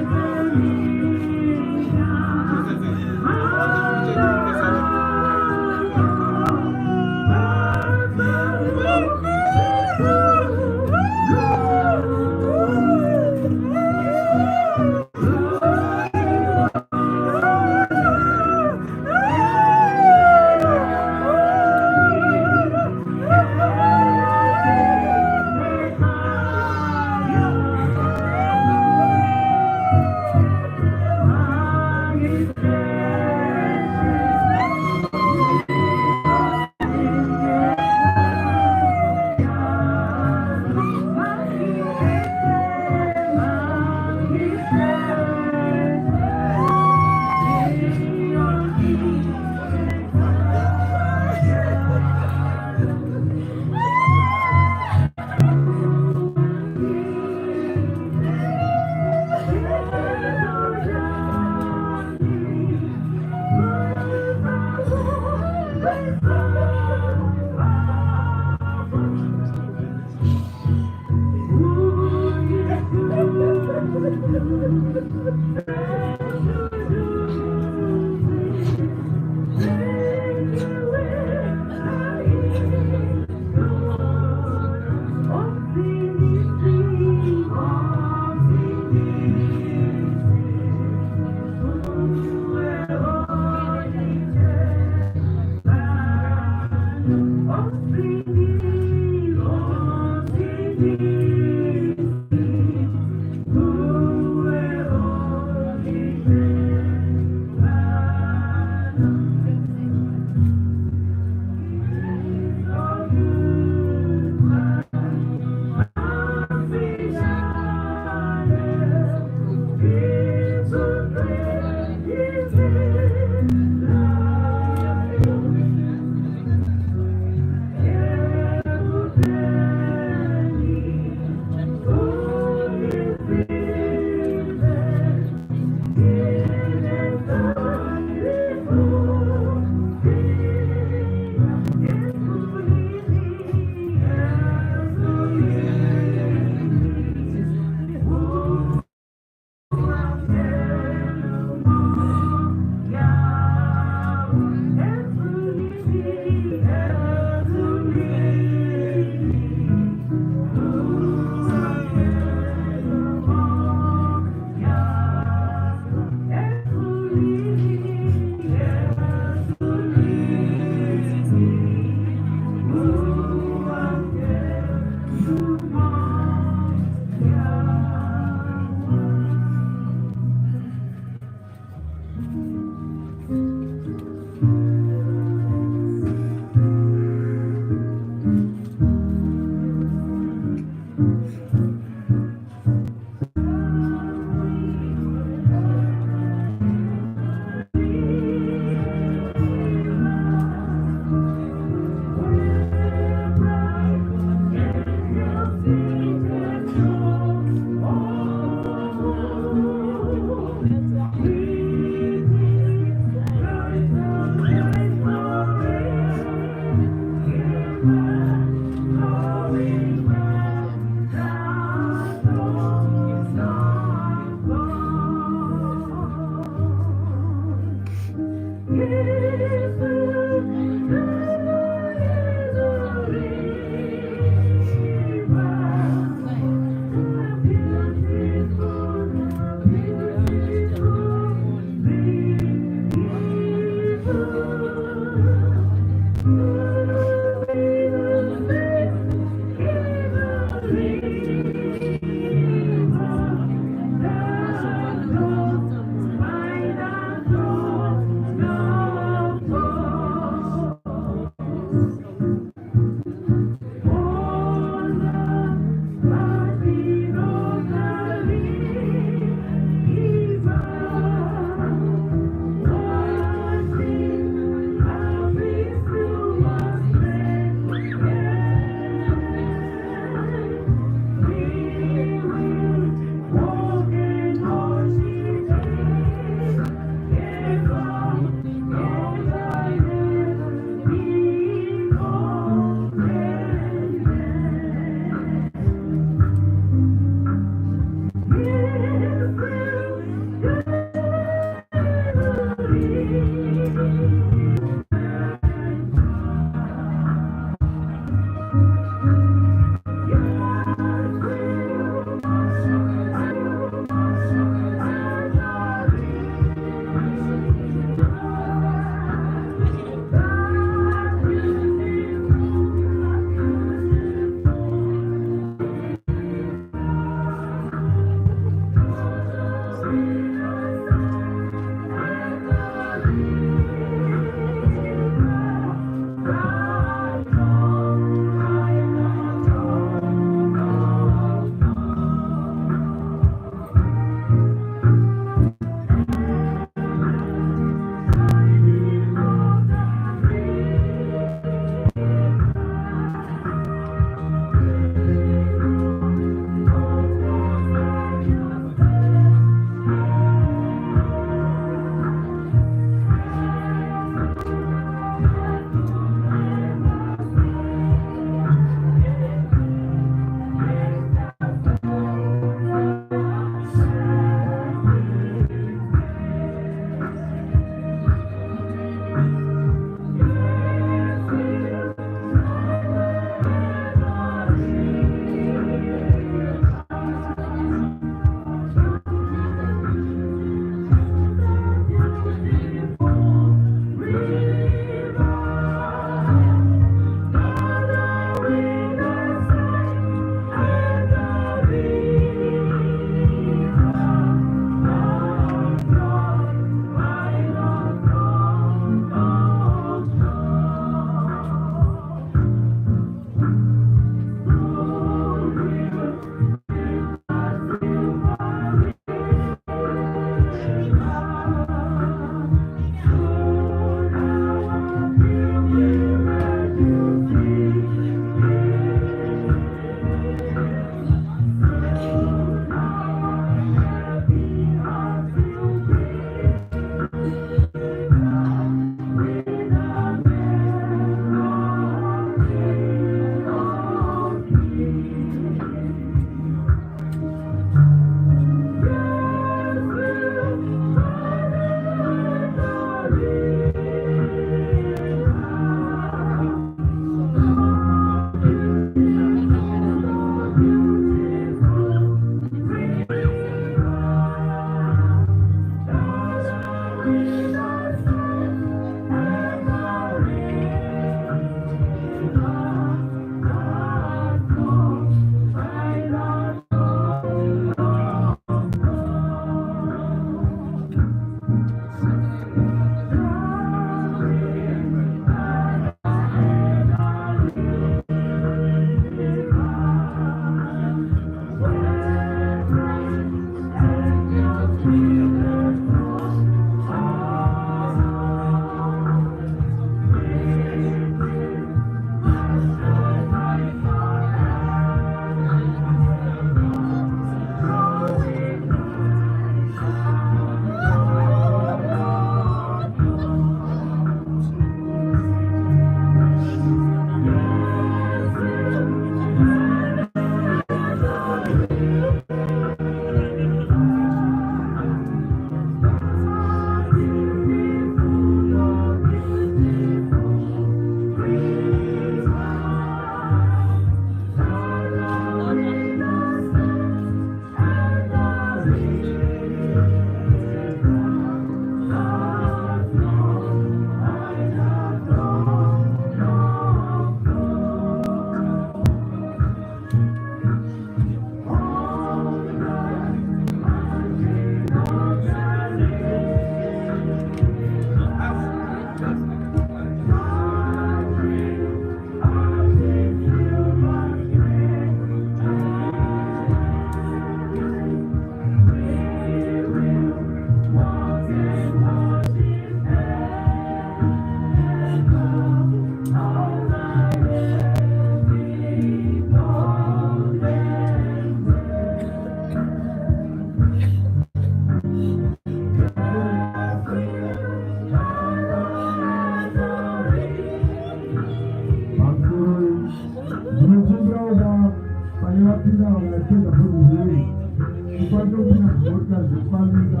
motokari dzekufambisa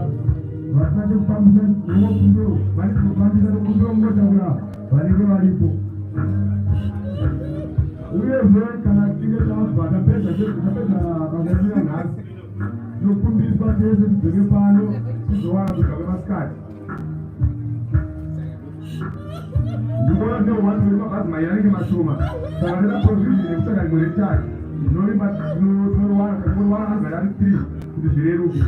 vasati kufambisa nemokumbiro vane kufambisa nokumbiro munotaura vanenge varipo uyezve kana tinge tabva tapedza pangaiira nhasi tinokumbiswa tese tidzeke pano tizowana kudya kwemasikati ndikuona tinohwani uri mabhazi mairi anenge mashoma saka ndina provision yekusaka rimwe retatu tinoriwana agara ari 3 kuti zvireruke